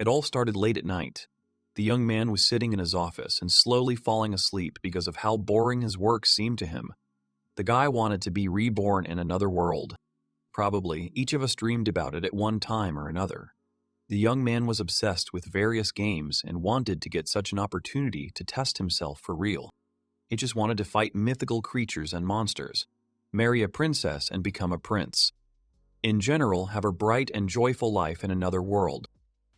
It all started late at night. The young man was sitting in his office and slowly falling asleep because of how boring his work seemed to him. The guy wanted to be reborn in another world. Probably each of us dreamed about it at one time or another. The young man was obsessed with various games and wanted to get such an opportunity to test himself for real. He just wanted to fight mythical creatures and monsters, marry a princess and become a prince. In general, have a bright and joyful life in another world.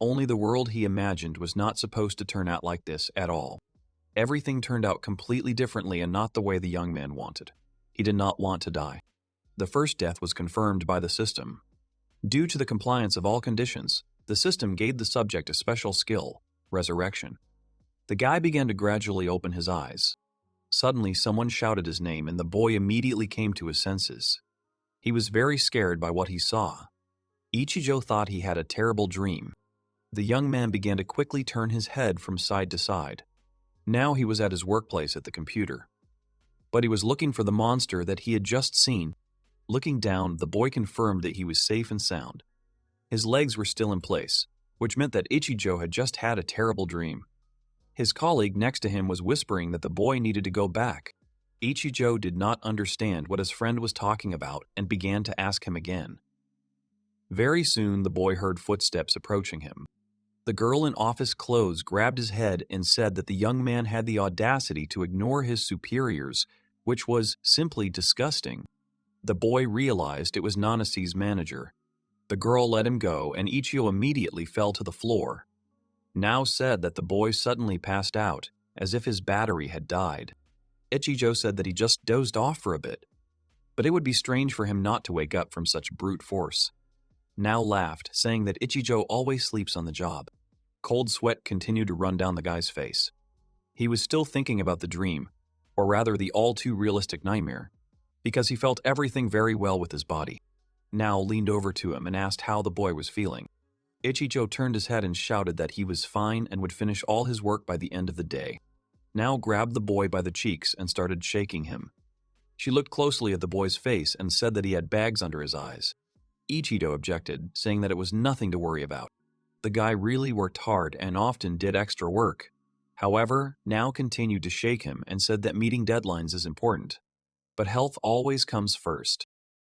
Only the world he imagined was not supposed to turn out like this at all. Everything turned out completely differently and not the way the young man wanted. He did not want to die. The first death was confirmed by the system. Due to the compliance of all conditions, the system gave the subject a special skill, resurrection. The guy began to gradually open his eyes. Suddenly, someone shouted his name and the boy immediately came to his senses. He was very scared by what he saw. Ichijo thought he had a terrible dream. The young man began to quickly turn his head from side to side. Now he was at his workplace at the computer. But he was looking for the monster that he had just seen. Looking down, the boy confirmed that he was safe and sound. His legs were still in place, which meant that Ichijo had just had a terrible dream. His colleague next to him was whispering that the boy needed to go back. Ichijo did not understand what his friend was talking about and began to ask him again. Very soon, the boy heard footsteps approaching him. The girl in office clothes grabbed his head and said that the young man had the audacity to ignore his superiors, which was simply disgusting. The boy realized it was Nanase's manager. The girl let him go, and Ichijo immediately fell to the floor. Now said that the boy suddenly passed out, as if his battery had died. Ichijo said that he just dozed off for a bit, but it would be strange for him not to wake up from such brute force. Now laughed, saying that Ichijo always sleeps on the job. Cold sweat continued to run down the guy's face. He was still thinking about the dream, or rather the all-too-realistic nightmare, because he felt everything very well with his body. Now leaned over to him and asked how the boy was feeling. Ichijo turned his head and shouted that he was fine and would finish all his work by the end of the day. Now grabbed the boy by the cheeks and started shaking him. She looked closely at the boy's face and said that he had bags under his eyes. Ichijo objected, saying that it was nothing to worry about. The guy really worked hard and often did extra work. However, now continued to shake him and said that meeting deadlines is important. But health always comes first.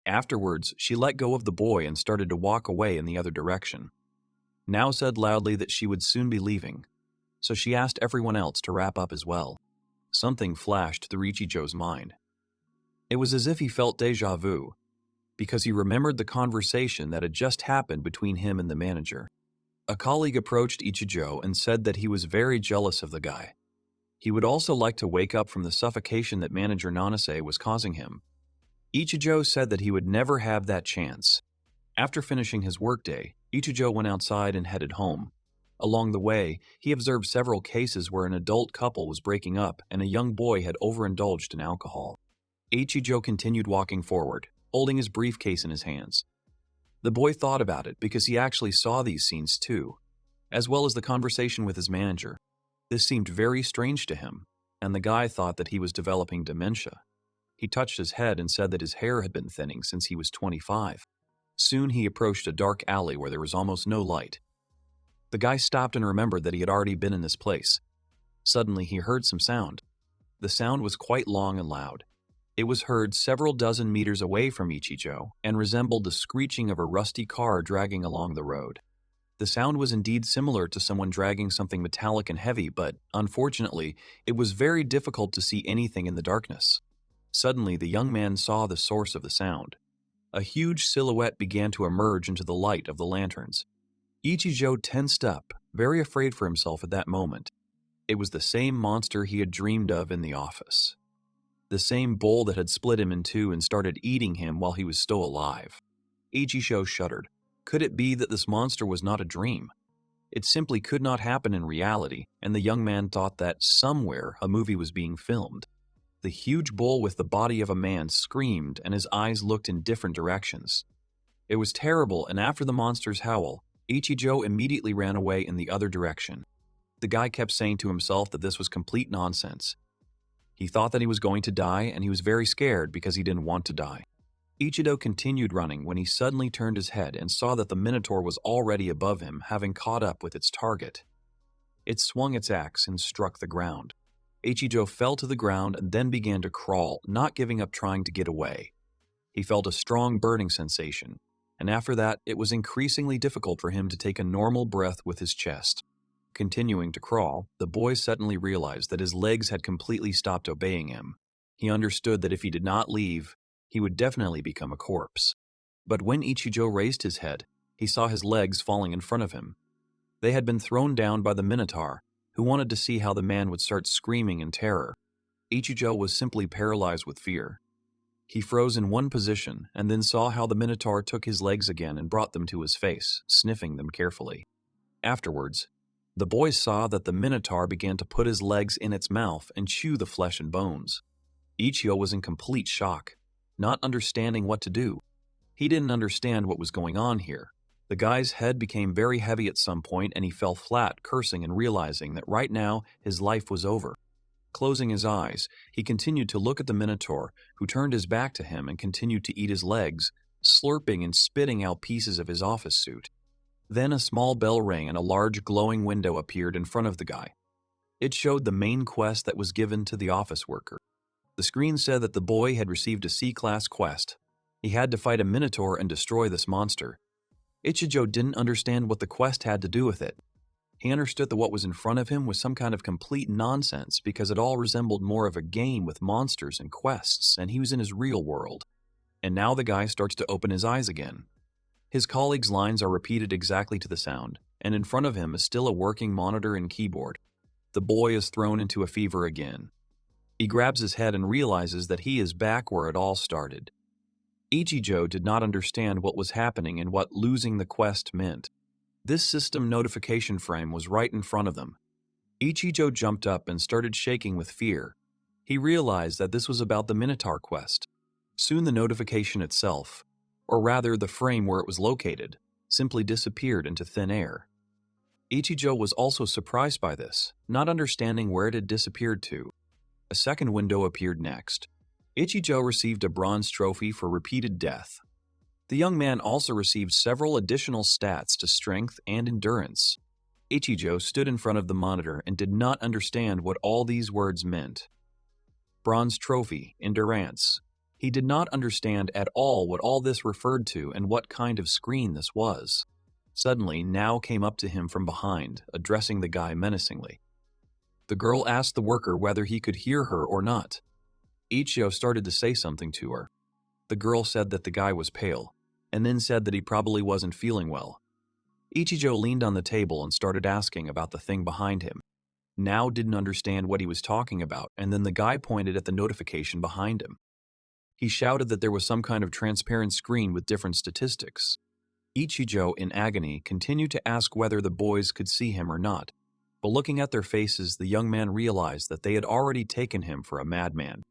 Afterwards, she let go of the boy and started to walk away in the other direction. Now said loudly that she would soon be leaving, so she asked everyone else to wrap up as well. Something flashed through Ichijo's mind. It was as if he felt déjà vu, because he remembered the conversation that had just happened between him and the manager. A colleague approached Ichijo and said that he was very jealous of the guy. He would also like to wake up from the suffocation that manager Nanase was causing him. Ichijo said that he would never have that chance. After finishing his workday, Ichijo went outside and headed home. Along the way, he observed several cases where an adult couple was breaking up and a young boy had overindulged in alcohol. Ichijo continued walking forward, holding his briefcase in his hands. The boy thought about it because he actually saw these scenes too, as well as the conversation with his manager. This seemed very strange to him, and the guy thought that he was developing dementia. He touched his head and said that his hair had been thinning since he was 25. Soon he approached a dark alley where there was almost no light. The guy stopped and remembered that he had already been in this place. Suddenly he heard some sound. The sound was quite long and loud. It was heard several dozen meters away from Ichijo and resembled the screeching of a rusty car dragging along the road. The sound was indeed similar to someone dragging something metallic and heavy, but unfortunately, it was very difficult to see anything in the darkness. Suddenly, the young man saw the source of the sound. A huge silhouette began to emerge into the light of the lanterns. Ichijo tensed up, very afraid for himself at that moment. It was the same monster he had dreamed of in the office. The same bull that had split him in two and started eating him while he was still alive. Ichijo shuddered. Could it be that this monster was not a dream? It simply could not happen in reality, and the young man thought that somewhere a movie was being filmed. The huge bull with the body of a man screamed and his eyes looked in different directions. It was terrible, and after the monster's howl, Ichijo immediately ran away in the other direction. The guy kept saying to himself that this was complete nonsense. He thought that he was going to die, and he was very scared because he didn't want to die. Ichijo continued running when he suddenly turned his head and saw that the Minotaur was already above him, having caught up with its target. It swung its axe and struck the ground. Ichijo fell to the ground and then began to crawl, not giving up trying to get away. He felt a strong burning sensation, and after that it was increasingly difficult for him to take a normal breath with his chest. Continuing to crawl, the boy suddenly realized that his legs had completely stopped obeying him. He understood that if he did not leave, he would definitely become a corpse. But when Ichijo raised his head, he saw his legs falling in front of him. They had been thrown down by the Minotaur, who wanted to see how the man would start screaming in terror. Ichijo was simply paralyzed with fear. He froze in one position and then saw how the Minotaur took his legs again and brought them to his face, sniffing them carefully. Afterwards, the boy saw that the Minotaur began to put his legs in its mouth and chew the flesh and bones. Ichijo was in complete shock, not understanding what to do. He didn't understand what was going on here. The guy's head became very heavy at some point and he fell flat, cursing and realizing that right now his life was over. Closing his eyes, he continued to look at the Minotaur, who turned his back to him and continued to eat his legs, slurping and spitting out pieces of his office suit. Then a small bell rang and a large glowing window appeared in front of the guy. It showed the main quest that was given to the office worker. The screen said that the boy had received a C-class quest. He had to fight a Minotaur and destroy this monster. Ichijo didn't understand what the quest had to do with it. He understood that what was in front of him was some kind of complete nonsense because it all resembled more of a game with monsters and quests, and he was in his real world. And now the guy starts to open his eyes again. His colleague's lines are repeated exactly to the sound, and in front of him is still a working monitor and keyboard. The boy is thrown into a fever again. He grabs his head and realizes that he is back where it all started. Ichijo did not understand what was happening and what losing the quest meant. This system notification frame was right in front of them. Ichijo jumped up and started shaking with fear. He realized that this was about the Minotaur quest. Soon the notification itself, or rather the frame where it was located, simply disappeared into thin air. Ichijo was also surprised by this, not understanding where it had disappeared to. A second window appeared next. Ichijo received a bronze trophy for repeated death. The young man also received several additional stats to strength and endurance. Ichijo stood in front of the monitor and did not understand what all these words meant. Bronze trophy, endurance. He did not understand at all what all this referred to and what kind of screen this was. Suddenly, Nao came up to him from behind, addressing the guy menacingly. The girl asked the worker whether he could hear her or not. Ichijo started to say something to her. The girl said that the guy was pale, and then said that he probably wasn't feeling well. Ichijo leaned on the table and started asking about the thing behind him. Nao didn't understand what he was talking about, and then the guy pointed at the notification behind him. He shouted that there was some kind of transparent screen with different statistics. Ichijo, in agony, continued to ask whether the boys could see him or not, but looking at their faces, the young man realized that they had already taken him for a madman.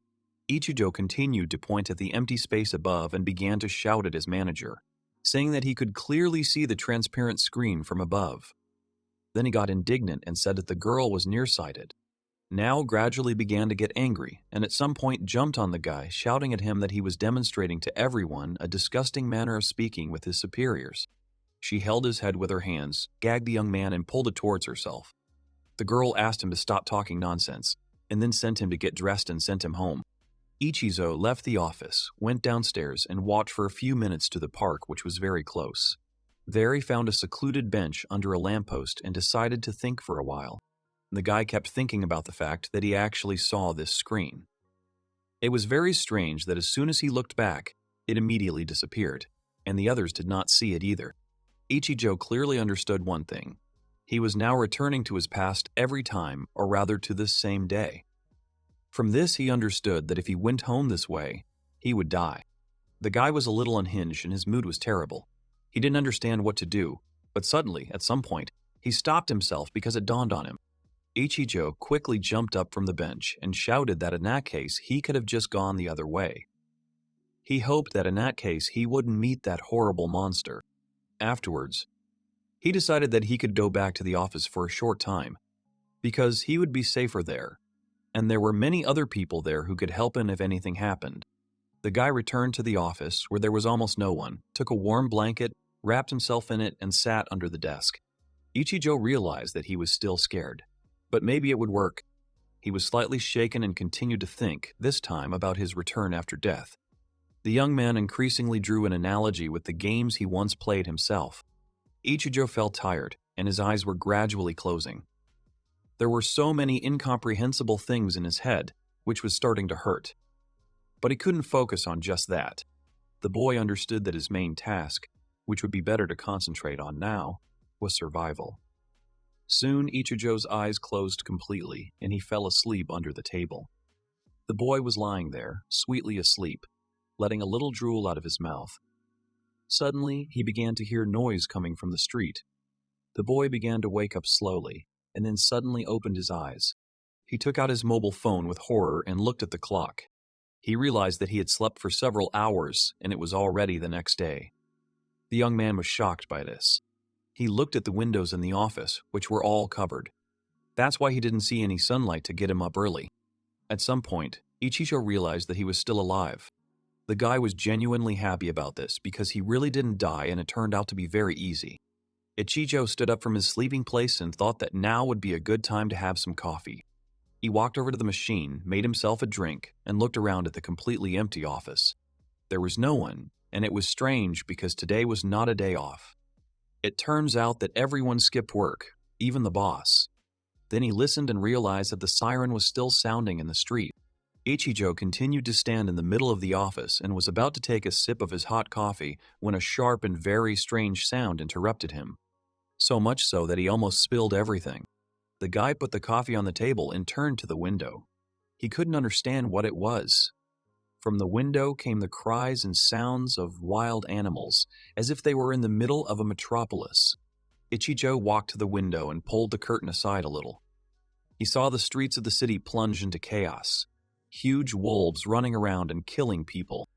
Ichijo continued to point at the empty space above and began to shout at his manager, saying that he could clearly see the transparent screen from above. Then he got indignant and said that the girl was nearsighted. Nao gradually began to get angry and at some point jumped on the guy, shouting at him that he was demonstrating to everyone a disgusting manner of speaking with his superiors. She held his head with her hands, gagged the young man and pulled it towards herself. The girl asked him to stop talking nonsense, and then sent him to get dressed and sent him home. Ichizo left the office, went downstairs, and walked for a few minutes to the park, which was very close. There he found a secluded bench under a lamppost and decided to think for a while. The guy kept thinking about the fact that he actually saw this screen. It was very strange that as soon as he looked back, it immediately disappeared, and the others did not see it either. Ichijo clearly understood one thing. He was now returning to his past every time, or rather to this same day. From this he understood that if he went home this way, he would die. The guy was a little unhinged and his mood was terrible. He didn't understand what to do, but suddenly, at some point, he stopped himself because it dawned on him. Ichijo quickly jumped up from the bench and shouted that in that case he could have just gone the other way. He hoped that in that case he wouldn't meet that horrible monster. Afterwards, he decided that he could go back to the office for a short time, because he would be safer there, and there were many other people there who could help him if anything happened. The guy returned to the office, where there was almost no one, took a warm blanket, wrapped himself in it, and sat under the desk. Ichijo realized that he was still scared, but maybe it would work. He was slightly shaken and continued to think, this time about his return after death. The young man increasingly drew an analogy with the games he once played himself. Ichijo felt tired, and his eyes were gradually closing. There were so many incomprehensible things in his head, which was starting to hurt. But he couldn't focus on just that. The boy understood that his main task, which would be better to concentrate on now, was survival. Soon Ichijo's eyes closed completely, and he fell asleep under the table. The boy was lying there, sweetly asleep, letting a little drool out of his mouth. Suddenly, he began to hear noise coming from the street. The boy began to wake up slowly, and then suddenly opened his eyes. He took out his mobile phone with horror and looked at the clock. He realized that he had slept for several hours, and it was already the next day. The young man was shocked by this. He looked at the windows in the office, which were all covered. That's why he didn't see any sunlight to get him up early. At some point, Ichijo realized that he was still alive. The guy was genuinely happy about this because he really didn't die, and it turned out to be very easy. Ichijo stood up from his sleeping place and thought that now would be a good time to have some coffee. He walked over to the machine, made himself a drink, and looked around at the completely empty office. There was no one, and it was strange because today was not a day off. It turns out that everyone skipped work, even the boss. Then he listened and realized that the siren was still sounding in the street. Ichijo continued to stand in the middle of the office and was about to take a sip of his hot coffee when a sharp and very strange sound interrupted him. So much so that he almost spilled everything. The guy put the coffee on the table and turned to the window. He couldn't understand what it was. From the window came the cries and sounds of wild animals, as if they were in the middle of a metropolis. Ichijo walked to the window and pulled the curtain aside a little. He saw the streets of the city plunge into chaos. Huge wolves running around and killing people.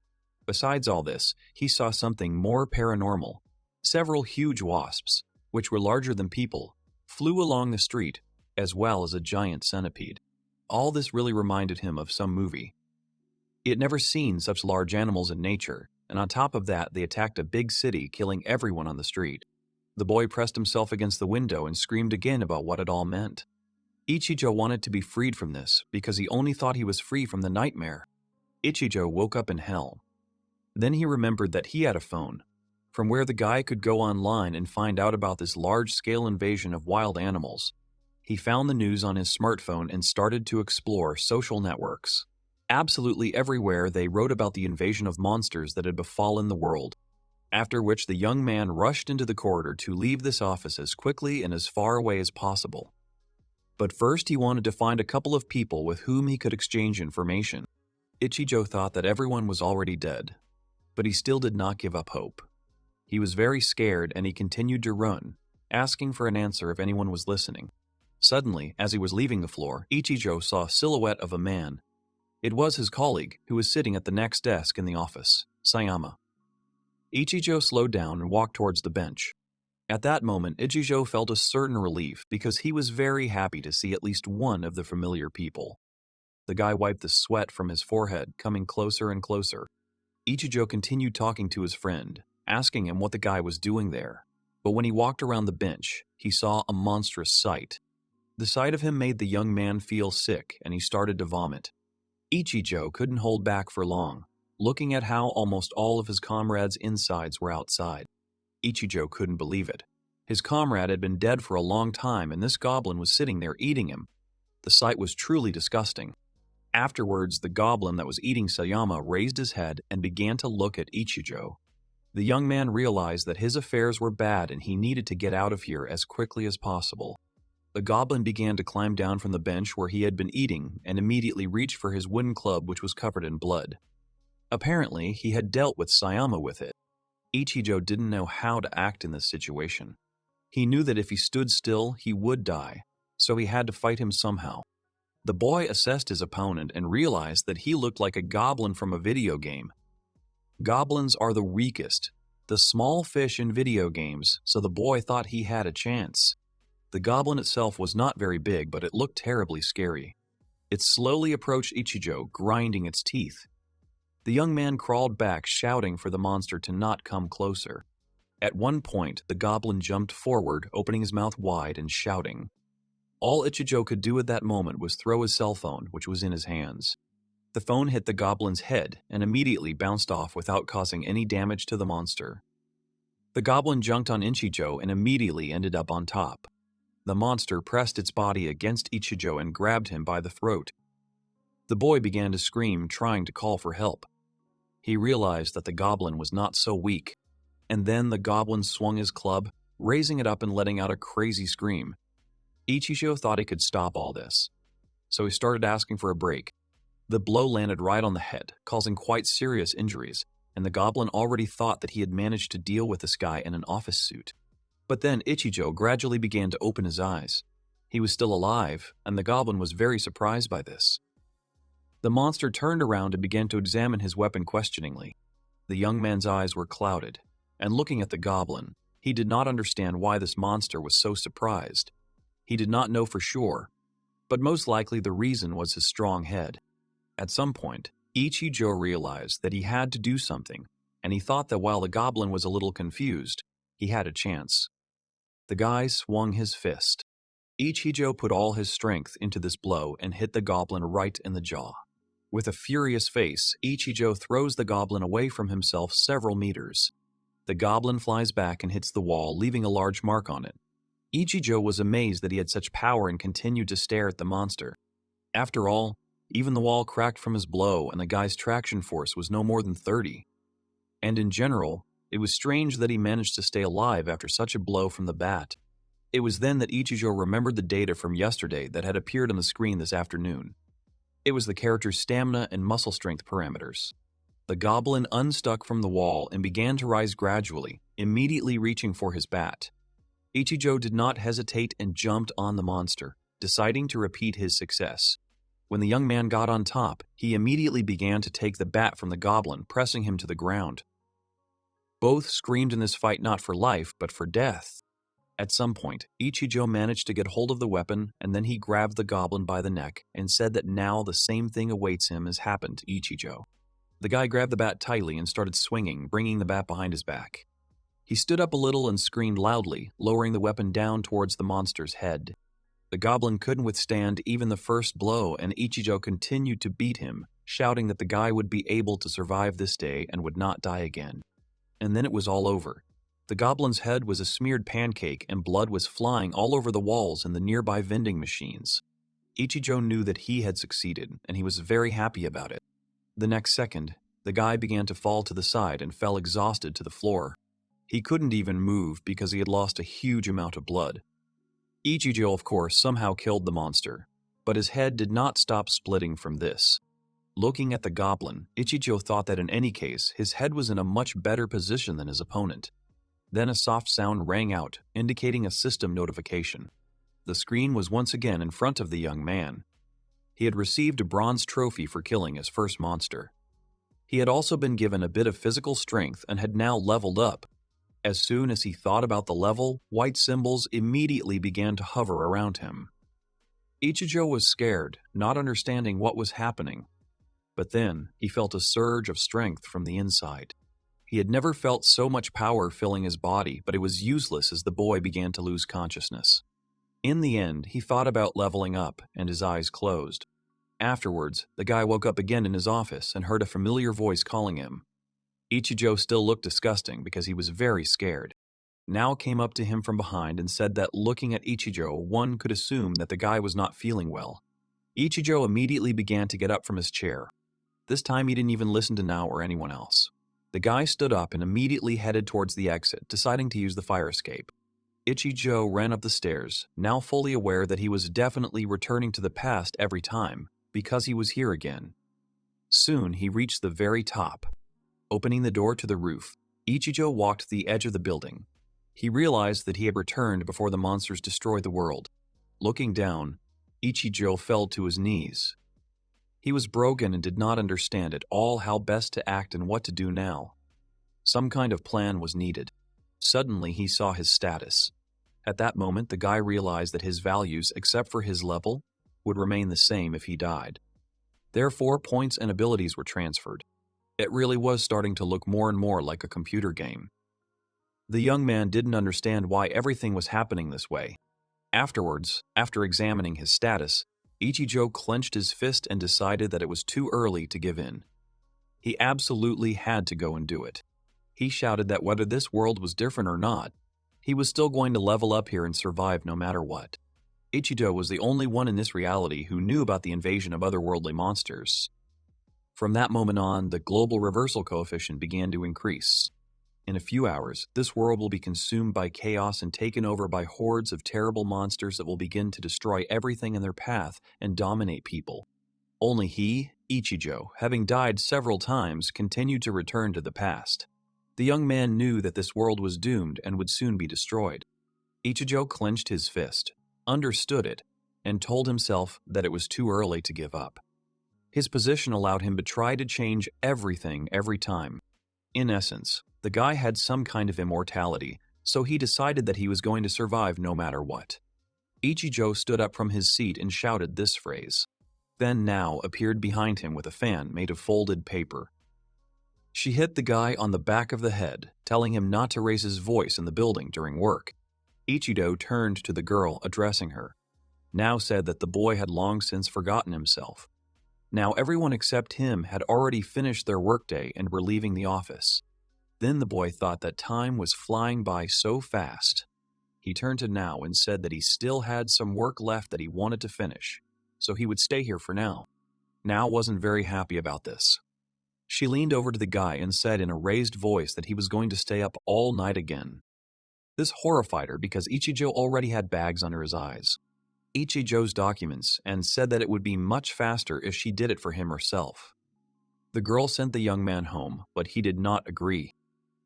Besides all this, he saw something more paranormal. Several huge wasps, which were larger than people, flew along the street, as well as a giant centipede. All this really reminded him of some movie. He had never seen such large animals in nature, and on top of that, they attacked a big city, killing everyone on the street. The boy pressed himself against the window and screamed again about what it all meant. Ichijo wanted to be freed from this because he only thought he was free from the nightmare. Ichijo woke up in hell. Then he remembered that he had a phone, from where the guy could go online and find out about this large-scale invasion of wild animals. He found the news on his smartphone and started to explore social networks. Absolutely everywhere they wrote about the invasion of monsters that had befallen the world. After which the young man rushed into the corridor to leave this office as quickly and as far away as possible. But first he wanted to find a couple of people with whom he could exchange information. Ichijo thought that everyone was already dead, but he still did not give up hope. He was very scared and he continued to run, asking for an answer if anyone was listening. Suddenly, as he was leaving the floor, Ichijo saw a silhouette of a man. It was his colleague, who was sitting at the next desk in the office, Sayama. Ichijo slowed down and walked towards the bench. At that moment, Ichijo felt a certain relief because he was very happy to see at least one of the familiar people. The guy wiped the sweat from his forehead, coming closer and closer. Ichijo continued talking to his friend, asking him what the guy was doing there. But when he walked around the bench, he saw a monstrous sight. The sight of him made the young man feel sick, and he started to vomit. Ichijo couldn't hold back for long, looking at how almost all of his comrades' insides were outside. Ichijo couldn't believe it. His comrade had been dead for a long time, and this goblin was sitting there eating him. The sight was truly disgusting. Afterwards, the goblin that was eating Sayama raised his head and began to look at Ichijo. The young man realized that his affairs were bad and he needed to get out of here as quickly as possible. The goblin began to climb down from the bench where he had been eating and immediately reached for his wooden club, which was covered in blood. Apparently, he had dealt with Sayama with it. Ichijo didn't know how to act in this situation. He knew that if he stood still, he would die, so he had to fight him somehow. The boy assessed his opponent and realized that he looked like a goblin from a video game. Goblins are the weakest, the small fish in video games, so the boy thought he had a chance. The goblin itself was not very big, but it looked terribly scary. It slowly approached Ichijo, grinding its teeth. The young man crawled back, shouting for the monster to not come closer. At one point, the goblin jumped forward, opening his mouth wide and shouting. All Ichijo could do at that moment was throw his cell phone, which was in his hands. The phone hit the goblin's head and immediately bounced off without causing any damage to the monster. The goblin jumped on Ichijo and immediately ended up on top. The monster pressed its body against Ichijo and grabbed him by the throat. The boy began to scream, trying to call for help. He realized that the goblin was not so weak, and then the goblin swung his club, raising it up and letting out a crazy scream. Ichijo thought he could stop all this, so he started asking for a break. The blow landed right on the head, causing quite serious injuries, and the goblin already thought that he had managed to deal with this guy in an office suit. But then Ichijo gradually began to open his eyes. He was still alive, and the goblin was very surprised by this. The monster turned around and began to examine his weapon questioningly. The young man's eyes were clouded, and looking at the goblin, he did not understand why this monster was so surprised. He did not know for sure, but most likely the reason was his strong head. At some point, Ichijo realized that he had to do something, and he thought that while the goblin was a little confused, he had a chance. The guy swung his fist. Ichijo put all his strength into this blow and hit the goblin right in the jaw. With a furious face, Ichijo throws the goblin away from himself several meters. The goblin flies back and hits the wall, leaving a large mark on it. Ichijo was amazed that he had such power and continued to stare at the monster. After all, even the wall cracked from his blow and the guy's traction force was no more than 30. And in general, it was strange that he managed to stay alive after such a blow from the bat. It was then that Ichijo remembered the data from yesterday that had appeared on the screen this afternoon. It was the character's stamina and muscle strength parameters. The goblin unstuck from the wall and began to rise gradually, immediately reaching for his bat. Ichijo did not hesitate and jumped on the monster, deciding to repeat his success. When the young man got on top, he immediately began to take the bat from the goblin, pressing him to the ground. Both screamed in this fight not for life, but for death. At some point, Ichijo managed to get hold of the weapon, and then he grabbed the goblin by the neck and said that now the same thing awaits him as happened to Ichijo. The guy grabbed the bat tightly and started swinging, bringing the bat behind his back. He stood up a little and screamed loudly, lowering the weapon down towards the monster's head. The goblin couldn't withstand even the first blow, and Ichijo continued to beat him, shouting that the guy would be able to survive this day and would not die again. And then it was all over. The goblin's head was a smeared pancake and blood was flying all over the walls and the nearby vending machines. Ichijo knew that he had succeeded, and he was very happy about it. The next second, the guy began to fall to the side and fell exhausted to the floor. He couldn't even move because he had lost a huge amount of blood. Ichijo, of course, somehow killed the monster, but his head did not stop splitting from this. Looking at the goblin, Ichijo thought that in any case, his head was in a much better position than his opponent. Then a soft sound rang out, indicating a system notification. The screen was once again in front of the young man. He had received a bronze trophy for killing his first monster. He had also been given a bit of physical strength and had now leveled up. As soon as he thought about the level, white symbols immediately began to hover around him. Ichijo was scared, not understanding what was happening. But then, he felt a surge of strength from the inside. He had never felt so much power filling his body, but it was useless as the boy began to lose consciousness. In the end, he thought about leveling up, and his eyes closed. Afterwards, the guy woke up again in his office and heard a familiar voice calling him. Ichijo still looked disgusting because he was very scared. Now came up to him from behind and said that looking at Ichijo, one could assume that the guy was not feeling well. Ichijo immediately began to get up from his chair. This time he didn't even listen to Nao or anyone else. The guy stood up and immediately headed towards the exit, deciding to use the fire escape. Ichijo ran up the stairs, now fully aware that he was definitely returning to the past every time, because he was here again. Soon he reached the very top. Opening the door to the roof, Ichijo walked to the edge of the building. He realized that he had returned before the monsters destroyed the world. Looking down, Ichijo fell to his knees. He was broken and did not understand at all how best to act and what to do now. Some kind of plan was needed. Suddenly he saw his status. At that moment, the guy realized that his values, except for his level, would remain the same if he died. Therefore, points and abilities were transferred. It really was starting to look more and more like a computer game. The young man didn't understand why everything was happening this way. Afterwards, after examining his status, Ichijo clenched his fist and decided that it was too early to give in. He absolutely had to go and do it. He shouted that whether this world was different or not, he was still going to level up here and survive no matter what. Ichijo was the only one in this reality who knew about the invasion of otherworldly monsters. From that moment on, the global reversal coefficient began to increase. In a few hours, this world will be consumed by chaos and taken over by hordes of terrible monsters that will begin to destroy everything in their path and dominate people. Only he, Ichijo, having died several times, continued to return to the past. The young man knew that this world was doomed and would soon be destroyed. Ichijo clenched his fist, understood it, and told himself that it was too early to give up. His position allowed him to try to change everything every time. In essence, the guy had some kind of immortality, so he decided that he was going to survive no matter what. Ichijo stood up from his seat and shouted this phrase. Then Now appeared behind him with a fan made of folded paper. She hit the guy on the back of the head, telling him not to raise his voice in the building during work. Ichijo turned to the girl, addressing her. Now said that the boy had long since forgotten himself. Now everyone except him had already finished their workday and were leaving the office. Then the boy thought that time was flying by so fast. He turned to Now and said that he still had some work left that he wanted to finish, so he would stay here for now. Now wasn't very happy about this. She leaned over to the guy and said in a raised voice that he was going to stay up all night again. This horrified her because Ichijo already had bags under his eyes. Ichijo's documents and said that it would be much faster if she did it for him herself. The girl sent the young man home, but he did not agree.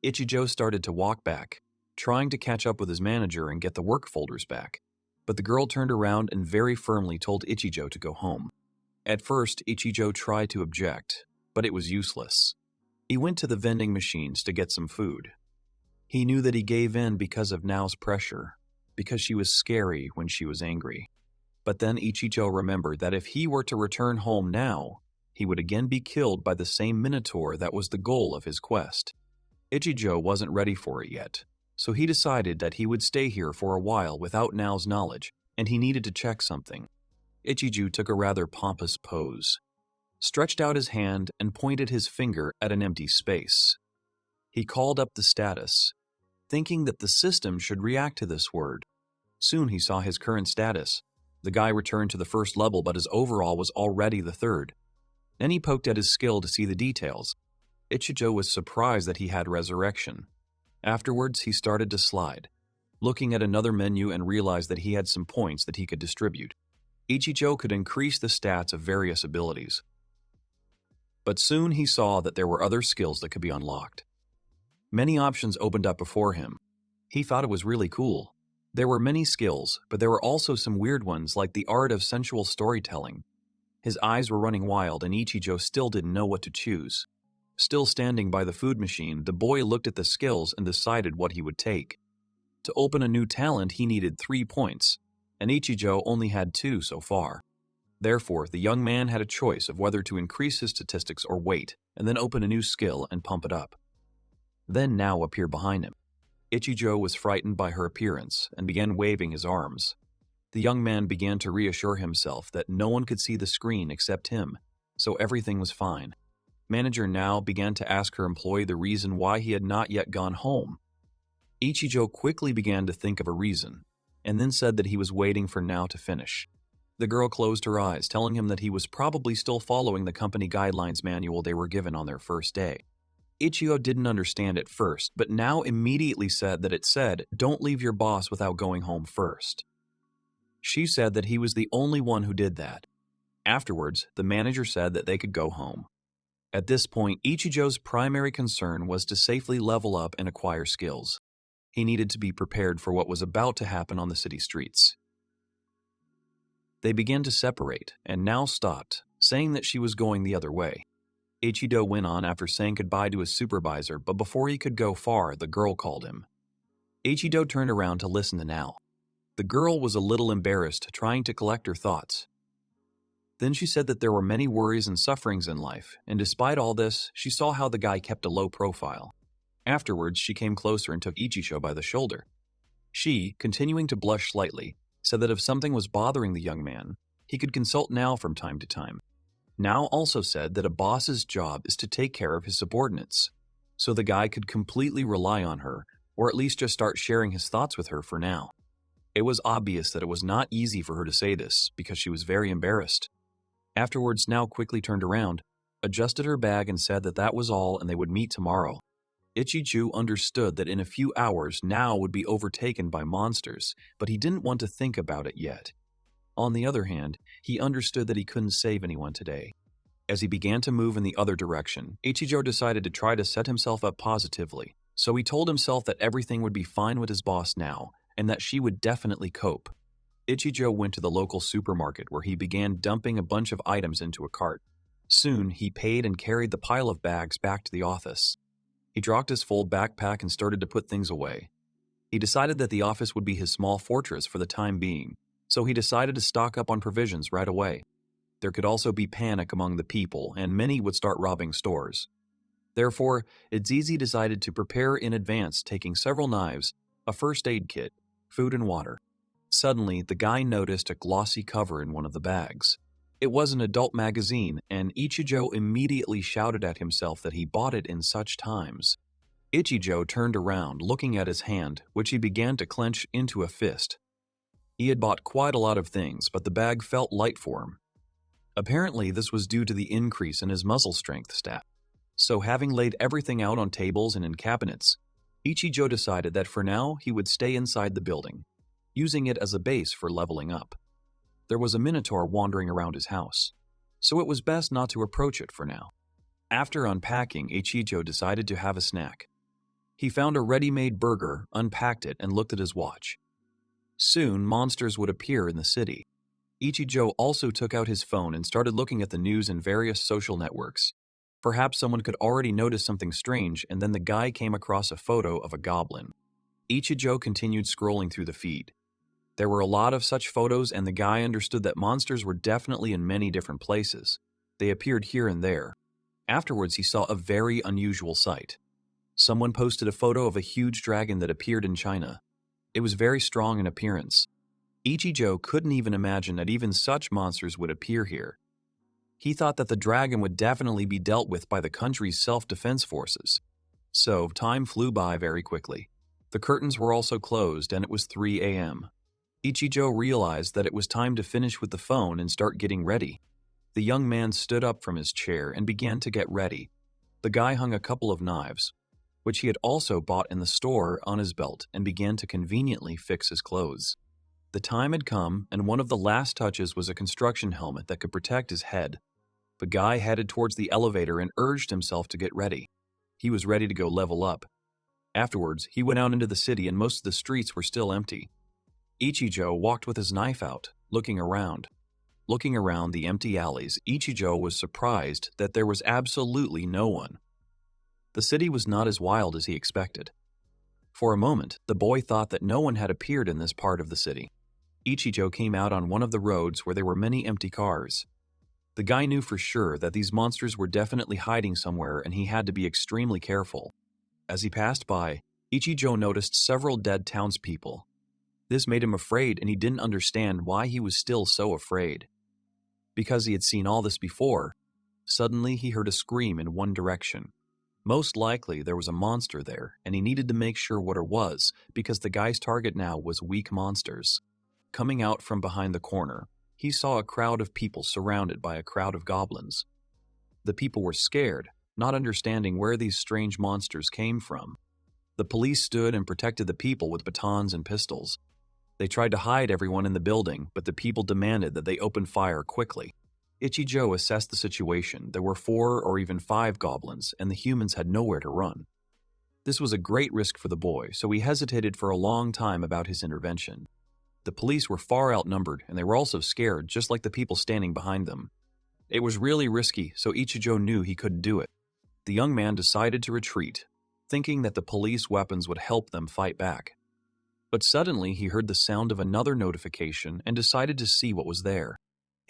Ichijo started to walk back, trying to catch up with his manager and get the work folders back, but the girl turned around and very firmly told Ichijo to go home. At first, Ichijo tried to object, but it was useless. He went to the vending machines to get some food. He knew that he gave in because of Nao's pressure, because she was scary when she was angry. But then Ichijo remembered that if he were to return home now, he would again be killed by the same Minotaur that was the goal of his quest. Ichijo wasn't ready for it yet, so he decided that he would stay here for a while without Nao's knowledge, and he needed to check something. Ichijo took a rather pompous pose, stretched out his hand and pointed his finger at an empty space. He called up the status, thinking that the system should react to this word. Soon he saw his current status. The guy returned to the first level, but his overall was already the third. Then he poked at his skill to see the details. Ichijo was surprised that he had resurrection. Afterwards, he started to slide, looking at another menu and realized that he had some points that he could distribute. Ichijo could increase the stats of various abilities. But soon he saw that there were other skills that could be unlocked. Many options opened up before him. He thought it was really cool. There were many skills, but there were also some weird ones like the art of sensual storytelling. His eyes were running wild and Ichijo still didn't know what to choose. Still standing by the food machine, the boy looked at the skills and decided what he would take. To open a new talent, he needed 3 points, and Ichijo only had 2 so far. Therefore, the young man had a choice of whether to increase his statistics or wait, and then open a new skill and pump it up. Then Nao appeared behind him. Ichijo was frightened by her appearance and began waving his arms. The young man began to reassure himself that no one could see the screen except him, so everything was fine. Manager Nao began to ask her employee the reason why he had not yet gone home. Ichijo quickly began to think of a reason, and then said that he was waiting for Nao to finish. The girl closed her eyes, telling him that he was probably still following the company guidelines manual they were given on their first day. Ichijo didn't understand at first, but Nao immediately said that it said, "Don't leave your boss without going home first." She said that he was the only one who did that. Afterwards, the manager said that they could go home. At this point, Ichijo's primary concern was to safely level up and acquire skills. He needed to be prepared for what was about to happen on the city streets. They began to separate, and Nao stopped, saying that she was going the other way. Ichijo went on after saying goodbye to his supervisor, but before he could go far, the girl called him. Ichijo turned around to listen to Nao. The girl was a little embarrassed, trying to collect her thoughts. Then she said that there were many worries and sufferings in life, and despite all this, she saw how the guy kept a low profile. Afterwards, she came closer and took Ichijo by the shoulder. She, continuing to blush slightly, said that if something was bothering the young man, he could consult Now from time to time. Now also said that a boss's job is to take care of his subordinates, so the guy could completely rely on her, or at least just start sharing his thoughts with her for now. It was obvious that it was not easy for her to say this, because she was very embarrassed. Afterwards, Now quickly turned around, adjusted her bag and said that that was all and they would meet tomorrow. Ichijo understood that in a few hours Now would be overtaken by monsters, but he didn't want to think about it yet. On the other hand, he understood that he couldn't save anyone today. As he began to move in the other direction, Ichijo decided to try to set himself up positively, so he told himself that everything would be fine with his boss Now, and that she would definitely cope. Ichijo went to the local supermarket where he began dumping a bunch of items into a cart. Soon, he paid and carried the pile of bags back to the office. He dropped his full backpack and started to put things away. He decided that the office would be his small fortress for the time being, so he decided to stock up on provisions right away. There could also be panic among the people, and many would start robbing stores. Therefore, Ichijo decided to prepare in advance, taking several knives, a first aid kit, food and water. Suddenly, the guy noticed a glossy cover in one of the bags. It was an adult magazine, and Ichijo immediately shouted at himself that he bought it in such times. Ichijo turned around, looking at his hand, which he began to clench into a fist. He had bought quite a lot of things, but the bag felt light for him. Apparently, this was due to the increase in his muscle strength stat. So having laid everything out on tables and in cabinets, Ichijo decided that for now he would stay inside the building, using it as a base for leveling up. There was a Minotaur wandering around his house, so it was best not to approach it for now. After unpacking, Ichijo decided to have a snack. He found a ready-made burger, unpacked it, and looked at his watch. Soon, monsters would appear in the city. Ichijo also took out his phone and started looking at the news in various social networks. Perhaps someone could already notice something strange, and then the guy came across a photo of a goblin. Ichijo continued scrolling through the feed. There were a lot of such photos, and the guy understood that monsters were definitely in many different places. They appeared here and there. Afterwards, he saw a very unusual sight. Someone posted a photo of a huge dragon that appeared in China. It was very strong in appearance. Ichijo couldn't even imagine that even such monsters would appear here. He thought that the dragon would definitely be dealt with by the country's self-defense forces. So, time flew by very quickly. The curtains were also closed, and it was 3 a.m. Ichijo realized that it was time to finish with the phone and start getting ready. The young man stood up from his chair and began to get ready. The guy hung a couple of knives, which he had also bought in the store, on his belt and began to conveniently fix his clothes. The time had come, and one of the last touches was a construction helmet that could protect his head. The guy headed towards the elevator and urged himself to get ready. He was ready to go level up. Afterwards, he went out into the city and most of the streets were still empty. Ichijo walked with his knife out, looking around. Looking around the empty alleys, Ichijo was surprised that there was absolutely no one. The city was not as wild as he expected. For a moment, the boy thought that no one had appeared in this part of the city. Ichijo came out on one of the roads where there were many empty cars. The guy knew for sure that these monsters were definitely hiding somewhere and he had to be extremely careful. As he passed by, Ichijo noticed several dead townspeople. This made him afraid and he didn't understand why he was still so afraid. Because he had seen all this before, suddenly he heard a scream in one direction. Most likely there was a monster there, and he needed to make sure what it was, because the guy's target now was weak monsters. Coming out from behind the corner, he saw a crowd of people surrounded by a crowd of goblins. The people were scared, not understanding where these strange monsters came from. The police stood and protected the people with batons and pistols. They tried to hide everyone in the building, but the people demanded that they open fire quickly. Ichijo assessed the situation. There were 4 or even 5 goblins, and the humans had nowhere to run. This was a great risk for the boy, so he hesitated for a long time about his intervention. The police were far outnumbered, and they were also scared, just like the people standing behind them. It was really risky, so Ichijo knew he couldn't do it. The young man decided to retreat, thinking that the police weapons would help them fight back. But suddenly he heard the sound of another notification and decided to see what was there.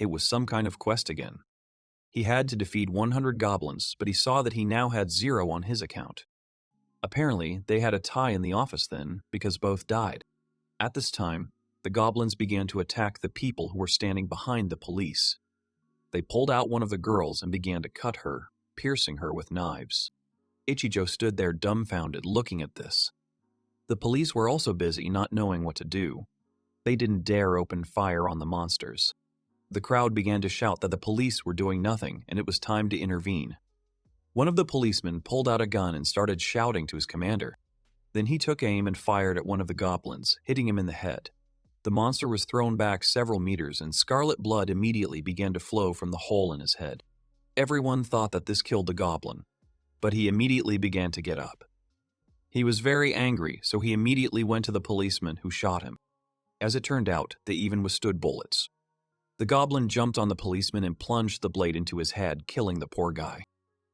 It was some kind of quest again. He had to defeat 100 goblins, but he saw that he now had 0 on his account. Apparently, they had a tie in the office then, because both died. At this time, the goblins began to attack the people who were standing behind the police. They pulled out one of the girls and began to cut her, piercing her with knives. Ichijo stood there dumbfounded, looking at this. The police were also busy, not knowing what to do. They didn't dare open fire on the monsters. The crowd began to shout that the police were doing nothing and it was time to intervene. One of the policemen pulled out a gun and started shouting to his commander. Then he took aim and fired at one of the goblins, hitting him in the head. The monster was thrown back several meters and scarlet blood immediately began to flow from the hole in his head. Everyone thought that this killed the goblin, but he immediately began to get up. He was very angry, so he immediately went to the policeman who shot him. As it turned out, they even withstood bullets. The goblin jumped on the policeman and plunged the blade into his head, killing the poor guy.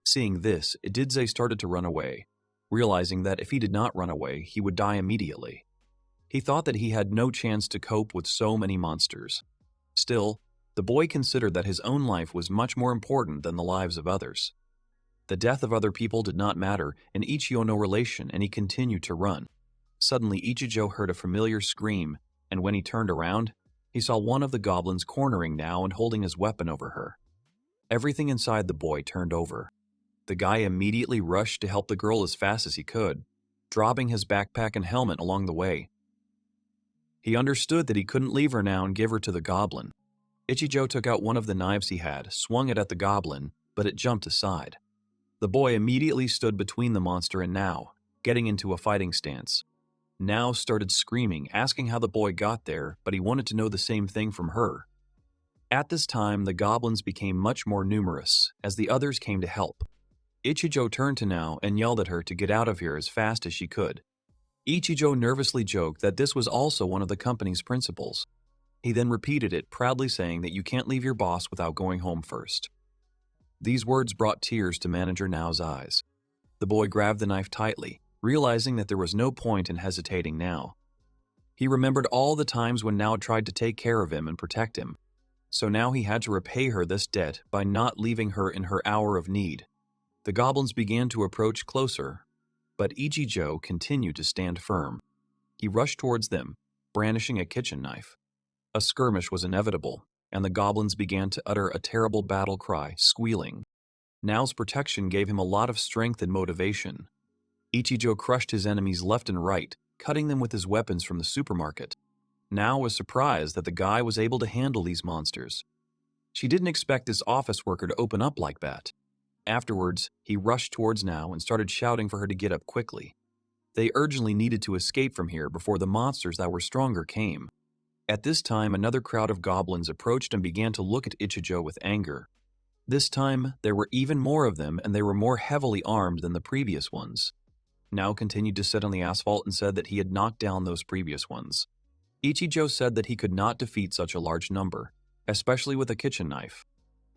Seeing this, Ididze started to run away, realizing that if he did not run away, he would die immediately. He thought that he had no chance to cope with so many monsters. Still, the boy considered that his own life was much more important than the lives of others. The death of other people did not matter in Ichijo no relation, and he continued to run. Suddenly, Ichijo heard a familiar scream, and when he turned around, he saw one of the goblins cornering now and holding his weapon over her. Everything inside the boy turned over. The guy immediately rushed to help the girl as fast as he could, dropping his backpack and helmet along the way. He understood that he couldn't leave her now and give her to the goblin. Ichijo took out one of the knives he had, swung it at the goblin, but it jumped aside. The boy immediately stood between the monster and Now, getting into a fighting stance. Now started screaming, asking how the boy got there, but he wanted to know the same thing from her. At this time, the goblins became much more numerous, as the others came to help. Ichijo turned to Now and yelled at her to get out of here as fast as she could. Ichijo nervously joked that this was also one of the company's principles. He then repeated it, proudly saying that you can't leave your boss without going home first. These words brought tears to Manager Nao's eyes. The boy grabbed the knife tightly, realizing that there was no point in hesitating now. He remembered all the times when Nao tried to take care of him and protect him. So now he had to repay her this debt by not leaving her in her hour of need. The goblins began to approach closer, but Ichijo continued to stand firm. He rushed towards them, brandishing a kitchen knife. A skirmish was inevitable, and the goblins began to utter a terrible battle cry, squealing. Nao's protection gave him a lot of strength and motivation. Ichijo crushed his enemies left and right, cutting them with his weapons from the supermarket. Nao was surprised that the guy was able to handle these monsters. She didn't expect this office worker to open up like that. Afterwards, he rushed towards Nao and started shouting for her to get up quickly. They urgently needed to escape from here before the monsters that were stronger came. At this time, another crowd of goblins approached and began to look at Ichijo with anger. This time, there were even more of them, and they were more heavily armed than the previous ones. Nao continued to sit on the asphalt and said that he had knocked down those previous ones. Ichijo said that he could not defeat such a large number, especially with a kitchen knife.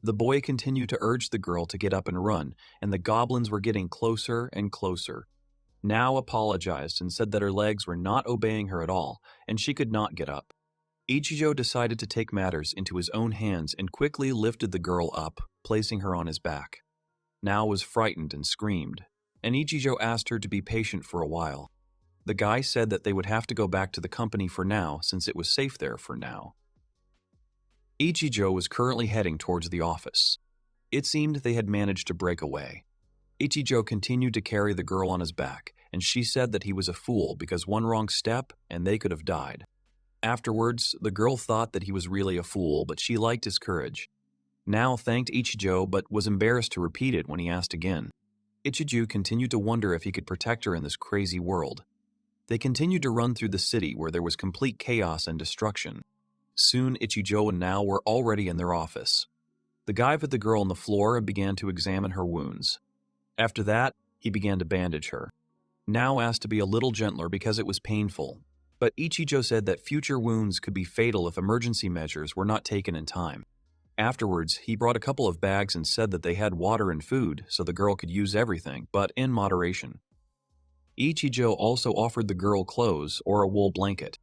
The boy continued to urge the girl to get up and run, and the goblins were getting closer and closer. Nao apologized and said that her legs were not obeying her at all, and she could not get up. Ichijo decided to take matters into his own hands and quickly lifted the girl up, placing her on his back. Nao was frightened and screamed, and Ichijo asked her to be patient for a while. The guy said that they would have to go back to the company for now since it was safe there for now. Ichijo was currently heading towards the office. It seemed they had managed to break away. Ichijo continued to carry the girl on his back, and she said that he was a fool because one wrong step and they could have died. Afterwards, the girl thought that he was really a fool, but she liked his courage. Nao thanked Ichijo but was embarrassed to repeat it when he asked again. Ichijo continued to wonder if he could protect her in this crazy world. They continued to run through the city where there was complete chaos and destruction. Soon, Ichijo and Nao were already in their office. The guy put the girl on the floor and began to examine her wounds. After that, he began to bandage her. Nao asked to be a little gentler because it was painful, but Ichijo said that future wounds could be fatal if emergency measures were not taken in time. Afterwards, he brought a couple of bags and said that they had water and food so the girl could use everything, but in moderation. Ichijo also offered the girl clothes or a wool blanket.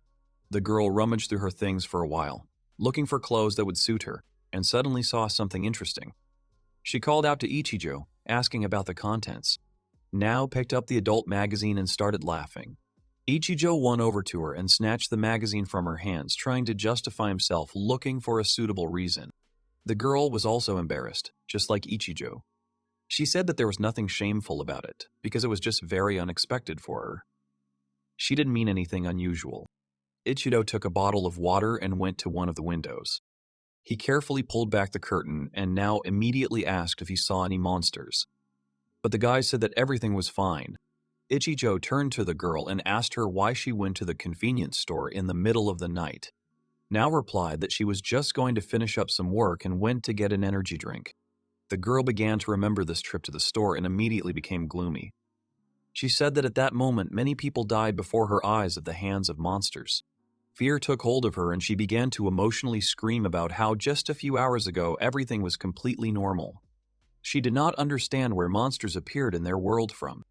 The girl rummaged through her things for a while, looking for clothes that would suit her. and suddenly saw something interesting. She called out to Ichijo, asking about the contents. Now picked up the adult magazine and started laughing. Ichijo won over to her and snatched the magazine from her hands, trying to justify himself, looking for a suitable reason. The girl was also embarrassed, just like Ichijo. She said that there was nothing shameful about it, because it was just very unexpected for her. She didn't mean anything unusual. Ichijo took a bottle of water and went to one of the windows. He carefully pulled back the curtain and now immediately asked if he saw any monsters. But the guy said that everything was fine. Ichijo turned to the girl and asked her why she went to the convenience store in the middle of the night. Now replied that she was just going to finish up some work and went to get an energy drink. The girl began to remember this trip to the store and immediately became gloomy. She said that at that moment many people died before her eyes at the hands of monsters. Fear took hold of her and she began to emotionally scream about how just a few hours ago everything was completely normal. She did not understand where monsters appeared in their world from.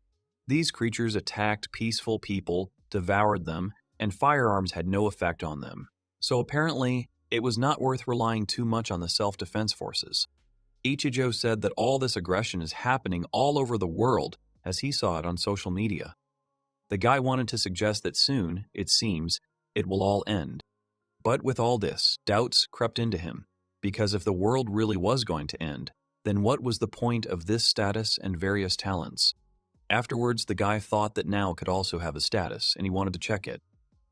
These creatures attacked peaceful people, devoured them, and firearms had no effect on them. So apparently, it was not worth relying too much on the self-defense forces. Ichijo said that all this aggression is happening all over the world as he saw it on social media. The guy wanted to suggest that soon, it seems, it will all end. But with all this, doubts crept into him, because if the world really was going to end, then what was the point of this status and various talents? Afterwards, the guy thought that now could also have a status, and he wanted to check it.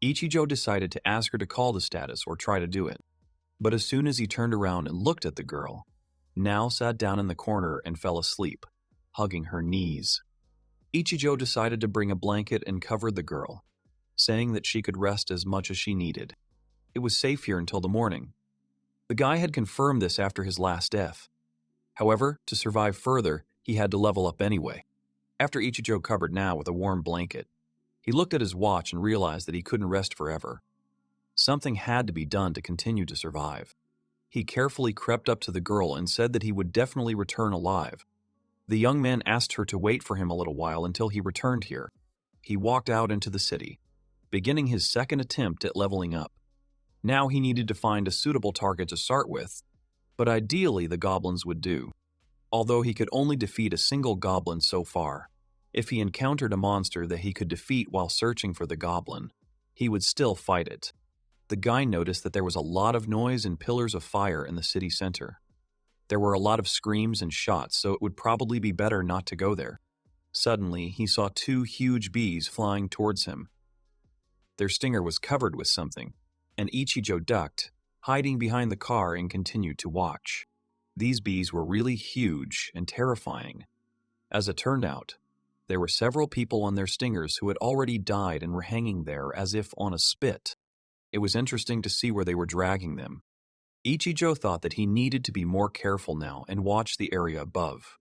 Ichijo decided to ask her to call the status or try to do it. But as soon as he turned around and looked at the girl, now sat down in the corner and fell asleep, hugging her knees. Ichijo decided to bring a blanket and covered the girl, saying that she could rest as much as she needed. It was safe here until the morning. The guy had confirmed this after his last death. However, to survive further, he had to level up anyway. After Ichijo covered now with a warm blanket, he looked at his watch and realized that he couldn't rest forever. Something had to be done to continue to survive. He carefully crept up to the girl and said that he would definitely return alive. The young man asked her to wait for him a little while until he returned here. He walked out into the city, beginning his second attempt at leveling up. Now he needed to find a suitable target to start with, but ideally the goblins would do. Although he could only defeat a single goblin so far, if he encountered a monster that he could defeat while searching for the goblin, he would still fight it. The guy noticed that there was a lot of noise and pillars of fire in the city center. There were a lot of screams and shots, so it would probably be better not to go there. Suddenly, he saw two huge bees flying towards him. Their stinger was covered with something, and Ichijo ducked, hiding behind the car and continued to watch. These bees were really huge and terrifying. As it turned out, there were several people on their stingers who had already died and were hanging there as if on a spit. It was interesting to see where they were dragging them. Ichijo thought that he needed to be more careful now and watch the area above.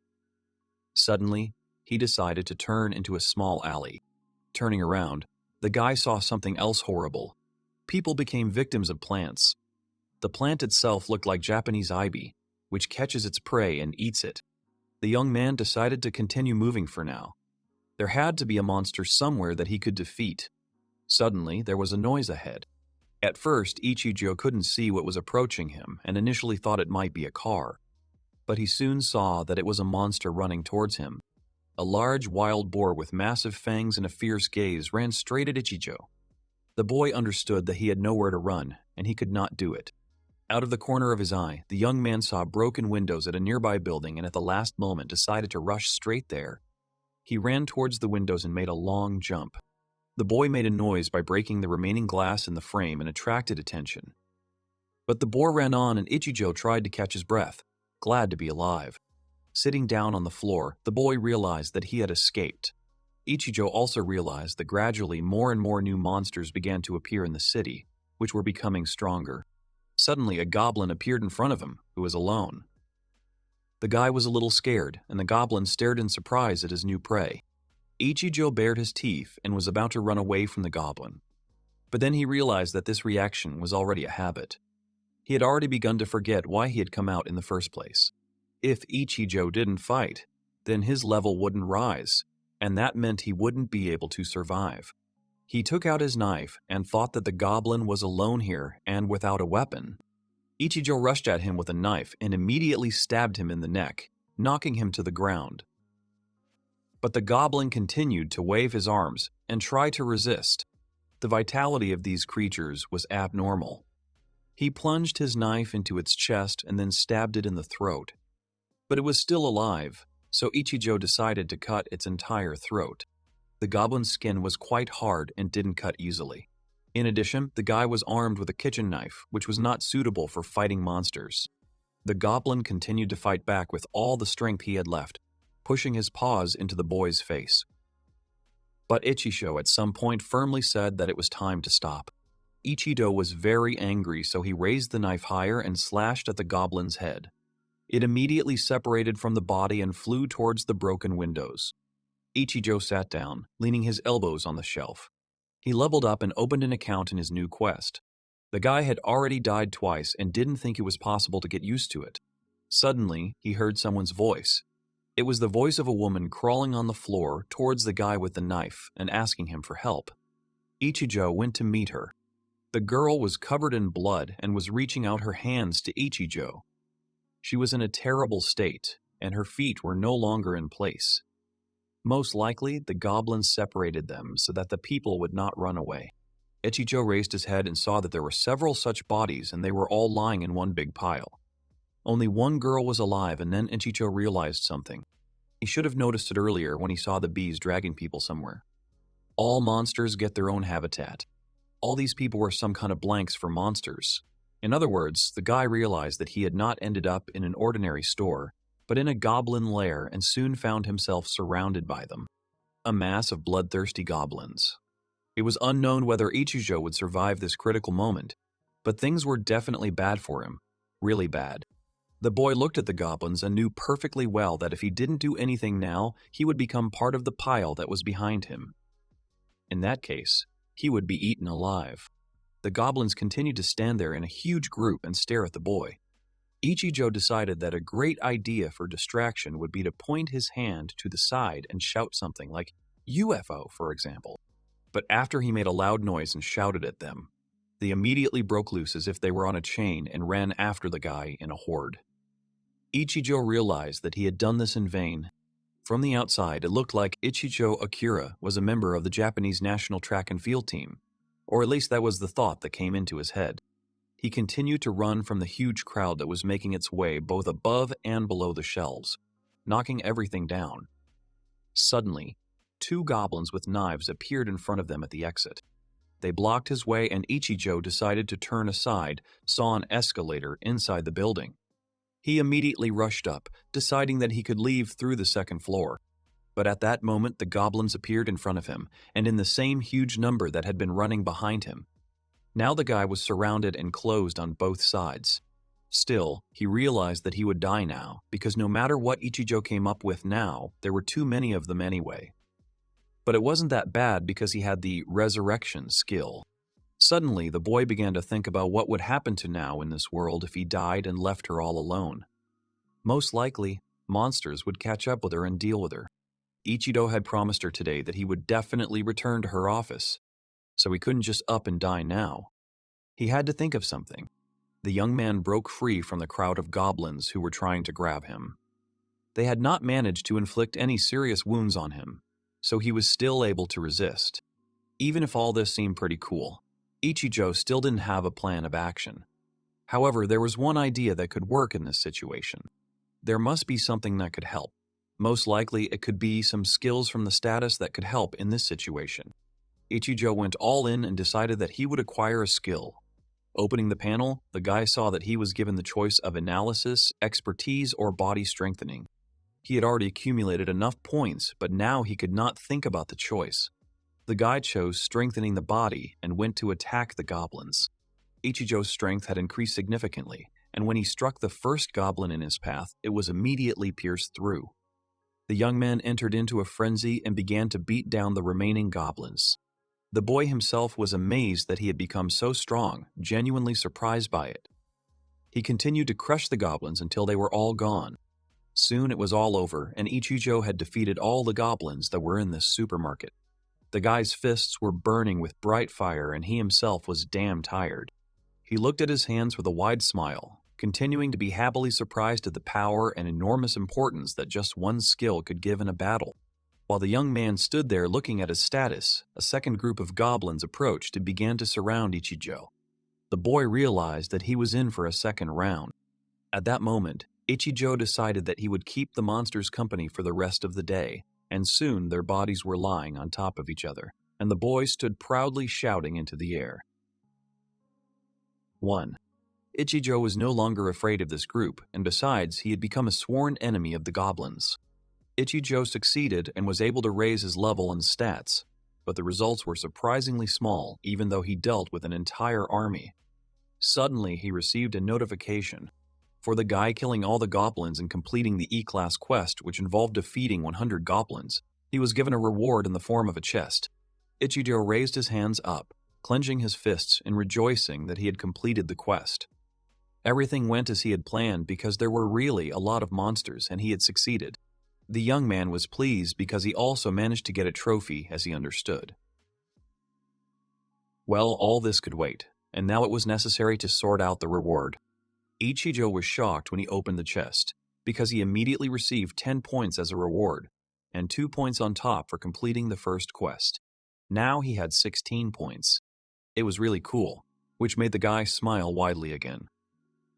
Suddenly, he decided to turn into a small alley. Turning around, the guy saw something else horrible. People became victims of plants. The plant itself looked like Japanese ivy, which catches its prey and eats it. The young man decided to continue moving for now. There had to be a monster somewhere that he could defeat. Suddenly, there was a noise ahead. At first, Ichijo couldn't see what was approaching him and initially thought it might be a car. But he soon saw that it was a monster running towards him. A large wild boar with massive fangs and a fierce gaze ran straight at Ichijo. The boy understood that he had nowhere to run, and he could not do it. Out of the corner of his eye, the young man saw broken windows at a nearby building and at the last moment decided to rush straight there. He ran towards the windows and made a long jump. The boy made a noise by breaking the remaining glass in the frame and attracted attention. But the boar ran on and Ichijo tried to catch his breath, glad to be alive. Sitting down on the floor, the boy realized that he had escaped. Ichijo also realized that gradually more and more new monsters began to appear in the city, which were becoming stronger. Suddenly, a goblin appeared in front of him, who was alone. The guy was a little scared, and the goblin stared in surprise at his new prey. Ichijo bared his teeth and was about to run away from the goblin. But then he realized that this reaction was already a habit. He had already begun to forget why he had come out in the first place. If Ichijo didn't fight, then his level wouldn't rise, and that meant he wouldn't be able to survive. He took out his knife and thought that the goblin was alone here and without a weapon. Ichijo rushed at him with a knife and immediately stabbed him in the neck, knocking him to the ground. But the goblin continued to wave his arms and try to resist. The vitality of these creatures was abnormal. He plunged his knife into its chest and then stabbed it in the throat. But it was still alive, so Ichijo decided to cut its entire throat. The goblin's skin was quite hard and didn't cut easily. In addition, the guy was armed with a kitchen knife, which was not suitable for fighting monsters. The goblin continued to fight back with all the strength he had left, pushing his paws into the boy's face. But Ichijo at some point firmly said that it was time to stop. Ichijo was very angry, so he raised the knife higher and slashed at the goblin's head. It immediately separated from the body and flew towards the broken windows. Ichijo sat down, leaning his elbows on the shelf. He leveled up and opened an account in his new quest. The guy had already died twice and didn't think it was possible to get used to it. Suddenly, he heard someone's voice. It was the voice of a woman crawling on the floor towards the guy with the knife and asking him for help. Ichijo went to meet her. The girl was covered in blood and was reaching out her hands to Ichijo. She was in a terrible state, and her feet were no longer in place. Most likely, the goblins separated them so that the people would not run away. Ichijo raised his head and saw that there were several such bodies and they were all lying in one big pile. Only one girl was alive, and then Ichijo realized something. He should have noticed it earlier when he saw the bees dragging people somewhere. All monsters get their own habitat. All these people were some kind of blanks for monsters. In other words, the guy realized that he had not ended up in an ordinary store, but in a goblin lair, and soon found himself surrounded by them. A mass of bloodthirsty goblins. It was unknown whether Ichijo would survive this critical moment, but things were definitely bad for him. Really bad. The boy looked at the goblins and knew perfectly well that if he didn't do anything now, he would become part of the pile that was behind him. In that case, he would be eaten alive. The goblins continued to stand there in a huge group and stare at the boy. Ichijo decided that a great idea for distraction would be to point his hand to the side and shout something like UFO, for example. But after he made a loud noise and shouted at them, they immediately broke loose as if they were on a chain and ran after the guy in a horde. Ichijo realized that he had done this in vain. From the outside, it looked like Ichijo Akira was a member of the Japanese national track and field team, or at least that was the thought that came into his head. He continued to run from the huge crowd that was making its way both above and below the shelves, knocking everything down. Suddenly, two goblins with knives appeared in front of them at the exit. They blocked his way, and Ichijo decided to turn aside, saw an escalator inside the building. He immediately rushed up, deciding that he could leave through the second floor. But at that moment, the goblins appeared in front of him, and in the same huge number that had been running behind him. Now the guy was surrounded and closed on both sides. Still, he realized that he would die now, because no matter what Ichijo came up with now, there were too many of them anyway. But it wasn't that bad because he had the resurrection skill. Suddenly, the boy began to think about what would happen to Now in this world if he died and left her all alone. Most likely, monsters would catch up with her and deal with her. Ichijo had promised her today that he would definitely return to her office, so he couldn't just up and die now. He had to think of something. The young man broke free from the crowd of goblins who were trying to grab him. They had not managed to inflict any serious wounds on him, so he was still able to resist. Even if all this seemed pretty cool, Ichijo still didn't have a plan of action. However, there was one idea that could work in this situation. There must be something that could help. Most likely, it could be some skills from the status that could help in this situation. Ichijo went all in and decided that he would acquire a skill. Opening the panel, the guy saw that he was given the choice of analysis, expertise, or body strengthening. He had already accumulated enough points, but now he could not think about the choice. The guy chose strengthening the body and went to attack the goblins. Ichijo's strength had increased significantly, and when he struck the first goblin in his path, it was immediately pierced through. The young man entered into a frenzy and began to beat down the remaining goblins. The boy himself was amazed that he had become so strong, genuinely surprised by it. He continued to crush the goblins until they were all gone. Soon it was all over, and Ichijo had defeated all the goblins that were in this supermarket. The guy's fists were burning with bright fire, and he himself was damn tired. He looked at his hands with a wide smile, continuing to be happily surprised at the power and enormous importance that just one skill could give in a battle. While the young man stood there looking at his status, a second group of goblins approached and began to surround Ichijo. The boy realized that he was in for a second round. At that moment, Ichijo decided that he would keep the monsters company for the rest of the day, and soon their bodies were lying on top of each other, and the boy stood proudly shouting into the air. 1. Ichijo was no longer afraid of this group, and besides, he had become a sworn enemy of the goblins. Ichijo succeeded and was able to raise his level and stats, but the results were surprisingly small even though he dealt with an entire army. Suddenly, he received a notification. For the guy killing all the goblins and completing the E-Class quest, which involved defeating 100 goblins, he was given a reward in the form of a chest. Ichijo raised his hands up, clenching his fists and rejoicing that he had completed the quest. Everything went as he had planned because there were really a lot of monsters and he had succeeded. The young man was pleased because he also managed to get a trophy as he understood. Well, all this could wait, and now it was necessary to sort out the reward. Ichijo was shocked when he opened the chest, because he immediately received 10 points as a reward, and 2 points on top for completing the first quest. Now he had 16 points. It was really cool, which made the guy smile widely again.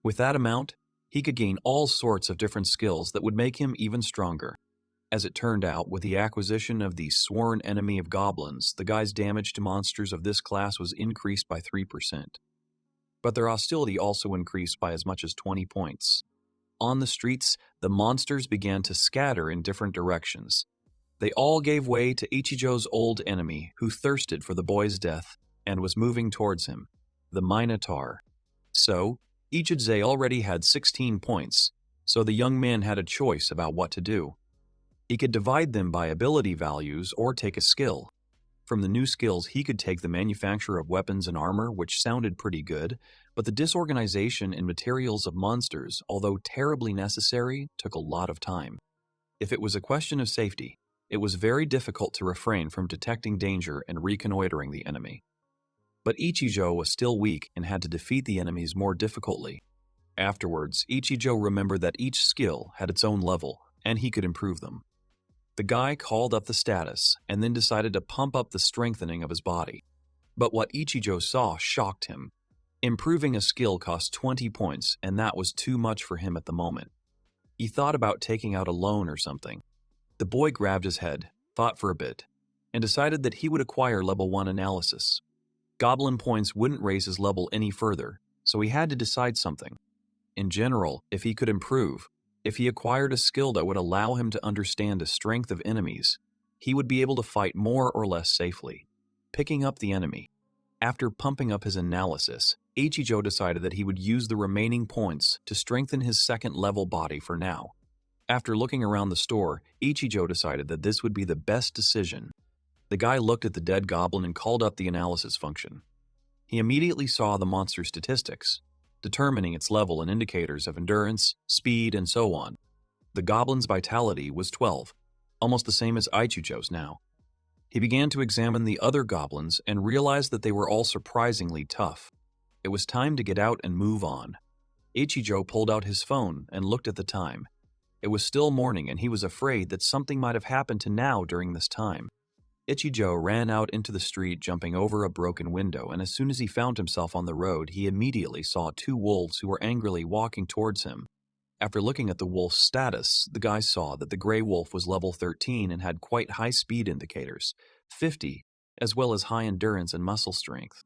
With that amount, he could gain all sorts of different skills that would make him even stronger. As it turned out, with the acquisition of the sworn enemy of goblins, the guy's damage to monsters of this class was increased by 3%. But their hostility also increased by as much as 20 points. On the streets, the monsters began to scatter in different directions. They all gave way to Ichijo's old enemy, who thirsted for the boy's death and was moving towards him, the Minotaur. So, Ichijo already had 16 points, so the young man had a choice about what to do. He could divide them by ability values or take a skill. From the new skills, he could take the manufacture of weapons and armor, which sounded pretty good, but the disorganization and materials of monsters, although terribly necessary, took a lot of time. If it was a question of safety, it was very difficult to refrain from detecting danger and reconnoitering the enemy. But Ichijo was still weak and had to defeat the enemies more difficultly. Afterwards, Ichijo remembered that each skill had its own level, and he could improve them. The guy called up the status and then decided to pump up the strengthening of his body. But what Ichijo saw shocked him. Improving a skill cost 20 points, and that was too much for him at the moment. He thought about taking out a loan or something. The boy grabbed his head, thought for a bit, and decided that he would acquire level 1 analysis. Goblin points wouldn't raise his level any further, so he had to decide something. In general, if he could improve, if he acquired a skill that would allow him to understand the strength of enemies, he would be able to fight more or less safely. Picking up the enemy. After pumping up his analysis, Ichijo decided that he would use the remaining points to strengthen his second-level body for now. After looking around the store, Ichijo decided that this would be the best decision. The guy looked at the dead goblin and called up the analysis function. He immediately saw the monster's statistics, determining its level and indicators of endurance, speed, and so on. The goblin's vitality was 12, almost the same as Ichijo's now. He began to examine the other goblins and realized that they were all surprisingly tough. It was time to get out and move on. Ichijo pulled out his phone and looked at the time. It was still morning and he was afraid that something might have happened to Now during this time. Ichijo ran out into the street, jumping over a broken window, and as soon as he found himself on the road, he immediately saw 2 wolves who were angrily walking towards him. After looking at the wolf's status, the guy saw that the gray wolf was level 13 and had quite high speed indicators, 50, as well as high endurance and muscle strength.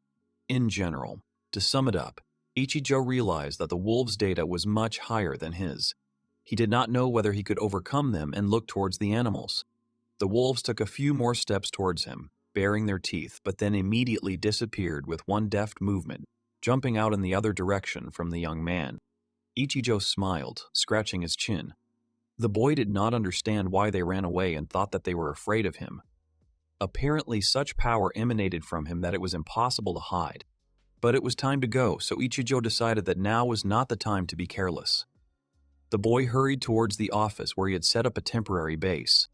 In general, to sum it up, Ichijo realized that the wolf's data was much higher than his. He did not know whether he could overcome them and looked towards the animals. The wolves took a few more steps towards him, baring their teeth, but then immediately disappeared with one deft movement, jumping out in the other direction from the young man. Ichijo smiled, scratching his chin. The boy did not understand why they ran away and thought that they were afraid of him. Apparently, such power emanated from him that it was impossible to hide. But it was time to go, so Ichijo decided that now was not the time to be careless. The boy hurried towards the office where he had set up a temporary base.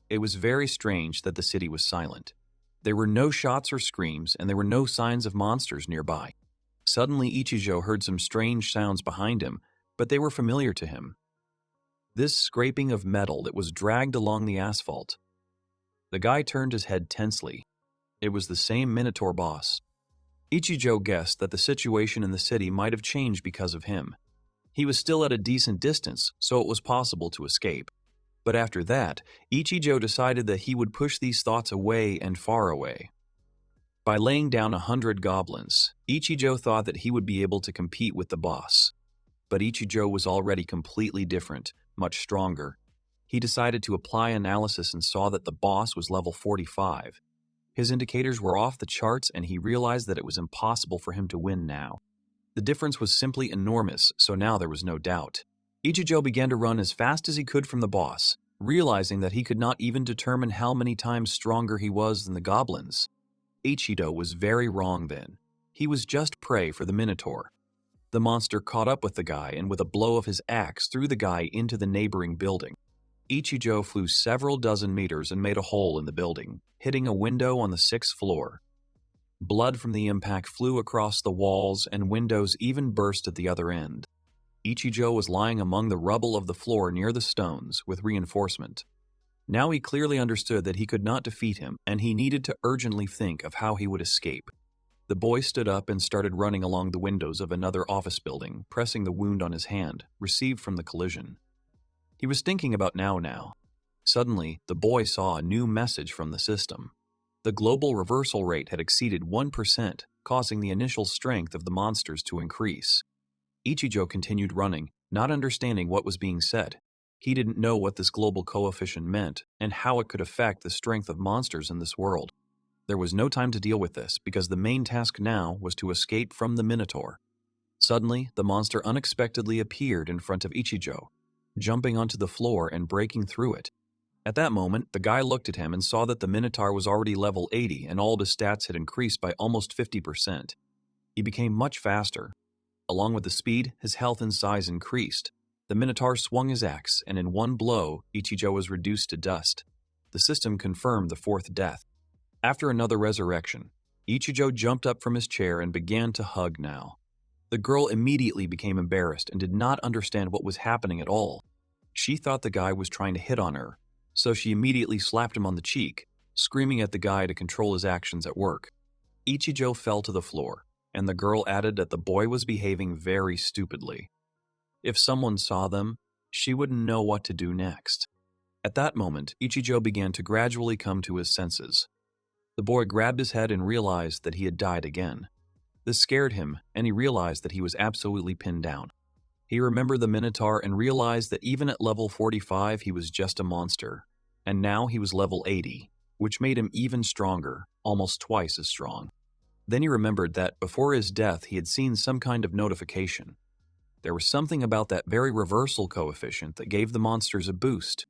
It was very strange that the city was silent. There were no shots or screams, and there were no signs of monsters nearby. Suddenly, Ichijo heard some strange sounds behind him, but they were familiar to him. This scraping of metal that was dragged along the asphalt. The guy turned his head tensely. It was the same Minotaur boss. Ichijo guessed that the situation in the city might have changed because of him. He was still at a decent distance, so it was possible to escape. But after that, Ichijo decided that he would push these thoughts away and far away. By laying down 100 goblins, Ichijo thought that he would be able to compete with the boss. But Ichijo was already completely different, much stronger. He decided to apply analysis and saw that the boss was level 45. His indicators were off the charts and he realized that it was impossible for him to win now. The difference was simply enormous, so now there was no doubt. Ichijo began to run as fast as he could from the boss, realizing that he could not even determine how many times stronger he was than the goblins. Ichijo was very wrong then. He was just prey for the Minotaur. The monster caught up with the guy and with a blow of his axe threw the guy into the neighboring building. Ichijo flew several dozen meters and made a hole in the building, hitting a window on the 6th floor. Blood from the impact flew across the walls and windows even burst at the other end. Ichijo was lying among the rubble of the floor near the stones with reinforcement. Now he clearly understood that he could not defeat him and he needed to urgently think of how he would escape. The boy stood up and started running along the windows of another office building, pressing the wound on his hand, received from the collision. He was thinking about now. Suddenly, the boy saw a new message from the system. The global reversal rate had exceeded 1%, causing the initial strength of the monsters to increase. Ichijo continued running, not understanding what was being said. He didn't know what this global coefficient meant and how it could affect the strength of monsters in this world. There was no time to deal with this because the main task now was to escape from the Minotaur. Suddenly, the monster unexpectedly appeared in front of Ichijo, jumping onto the floor and breaking through it. At that moment, the guy looked at him and saw that the Minotaur was already level 80 and all of his stats had increased by almost 50%. He became much faster. Along with the speed, his health and size increased. The Minotaur swung his axe, and in one blow, Ichijo was reduced to dust. The system confirmed the 4th death. After another resurrection, Ichijo jumped up from his chair and began to hug now. The girl immediately became embarrassed and did not understand what was happening at all. She thought the guy was trying to hit on her, so she immediately slapped him on the cheek, screaming at the guy to control his actions at work. Ichijo fell to the floor, and the girl added that the boy was behaving very stupidly. If someone saw them, she wouldn't know what to do next. At that moment, Ichijo began to gradually come to his senses. The boy grabbed his head and realized that he had died again. This scared him, and he realized that he was absolutely pinned down. He remembered the Minotaur and realized that even at level 45 he was just a monster, and now he was level 80, which made him even stronger, almost twice as strong. Then he remembered that before his death he had seen some kind of notification. There was something about that very reversal coefficient that gave the monsters a boost.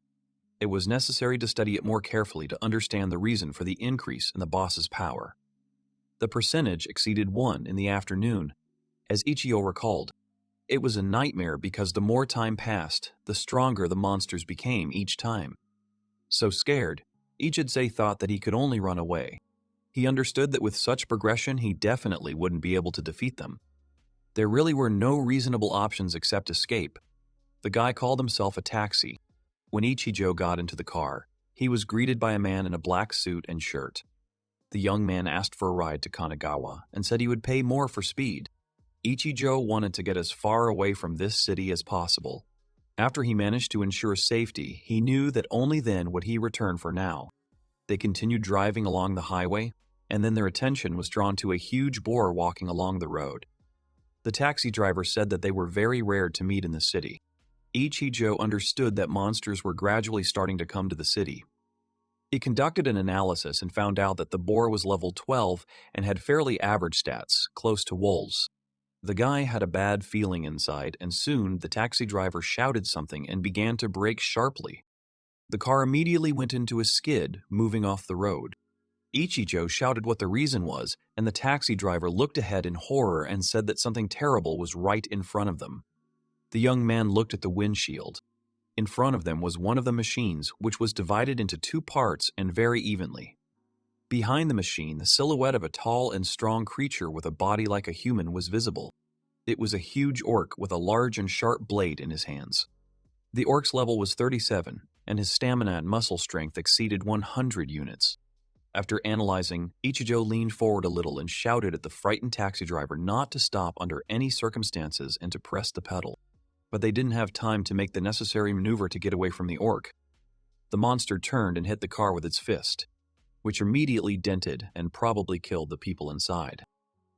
It was necessary to study it more carefully to understand the reason for the increase in the boss's power. The percentage exceeded 1 in the afternoon. As Ichijo recalled, it was a nightmare because the more time passed, the stronger the monsters became each time. So scared, Ichijo thought that he could only run away. He understood that with such progression he definitely wouldn't be able to defeat them. There really were no reasonable options except escape. The guy called himself a taxi. When Ichijo got into the car, he was greeted by a man in a black suit and shirt. The young man asked for a ride to Kanagawa and said he would pay more for speed. Ichijo wanted to get as far away from this city as possible. After he managed to ensure safety, he knew that only then would he return for now. They continued driving along the highway, and then their attention was drawn to a huge boar walking along the road. The taxi driver said that they were very rare to meet in the city. Ichijo understood that monsters were gradually starting to come to the city. He conducted an analysis and found out that the boar was level 12 and had fairly average stats, close to wolves. The guy had a bad feeling inside, and soon the taxi driver shouted something and began to brake sharply. The car immediately went into a skid, moving off the road. Ichijo shouted what the reason was, and the taxi driver looked ahead in horror and said that something terrible was right in front of them. The young man looked at the windshield. In front of them was one of the machines, which was divided into 2 parts and very evenly. Behind the machine, the silhouette of a tall and strong creature with a body like a human was visible. It was a huge orc with a large and sharp blade in his hands. The orc's level was 37, and his stamina and muscle strength exceeded 100 units. After analyzing, Ichijo leaned forward a little and shouted at the frightened taxi driver not to stop under any circumstances and to press the pedal. But they didn't have time to make the necessary maneuver to get away from the orc. The monster turned and hit the car with its fist, which immediately dented and probably killed the people inside.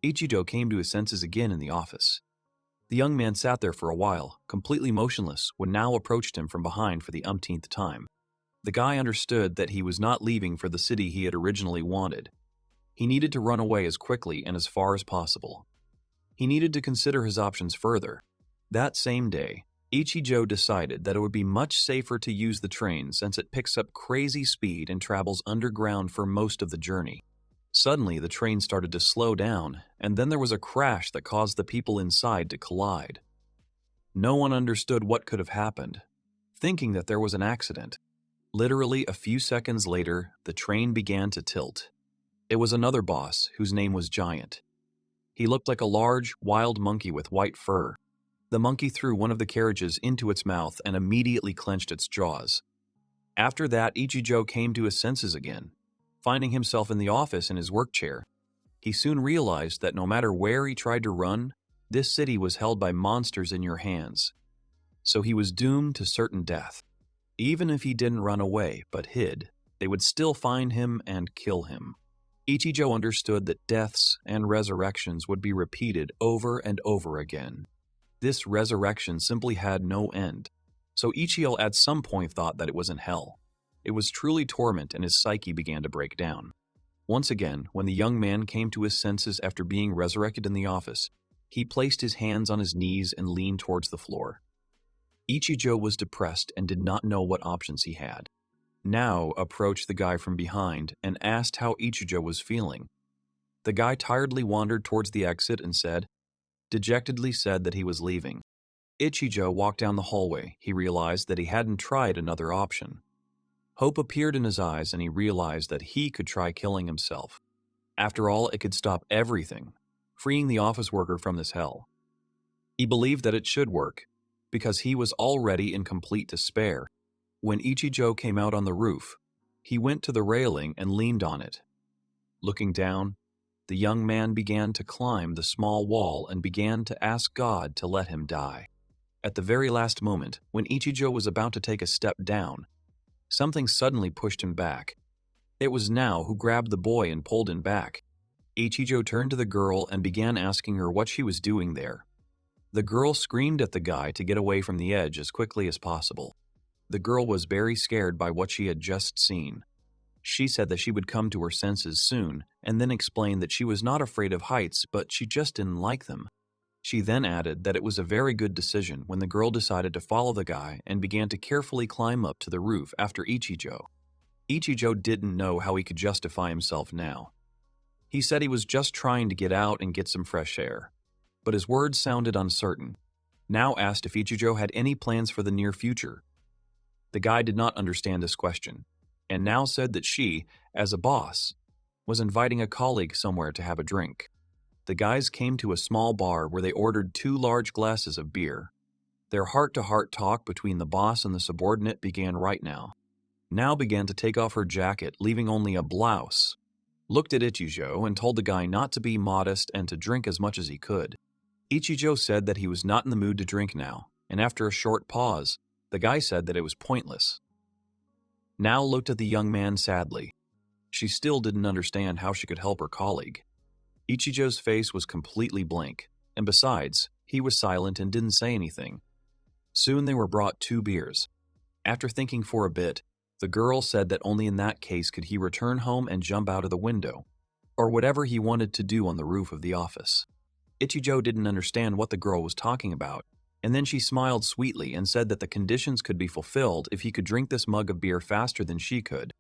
Ichijo came to his senses again in the office. The young man sat there for a while, completely motionless, when Now approached him from behind for the umpteenth time. The guy understood that he was not leaving for the city he had originally wanted. He needed to run away as quickly and as far as possible. He needed to consider his options further. That same day, Ichijo decided that it would be much safer to use the train since it picks up crazy speed and travels underground for most of the journey. Suddenly, the train started to slow down, and then there was a crash that caused the people inside to collide. No one understood what could have happened, thinking that there was an accident. Literally a few seconds later, the train began to tilt. It was another boss, whose name was Giant. He looked like a large, wild monkey with white fur. The monkey threw one of the carriages into its mouth and immediately clenched its jaws. After that, Ichijo came to his senses again. Finding himself in the office in his work chair, he soon realized that no matter where he tried to run, this city was held by monsters in your hands. So he was doomed to certain death. Even if he didn't run away but hid, they would still find him and kill him. Ichijo understood that deaths and resurrections would be repeated over and over again. This resurrection simply had no end, so Ichijo at some point thought that it was in hell. It was truly torment and his psyche began to break down. Once again, when the young man came to his senses after being resurrected in the office, he placed his hands on his knees and leaned towards the floor. Ichijo was depressed and did not know what options he had. Now approached the guy from behind and asked how Ichijo was feeling. The guy tiredly wandered towards the exit and dejectedly said that he was leaving. Ichijo walked down the hallway. He realized that he hadn't tried another option. Hope appeared in his eyes and he realized that he could try killing himself. After all, it could stop everything, freeing the office worker from this hell. He believed that it should work, because he was already in complete despair. When Ichijo came out on the roof, he went to the railing and leaned on it. Looking down, the young man began to climb the small wall and began to ask God to let him die. At the very last moment, when Ichijo was about to take a step down, something suddenly pushed him back. It was Now who grabbed the boy and pulled him back. Ichijo turned to the girl and began asking her what she was doing there. The girl screamed at the guy to get away from the edge as quickly as possible. The girl was very scared by what she had just seen. She said that she would come to her senses soon, and then explained that she was not afraid of heights, but she just didn't like them. She then added that it was a very good decision when the girl decided to follow the guy and began to carefully climb up to the roof after Ichijo. Ichijo didn't know how he could justify himself now. He said he was just trying to get out and get some fresh air, but his words sounded uncertain. Now asked if Ichijo had any plans for the near future. The guy did not understand this question, and Now said that she, as a boss, was inviting a colleague somewhere to have a drink. The guys came to a small bar where they ordered 2 large glasses of beer. Their heart-to-heart talk between the boss and the subordinate began right now. Now began to take off her jacket, leaving only a blouse. Looked at Ichijo and told the guy not to be modest and to drink as much as he could. Ichijo said that he was not in the mood to drink now, and after a short pause, the guy said that it was pointless. Now looked at the young man sadly. She still didn't understand how she could help her colleague. Ichijo's face was completely blank, and besides, he was silent and didn't say anything. Soon they were brought 2 beers. After thinking for a bit, the girl said that only in that case could he return home and jump out of the window, or whatever he wanted to do on the roof of the office. Ichijo didn't understand what the girl was talking about, and then she smiled sweetly and said that the conditions could be fulfilled if he could drink this mug of beer faster than she could.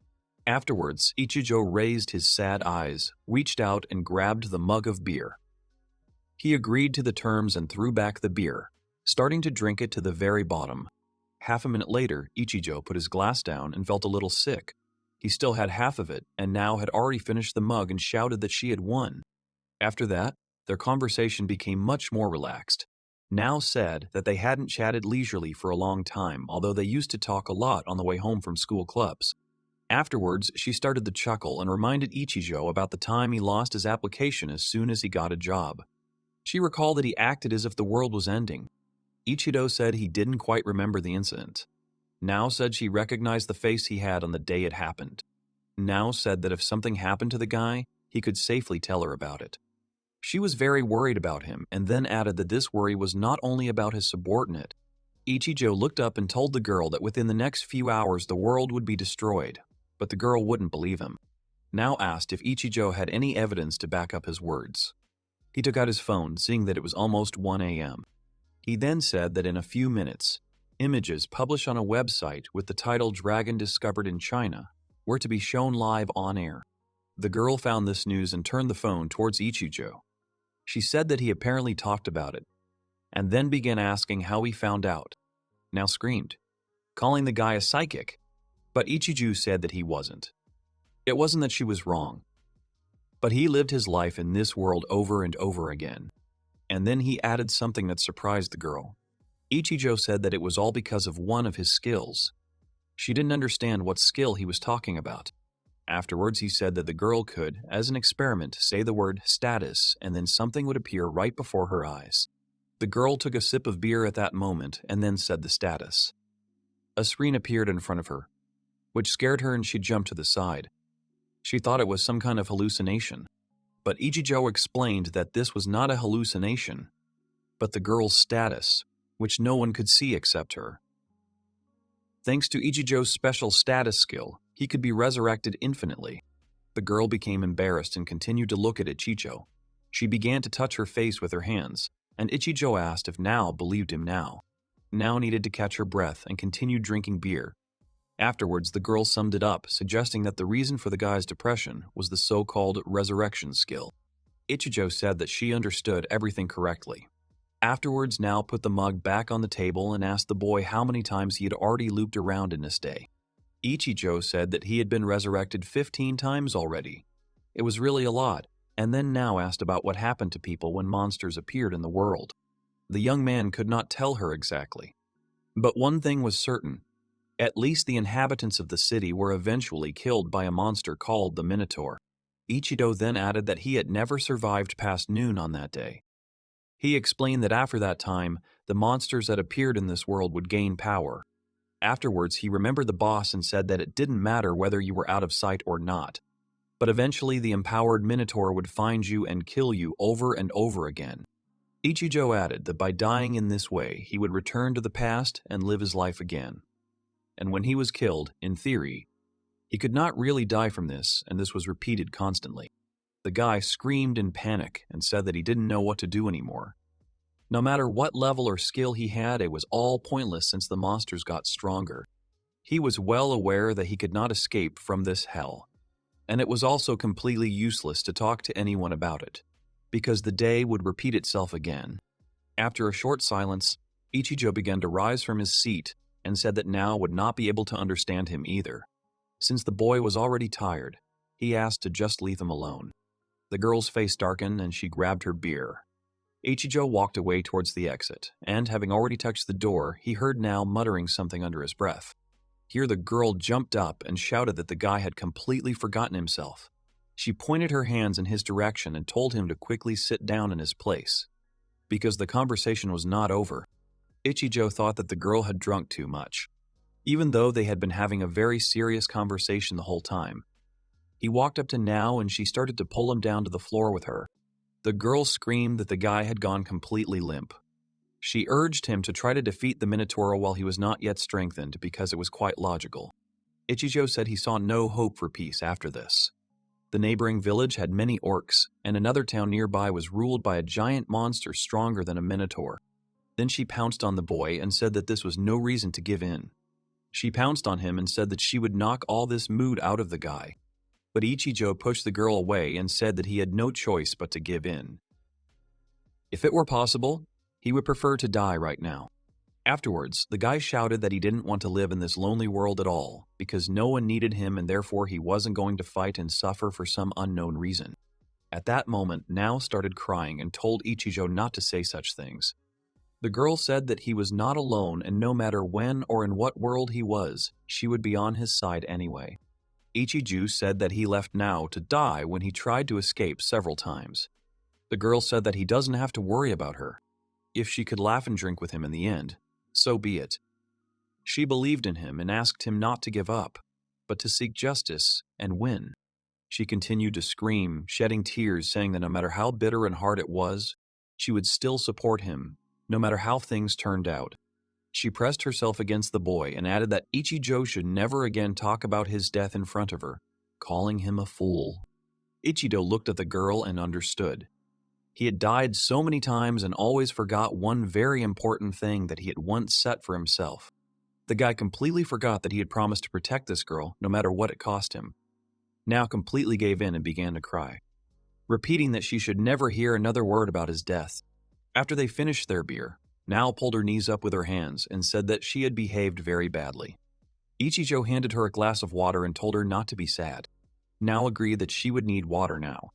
Afterwards, Ichijo raised his sad eyes, reached out and grabbed the mug of beer. He agreed to the terms and threw back the beer, starting to drink it to the very bottom. Half a minute later, Ichijo put his glass down and felt a little sick. He still had half of it and now had already finished the mug and shouted that she had won. After that, their conversation became much more relaxed. Now said that they hadn't chatted leisurely for a long time, although they used to talk a lot on the way home from school clubs. Afterwards, she started to chuckle and reminded Ichijo about the time he lost his application as soon as he got a job. She recalled that he acted as if the world was ending. Ichijo said he didn't quite remember the incident. Now said she recognized the face he had on the day it happened. Now said that if something happened to the guy, he could safely tell her about it. She was very worried about him and then added that this worry was not only about his subordinate. Ichijo looked up and told the girl that within the next few hours the world would be destroyed, but the girl wouldn't believe him. Now asked if Ichijo had any evidence to back up his words. He took out his phone, seeing that it was almost 1 a.m. He then said that in a few minutes, images published on a website with the title "Dragon Discovered in China" were to be shown live on air. The girl found this news and turned the phone towards Ichijo. She said that he apparently talked about it, and then began asking how he found out. Now screamed, calling the guy a psychic, but Ichijo said that he wasn't. It wasn't that she was wrong, but he lived his life in this world over and over again. And then he added something that surprised the girl. Ichijo said that it was all because of one of his skills. She didn't understand what skill he was talking about. Afterwards, he said that the girl could, as an experiment, say the word status, and then something would appear right before her eyes. The girl took a sip of beer at that moment and then said the status. A screen appeared in front of her, which scared her and she jumped to the side. She thought it was some kind of hallucination, but Ichijo explained that this was not a hallucination, but the girl's status, which no one could see except her. Thanks to Ichijo's special status skill, he could be resurrected infinitely. The girl became embarrassed and continued to look at Ichijo. She began to touch her face with her hands, and Ichijo asked if Now believed him now. Now needed to catch her breath and continued drinking beer. Afterwards, the girl summed it up, suggesting that the reason for the guy's depression was the so-called resurrection skill. Ichijo said that she understood everything correctly. Afterwards, Now put the mug back on the table and asked the boy how many times he had already looped around in this day. Ichijo said that he had been resurrected 15 times already. It was really a lot, and then Now asked about what happened to people when monsters appeared in the world. The young man could not tell her exactly. But one thing was certain. At least the inhabitants of the city were eventually killed by a monster called the Minotaur. Ichijo then added that he had never survived past noon on that day. He explained that after that time, the monsters that appeared in this world would gain power. Afterwards, he remembered the boss and said that it didn't matter whether you were out of sight or not. But eventually, the empowered Minotaur would find you and kill you over and over again. Ichijo added that by dying in this way, he would return to the past and live his life again. And when he was killed, in theory, he could not really die from this, and this was repeated constantly. The guy screamed in panic and said that he didn't know what to do anymore. No matter what level or skill he had, it was all pointless since the monsters got stronger. He was well aware that he could not escape from this hell, and it was also completely useless to talk to anyone about it, because the day would repeat itself again. After a short silence, Ichijo began to rise from his seat and said that Now would not be able to understand him either. Since the boy was already tired, he asked to just leave him alone. The girl's face darkened and she grabbed her beer. Ichijo walked away towards the exit, and having already touched the door, he heard Now muttering something under his breath. Here the girl jumped up and shouted that the guy had completely forgotten himself. She pointed her hands in his direction and told him to quickly sit down in his place. Because the conversation was not over, Ichijo thought that the girl had drunk too much, even though they had been having a very serious conversation the whole time. He walked up to Now and she started to pull him down to the floor with her. The girl screamed that the guy had gone completely limp. She urged him to try to defeat the Minotaur while he was not yet strengthened because it was quite logical. Ichijo said he saw no hope for peace after this. The neighboring village had many orcs, and another town nearby was ruled by a giant monster stronger than a Minotaur. Then she pounced on the boy and said that this was no reason to give in. She pounced on him and said that she would knock all this mood out of the guy. But Ichijo pushed the girl away and said that he had no choice but to give in. If it were possible, he would prefer to die right now. Afterwards, the guy shouted that he didn't want to live in this lonely world at all because no one needed him and therefore he wasn't going to fight and suffer for some unknown reason. At that moment, Nao started crying and told Ichijo not to say such things. The girl said that he was not alone and no matter when or in what world he was, she would be on his side anyway. Ichijo said that he left Nao to die when he tried to escape several times. The girl said that he doesn't have to worry about her. If she could laugh and drink with him in the end, so be it. She believed in him and asked him not to give up, but to seek justice and win. She continued to scream, shedding tears, saying that no matter how bitter and hard it was, she would still support him, no matter how things turned out. She pressed herself against the boy and added that Ichijo should never again talk about his death in front of her, calling him a fool. Ichijo looked at the girl and understood. He had died so many times and always forgot one very important thing that he had once set for himself. The guy completely forgot that he had promised to protect this girl no matter what it cost him. Now completely gave in and began to cry, repeating that she should never hear another word about his death. After they finished their beer, Nao pulled her knees up with her hands and said that she had behaved very badly. Ichijo handed her a glass of water and told her not to be sad. Nao agreed that she would need water now.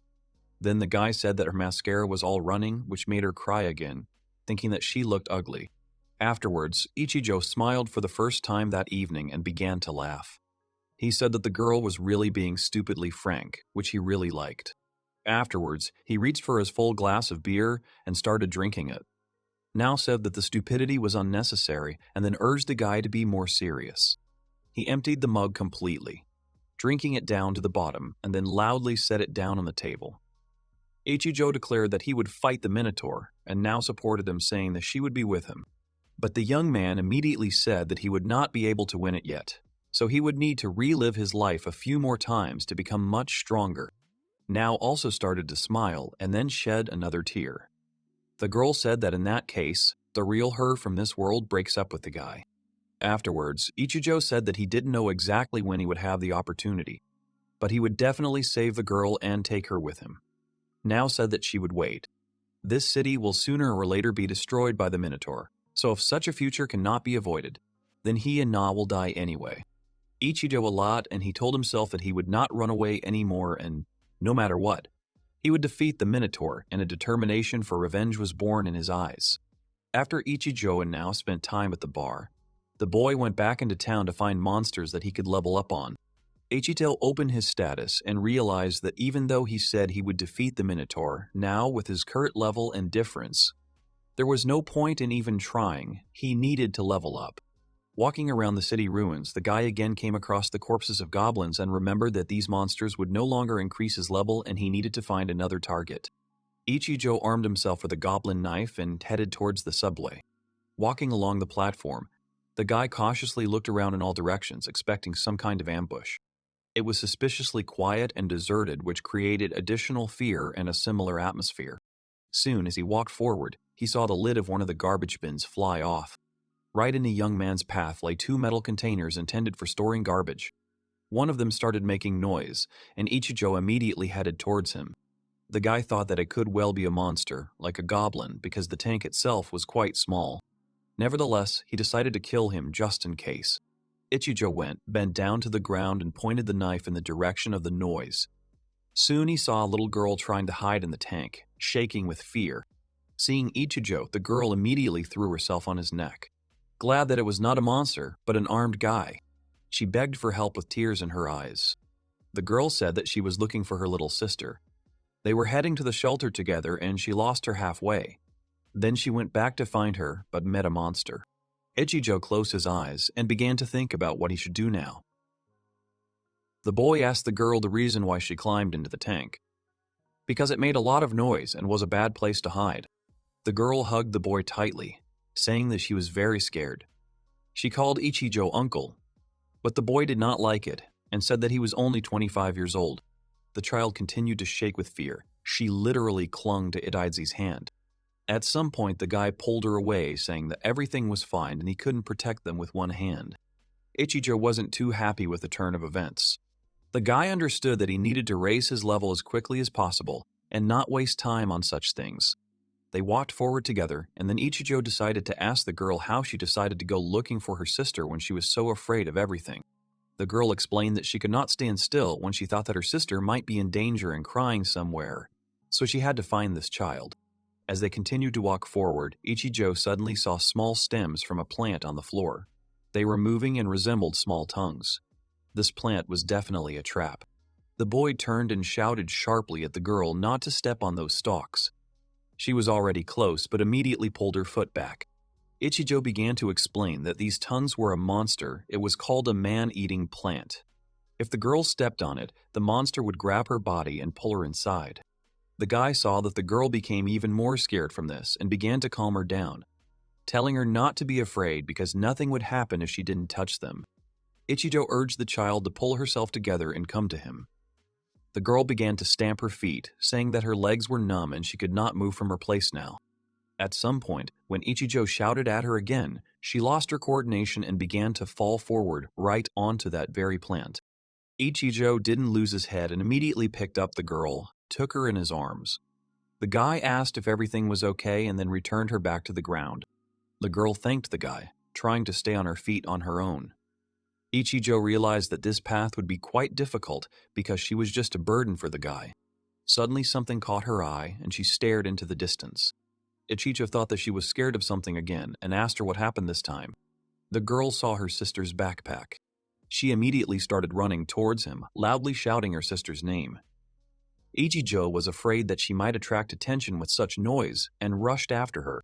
Then the guy said that her mascara was all running, which made her cry again, thinking that she looked ugly. Afterwards, Ichijo smiled for the first time that evening and began to laugh. He said that the girl was really being stupidly frank, which he really liked. Afterwards, he reached for his full glass of beer and started drinking it. Nao said that the stupidity was unnecessary and then urged the guy to be more serious. He emptied the mug completely, drinking it down to the bottom and then loudly set it down on the table. Ichijo declared that he would fight the Minotaur and Nao supported him, saying that she would be with him. But the young man immediately said that he would not be able to win it yet, so he would need to relive his life a few more times to become much stronger. Nao also started to smile and then shed another tear. The girl said that in that case, the real her from this world breaks up with the guy. Afterwards, Ichijo said that he didn't know exactly when he would have the opportunity, but he would definitely save the girl and take her with him. Nao said that she would wait. This city will sooner or later be destroyed by the Minotaur, so if such a future cannot be avoided, then he and Na will die anyway. Ichijo a lot and he told himself that he would not run away anymore and, no matter what, he would defeat the Minotaur and a determination for revenge was born in his eyes. After Ichijo and Nao spent time at the bar, the boy went back into town to find monsters that he could level up on. Ichijo opened his status and realized that even though he said he would defeat the Minotaur, now with his current level and difference, there was no point in even trying. He needed to level up. Walking around the city ruins, the guy again came across the corpses of goblins and remembered that these monsters would no longer increase his level and he needed to find another target. Ichijo armed himself with a goblin knife and headed towards the subway. Walking along the platform, the guy cautiously looked around in all directions, expecting some kind of ambush. It was suspiciously quiet and deserted, which created additional fear and a similar atmosphere. Soon, as he walked forward, he saw the lid of one of the garbage bins fly off. Right in the young man's path lay 2 metal containers intended for storing garbage. One of them started making noise, and Ichijo immediately headed towards him. The guy thought that it could well be a monster, like a goblin, because the tank itself was quite small. Nevertheless, he decided to kill him just in case. Ichijo went, bent down to the ground and pointed the knife in the direction of the noise. Soon he saw a little girl trying to hide in the tank, shaking with fear. Seeing Ichijo, the girl immediately threw herself on his neck. Glad that it was not a monster, but an armed guy. She begged for help with tears in her eyes. The girl said that she was looking for her little sister. They were heading to the shelter together and she lost her halfway. Then she went back to find her, but met a monster. Ichijo closed his eyes and began to think about what he should do now. The boy asked the girl the reason why she climbed into the tank. Because it made a lot of noise and was a bad place to hide. The girl hugged the boy tightly, saying that she was very scared. She called Ichijo uncle, but the boy did not like it and said that he was only 25 years old. The child continued to shake with fear. She literally clung to Itaizi's hand. At some point, the guy pulled her away, saying that everything was fine and he couldn't protect them with one hand. Ichijo wasn't too happy with the turn of events. The guy understood that he needed to raise his level as quickly as possible and not waste time on such things. They walked forward together, and then Ichijo decided to ask the girl how she decided to go looking for her sister when she was so afraid of everything. The girl explained that she could not stand still when she thought that her sister might be in danger and crying somewhere, so she had to find this child. As they continued to walk forward, Ichijo suddenly saw small stems from a plant on the floor. They were moving and resembled small tongues. This plant was definitely a trap. The boy turned and shouted sharply at the girl not to step on those stalks. She was already close, but immediately pulled her foot back. Ichijo began to explain that these tongues were a monster. It was called a man-eating plant. If the girl stepped on it, the monster would grab her body and pull her inside. The guy saw that the girl became even more scared from this and began to calm her down, telling her not to be afraid because nothing would happen if she didn't touch them. Ichijo urged the child to pull herself together and come to him. The girl began to stamp her feet, saying that her legs were numb and she could not move from her place now. At some point, when Ichijo shouted at her again, she lost her coordination and began to fall forward right onto that very plant. Ichijo didn't lose his head and immediately picked up the girl, took her in his arms. The guy asked if everything was okay and then returned her back to the ground. The girl thanked the guy, trying to stay on her feet on her own. Ichijo realized that this path would be quite difficult because she was just a burden for the guy. Suddenly something caught her eye and she stared into the distance. Ichijo thought that she was scared of something again and asked her what happened this time. The girl saw her sister's backpack. She immediately started running towards him, loudly shouting her sister's name. Ichijo was afraid that she might attract attention with such noise and rushed after her.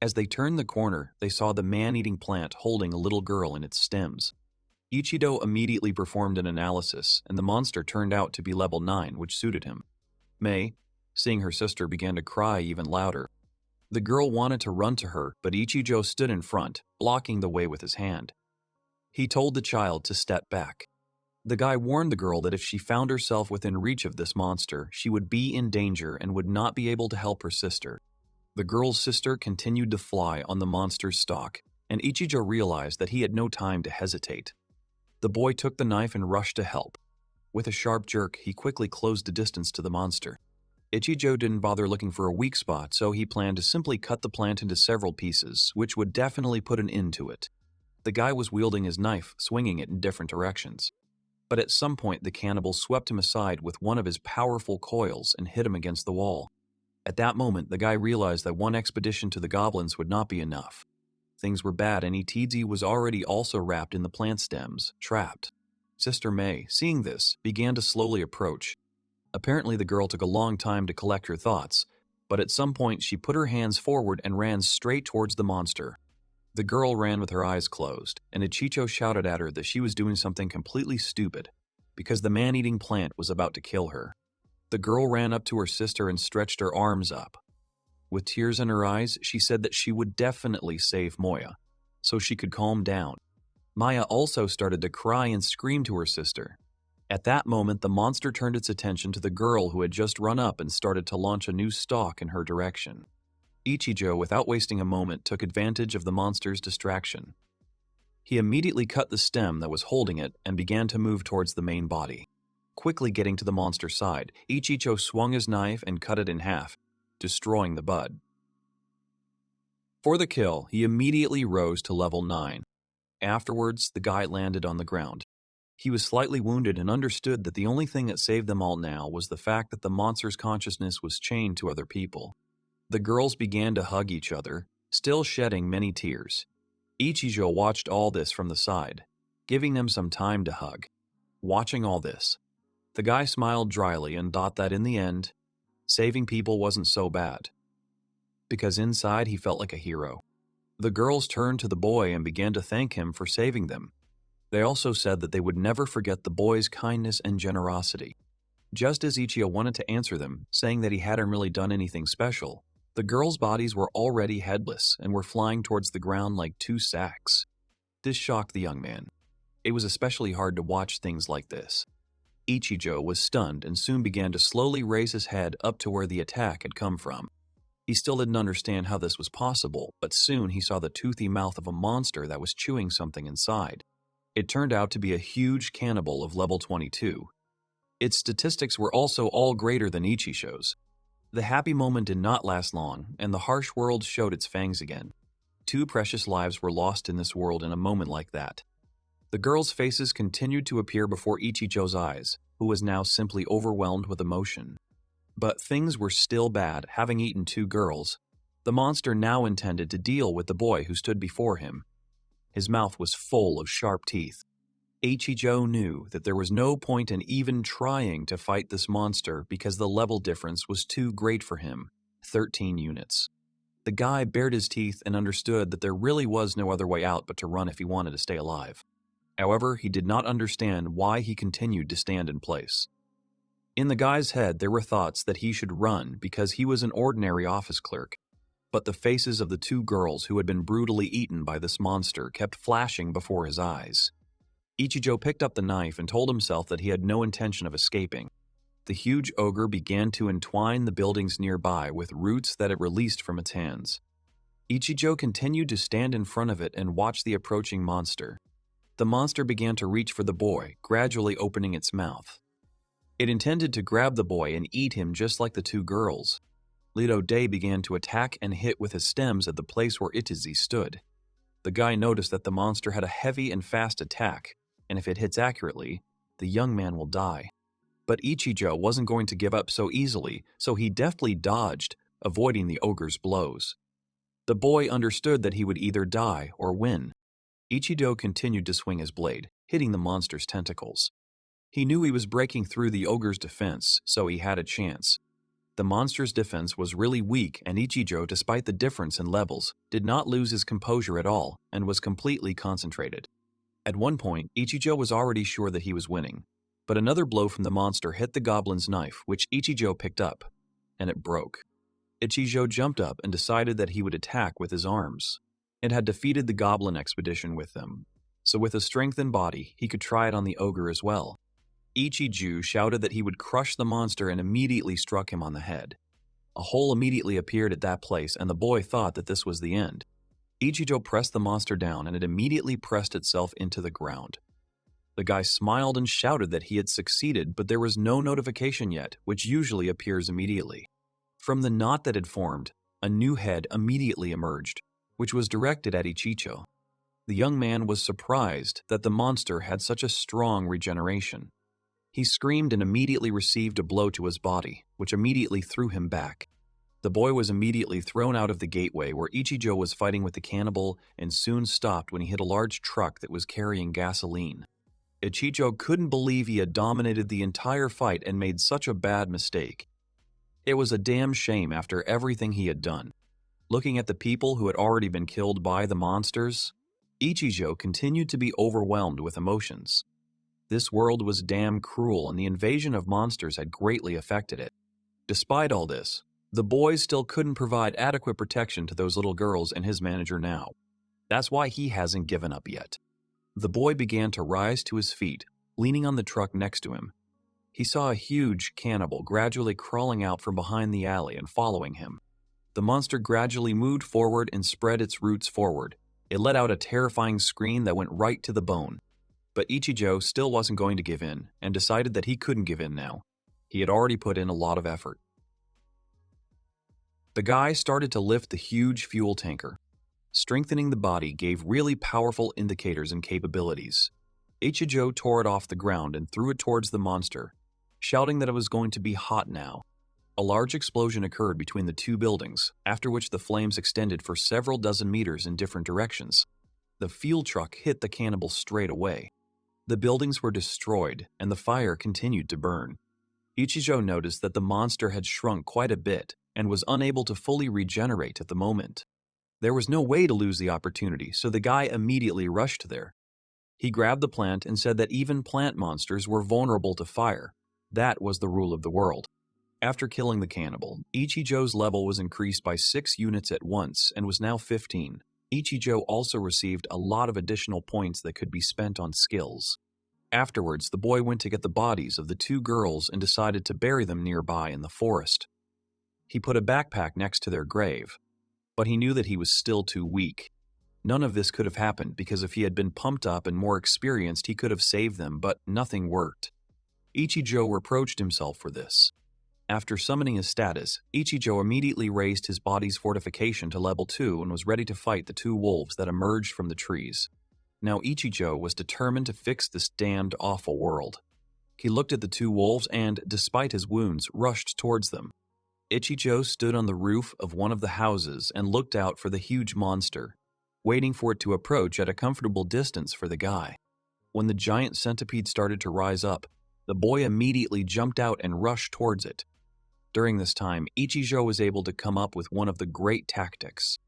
As they turned the corner, they saw the man-eating plant holding a little girl in its stems. Ichijo immediately performed an analysis, and the monster turned out to be level 9, which suited him. Mei, seeing her sister, began to cry even louder. The girl wanted to run to her, but Ichijo stood in front, blocking the way with his hand. He told the child to step back. The guy warned the girl that if she found herself within reach of this monster, she would be in danger and would not be able to help her sister. The girl's sister continued to fly on the monster's stalk, and Ichijo realized that he had no time to hesitate. The boy took the knife and rushed to help. With a sharp jerk, he quickly closed the distance to the monster. Ichijo didn't bother looking for a weak spot, so he planned to simply cut the plant into several pieces, which would definitely put an end to it. The guy was wielding his knife, swinging it in different directions. But at some point, the cannibal swept him aside with one of his powerful coils and hit him against the wall. At that moment, the guy realized that one expedition to the goblins would not be enough. Things were bad, and Itidzi was already also wrapped in the plant stems, trapped. Sister Mei, seeing this, began to slowly approach. Apparently, the girl took a long time to collect her thoughts, but at some point she put her hands forward and ran straight towards the monster. The girl ran with her eyes closed, and Ichijo shouted at her that she was doing something completely stupid, because the man-eating plant was about to kill her. The girl ran up to her sister and stretched her arms up. With tears in her eyes, she said that she would definitely save Moya, so she could calm down. Maya also started to cry and scream to her sister. At that moment, the monster turned its attention to the girl who had just run up and started to launch a new stalk in her direction. Ichijo, without wasting a moment, took advantage of the monster's distraction. He immediately cut the stem that was holding it and began to move towards the main body. Quickly getting to the monster's side, Ichijo swung his knife and cut it in half, destroying the bud. For the kill, he immediately rose to level 9. Afterwards, the guy landed on the ground. He was slightly wounded and understood that the only thing that saved them all now was the fact that the monster's consciousness was chained to other people. The girls began to hug each other, still shedding many tears. Ichijo watched all this from the side, giving them some time to hug. Watching all this, the guy smiled dryly and thought that in the end, saving people wasn't so bad, because inside he felt like a hero. The girls turned to the boy and began to thank him for saving them. They also said that they would never forget the boy's kindness and generosity. Just as Ichijo wanted to answer them, saying that he hadn't really done anything special, the girls' bodies were already headless and were flying towards the ground like 2 sacks. This shocked the young man. It was especially hard to watch things like this. Ichijo was stunned and soon began to slowly raise his head up to where the attack had come from. He still didn't understand how this was possible, but soon he saw the toothy mouth of a monster that was chewing something inside. It turned out to be a huge cannibal of level 22. Its statistics were also all greater than Ichijo's. The happy moment did not last long, and the harsh world showed its fangs again. 2 precious lives were lost in this world in a moment like that. The girls' faces continued to appear before Ichijo's eyes, who was now simply overwhelmed with emotion. But things were still bad, having eaten 2 girls. The monster now intended to deal with the boy who stood before him. His mouth was full of sharp teeth. Ichijo knew that there was no point in even trying to fight this monster because the level difference was too great for him, 13 units. The guy bared his teeth and understood that there really was no other way out but to run if he wanted to stay alive. However, he did not understand why he continued to stand in place. In the guy's head, there were thoughts that he should run because he was an ordinary office clerk. But the faces of the 2 girls who had been brutally eaten by this monster kept flashing before his eyes. Ichijo picked up the knife and told himself that he had no intention of escaping. The huge ogre began to entwine the buildings nearby with roots that it released from its hands. Ichijo continued to stand in front of it and watch the approaching monster. The monster began to reach for the boy, gradually opening its mouth. It intended to grab the boy and eat him just like the 2 girls. Lido Day began to attack and hit with his stems at the place where Itazi stood. The guy noticed that the monster had a heavy and fast attack, and if it hits accurately, the young man will die. But Ichijo wasn't going to give up so easily, so he deftly dodged, avoiding the ogre's blows. The boy understood that he would either die or win. Ichijo continued to swing his blade, hitting the monster's tentacles. He knew he was breaking through the ogre's defense, so he had a chance. The monster's defense was really weak, and Ichijo, despite the difference in levels, did not lose his composure at all and was completely concentrated. At one point, Ichijo was already sure that he was winning, but another blow from the monster hit the goblin's knife, which Ichijo picked up, and it broke. Ichijo jumped up and decided that he would attack with his arms. It had defeated the goblin expedition with them, so with a strengthened body, he could try it on the ogre as well. Ichijo shouted that he would crush the monster and immediately struck him on the head. A hole immediately appeared at that place, and the boy thought that this was the end. Ichijo pressed the monster down, and it immediately pressed itself into the ground. The guy smiled and shouted that he had succeeded, but there was no notification yet, which usually appears immediately. From the knot that had formed, a new head immediately emerged, which was directed at Ichijo. The young man was surprised that the monster had such a strong regeneration. He screamed and immediately received a blow to his body, which immediately threw him back. The boy was immediately thrown out of the gateway where Ichijo was fighting with the cannibal and soon stopped when he hit a large truck that was carrying gasoline. Ichijo couldn't believe he had dominated the entire fight and made such a bad mistake. It was a damn shame after everything he had done. Looking at the people who had already been killed by the monsters, Ichijo continued to be overwhelmed with emotions. This world was damn cruel, and the invasion of monsters had greatly affected it. Despite all this, the boys still couldn't provide adequate protection to those little girls and his manager now. That's why he hasn't given up yet. The boy began to rise to his feet, leaning on the truck next to him. He saw a huge cannibal gradually crawling out from behind the alley and following him. The monster gradually moved forward and spread its roots forward. It let out a terrifying scream that went right to the bone. But Ichijo still wasn't going to give in, and decided that he couldn't give in now. He had already put in a lot of effort. The guy started to lift the huge fuel tanker. Strengthening the body gave really powerful indicators and capabilities. Ichijo tore it off the ground and threw it towards the monster, shouting that it was going to be hot now. A large explosion occurred between the 2 buildings, after which the flames extended for several dozen meters in different directions. The fuel truck hit the cannibal straight away. The buildings were destroyed, and the fire continued to burn. Ichijo noticed that the monster had shrunk quite a bit and was unable to fully regenerate at the moment. There was no way to lose the opportunity, so the guy immediately rushed there. He grabbed the plant and said that even plant monsters were vulnerable to fire. That was the rule of the world. After killing the cannibal, Ichijo's level was increased by 6 units at once and was now 15. Ichijo also received a lot of additional points that could be spent on skills. Afterwards, the boy went to get the bodies of the 2 girls and decided to bury them nearby in the forest. He put a backpack next to their grave, but he knew that he was still too weak. None of this could have happened because if he had been pumped up and more experienced, he could have saved them, but nothing worked. Ichijo reproached himself for this. After summoning his status, Ichijo immediately raised his body's fortification to level 2 and was ready to fight the two wolves that emerged from the trees. Now Ichijo was determined to fix this damned awful world. He looked at the two wolves and, despite his wounds, rushed towards them. Ichijo stood on the roof of one of the houses and looked out for the huge monster, waiting for it to approach at a comfortable distance for the guy. When the giant centipede started to rise up, the boy immediately jumped out and rushed towards it. During this time, Ichijo was able to come up with one of the great tactics.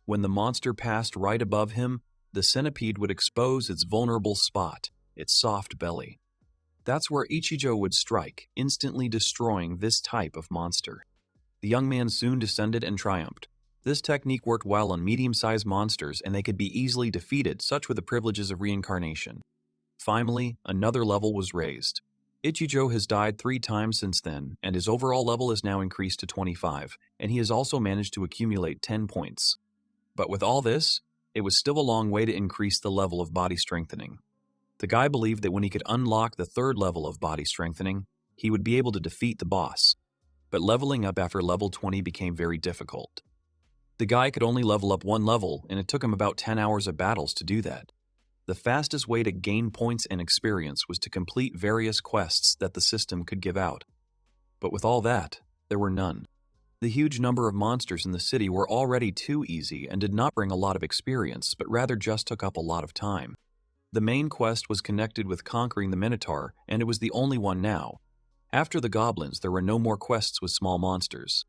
When the monster passed right above him, the centipede would expose its vulnerable spot, its soft belly. That's where Ichijo would strike, instantly destroying this type of monster. The young man soon descended and triumphed. This technique worked well on medium-sized monsters, and they could be easily defeated, such were the privileges of reincarnation. Finally, another level was raised. Ichijo has died 3 times since then, and his overall level is now increased to 25, and he has also managed to accumulate 10 points. But with all this, it was still a long way to increase the level of body strengthening. The guy believed that when he could unlock the 3rd level of body strengthening, he would be able to defeat the boss. But leveling up after level 20 became very difficult. The guy could only level up 1 level, and it took him about 10 hours of battles to do that. The fastest way to gain points and experience was to complete various quests that the system could give out. But with all that, there were none. The huge number of monsters in the city were already too easy and did not bring a lot of experience, but rather just took up a lot of time. The main quest was connected with conquering the Minotaur, and it was the only one now. After the goblins, there were no more quests with small monsters.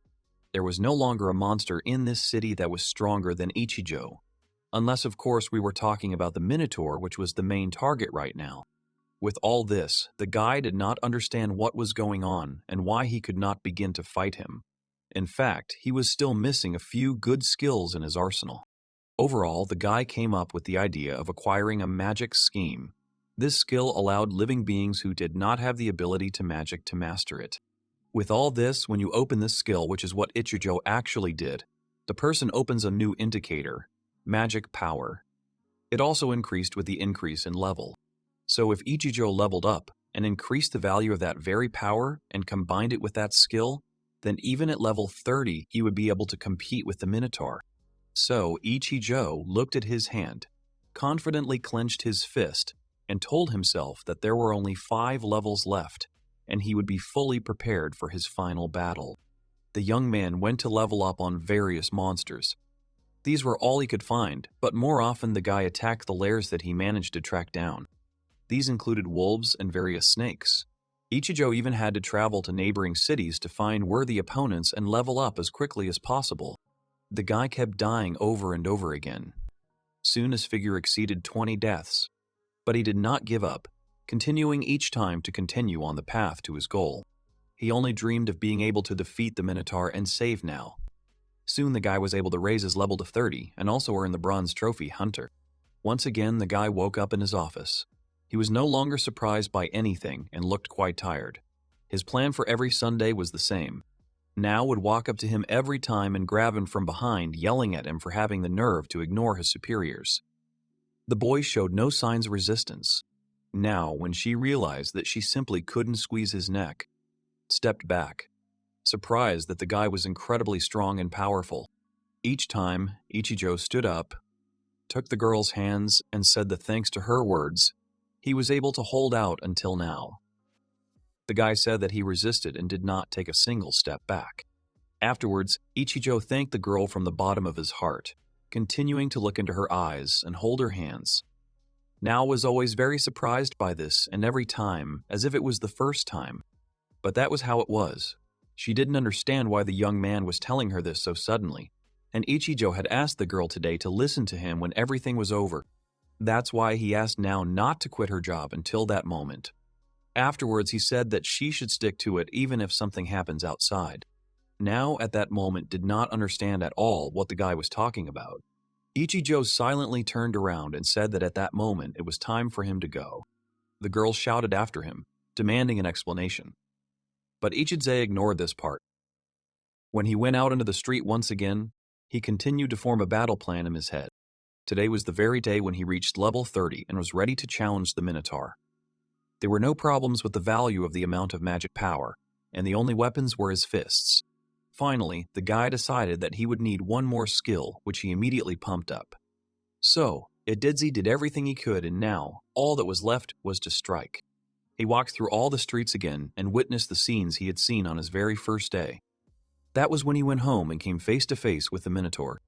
There was no longer a monster in this city that was stronger than Ichijo. Unless, of course, we were talking about the Minotaur, which was the main target right now. With all this, the guy did not understand what was going on and why he could not begin to fight him. In fact, he was still missing a few good skills in his arsenal. Overall, the guy came up with the idea of acquiring a magic scheme. This skill allowed living beings who did not have the ability to magic to master it. With all this, when you open this skill, which is what Ichijo actually did, the person opens a new indicator, magic power. It also increased with the increase in level. So if Ichijo leveled up and increased the value of that very power and combined it with that skill, then even at level 30, he would be able to compete with the Minotaur. So Ichijo looked at his hand, confidently clenched his fist, and told himself that there were only 5 levels left, and he would be fully prepared for his final battle. The young man went to level up on various monsters. These were all he could find, but more often the guy attacked the lairs that he managed to track down. These included wolves and various snakes. Ichijo even had to travel to neighboring cities to find worthy opponents and level up as quickly as possible. The guy kept dying over and over again. Soon his figure exceeded 20 deaths. But he did not give up, continuing each time to continue on the path to his goal. He only dreamed of being able to defeat the Minotaur and save now. Soon the guy was able to raise his level to 30 and also earn the bronze trophy Hunter. Once again, the guy woke up in his office. He was no longer surprised by anything and looked quite tired. His plan for every Sunday was the same. Now would walk up to him every time and grab him from behind, yelling at him for having the nerve to ignore his superiors. The boy showed no signs of resistance. Now, when she realized that she simply couldn't squeeze his neck, stepped back, surprised that the guy was incredibly strong and powerful. Each time, Ichijo stood up, took the girl's hands, and said that thanks to her words, he was able to hold out until now. The guy said that he resisted and did not take a single step back. Afterwards, Ichijo thanked the girl from the bottom of his heart, continuing to look into her eyes and hold her hands. Nao was always very surprised by this, and every time, as if it was the first time. But that was how it was. She didn't understand why the young man was telling her this so suddenly, and Ichijo had asked the girl today to listen to him when everything was over. That's why he asked Nao not to quit her job until that moment. Afterwards, he said that she should stick to it even if something happens outside. Nao, at that moment, did not understand at all what the guy was talking about. Ichijo silently turned around and said that at that moment it was time for him to go. The girl shouted after him, demanding an explanation. But Ichijo ignored this part. When he went out into the street once again, he continued to form a battle plan in his head. Today was the very day when he reached level 30 and was ready to challenge the Minotaur. There were no problems with the value of the amount of magic power, and the only weapons were his fists. Finally, the guy decided that he would need one more skill, which he immediately pumped up. So, Ididzi did everything he could, and now, all that was left was to strike. He walked through all the streets again and witnessed the scenes he had seen on his very first day. That was when he went home and came face to face with the Minotaur.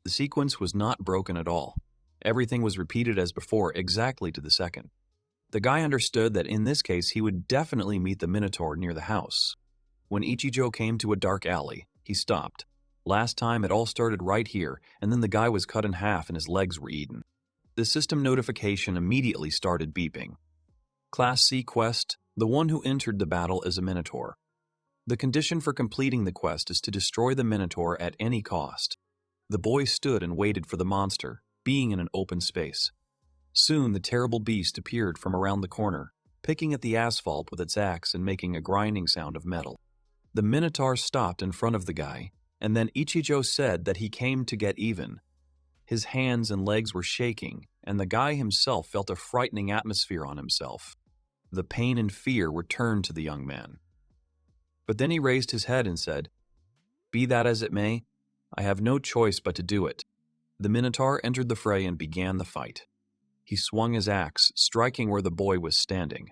The sequence was not broken at all. Everything was repeated as before, exactly to the second. The guy understood that in this case he would definitely meet the Minotaur near the house. When Ichijo came to a dark alley, he stopped. Last time it all started right here, and then the guy was cut in half and his legs were eaten. The system notification immediately started beeping. Class C quest, the one who entered the battle is a Minotaur. The condition for completing the quest is to destroy the Minotaur at any cost. The boy stood and waited for the monster, being in an open space. Soon the terrible beast appeared from around the corner, picking at the asphalt with its axe and making a grinding sound of metal. The Minotaur stopped in front of the guy, and then Ichijo said that he came to get even. His hands and legs were shaking, and the guy himself felt a frightening atmosphere on himself. The pain and fear returned to the young man. But then he raised his head and said, "Be that as it may, I have no choice but to do it." The Minotaur entered the fray and began the fight. He swung his axe, striking where the boy was standing.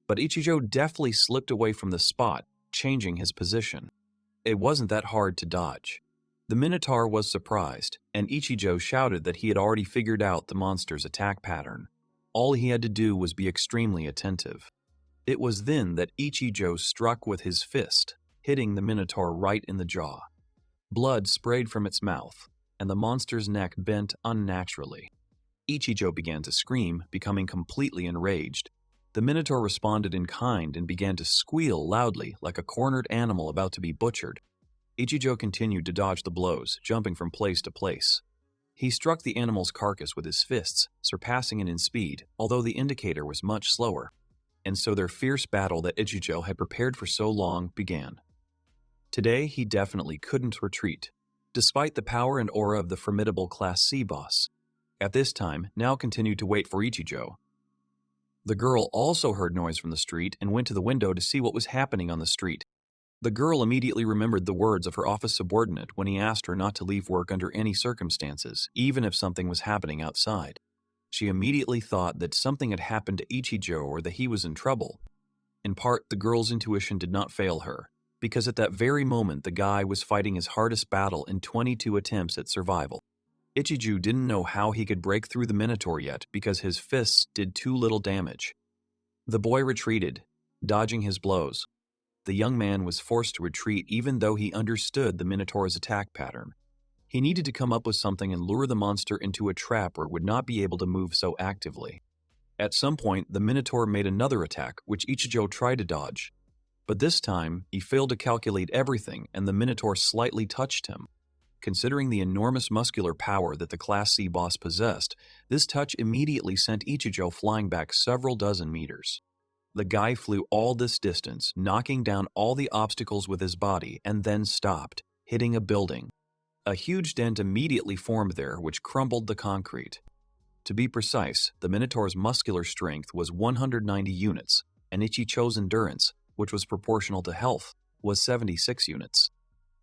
But Ichijo deftly slipped away from the spot, changing his position. It wasn't that hard to dodge. The Minotaur was surprised, and Ichijo shouted that he had already figured out the monster's attack pattern. All he had to do was be extremely attentive. It was then that Ichijo struck with his fist, hitting the Minotaur right in the jaw. Blood sprayed from its mouth, and the monster's neck bent unnaturally. Ichijo began to scream, becoming completely enraged. The Minotaur responded in kind and began to squeal loudly like a cornered animal about to be butchered. Ichijo continued to dodge the blows, jumping from place to place. He struck the animal's carcass with his fists, surpassing it in speed, although the indicator was much slower. And so their fierce battle that Ichijo had prepared for so long began. Today, he definitely couldn't retreat, despite the power and aura of the formidable Class C boss. At this time, now continued to wait for Ichijo. The girl also heard noise from the street and went to the window to see what was happening on the street. The girl immediately remembered the words of her office subordinate when he asked her not to leave work under any circumstances, even if something was happening outside. She immediately thought that something had happened to Ichijo or that he was in trouble. In part, the girl's intuition did not fail her, because at that very moment the guy was fighting his hardest battle in 22 attempts at survival. Ichijo didn't know how he could break through the Minotaur yet because his fists did too little damage. The boy retreated, dodging his blows. The young man was forced to retreat even though he understood the Minotaur's attack pattern. He needed to come up with something and lure the monster into a trap where it would not be able to move so actively. At some point, the Minotaur made another attack, which Ichijo tried to dodge. But this time, he failed to calculate everything and the Minotaur slightly touched him. Considering the enormous muscular power that the Class C boss possessed, this touch immediately sent Ichijo flying back several dozen meters. The guy flew all this distance, knocking down all the obstacles with his body, and then stopped, hitting a building. A huge dent immediately formed there, which crumbled the concrete. To be precise, the Minotaur's muscular strength was 190 units, and Ichijo's endurance, which was proportional to health, was 76 units.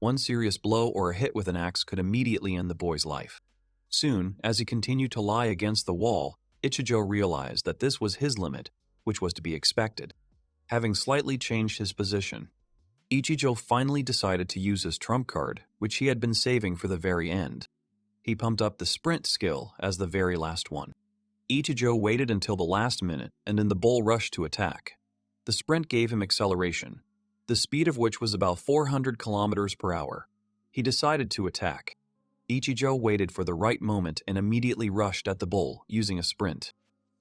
One serious blow or a hit with an axe could immediately end the boy's life. Soon, as he continued to lie against the wall, Ichijo realized that this was his limit, which was to be expected. Having slightly changed his position, Ichijo finally decided to use his trump card, which he had been saving for the very end. He pumped up the sprint skill as the very last one. Ichijo waited until the last minute, and then the bull rushed to attack. The sprint gave him acceleration, the speed of which was about 400 kilometers per hour. He decided to attack. Ichijo waited for the right moment and immediately rushed at the bull, using a sprint.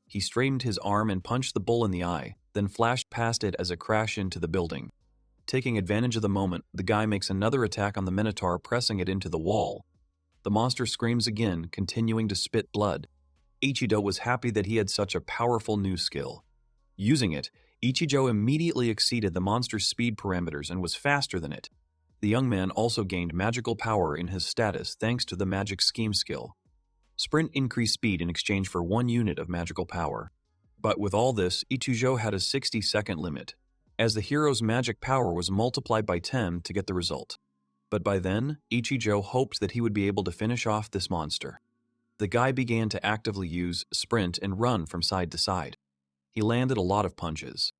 He straightened his arm and punched the bull in the eye, then flashed past it as it crashed into the building. Taking advantage of the moment, the guy makes another attack on the Minotaur, pressing it into the wall. The monster screams again, continuing to spit blood. Ichijo was happy that he had such a powerful new skill. Using it, Ichijo immediately exceeded the monster's speed parameters and was faster than it. The young man also gained magical power in his status thanks to the magic scheme skill. Sprint increased speed in exchange for 1 unit of magical power. But with all this, Ichijo had a 60-second limit. as the hero's magic power was multiplied by 10 to get the result. But by then, Ichijo hoped that he would be able to finish off this monster. The guy began to actively use sprint and run from side to side. He landed a lot of punches.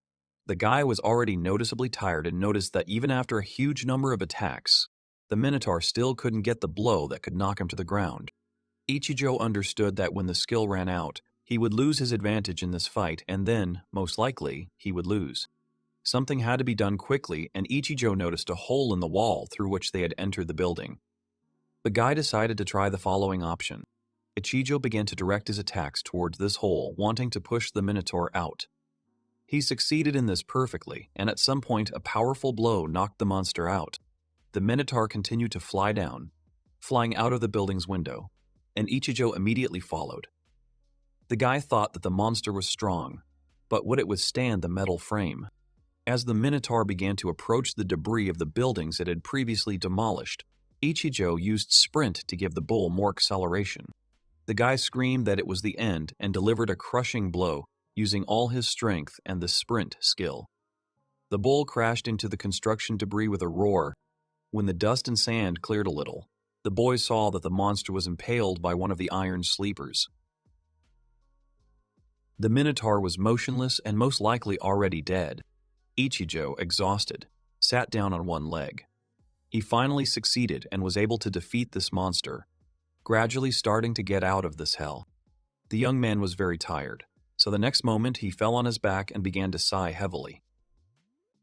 The guy was already noticeably tired and noticed that even after a huge number of attacks, the Minotaur still couldn't get the blow that could knock him to the ground. Ichijo understood that when the skill ran out, he would lose his advantage in this fight and then, most likely, he would lose. Something had to be done quickly, and Ichijo noticed a hole in the wall through which they had entered the building. The guy decided to try the following option. Ichijo began to direct his attacks towards this hole, wanting to push the Minotaur out. He succeeded in this perfectly, and at some point a powerful blow knocked the monster out. The Minotaur continued to fly down, flying out of the building's window, and Ichijo immediately followed. The guy thought that the monster was strong, but would it withstand the metal frame? As the Minotaur began to approach the debris of the buildings it had previously demolished, Ichijo used sprint to give the bull more acceleration. The guy screamed that it was the end and delivered a crushing blow, using all his strength and the sprint skill. The bull crashed into the construction debris with a roar. When the dust and sand cleared a little, the boys saw that the monster was impaled by one of the iron sleepers. The Minotaur was motionless and most likely already dead. Ichijo, exhausted, sat down on one leg. He finally succeeded and was able to defeat this monster, gradually starting to get out of this hell. The young man was very tired, so the next moment he fell on his back and began to sigh heavily.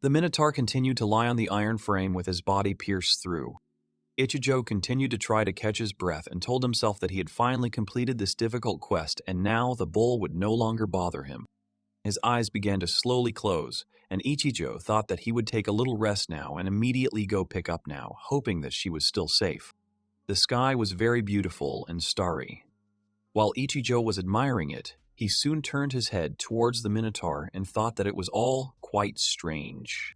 The Minotaur continued to lie on the iron frame with his body pierced through. Ichijo continued to try to catch his breath and told himself that he had finally completed this difficult quest and now the bull would no longer bother him. His eyes began to slowly close, and Ichijo thought that he would take a little rest now and immediately go pick up now, hoping that she was still safe. The sky was very beautiful and starry. While Ichijo was admiring it, he soon turned his head towards the Minotaur and thought that it was all quite strange.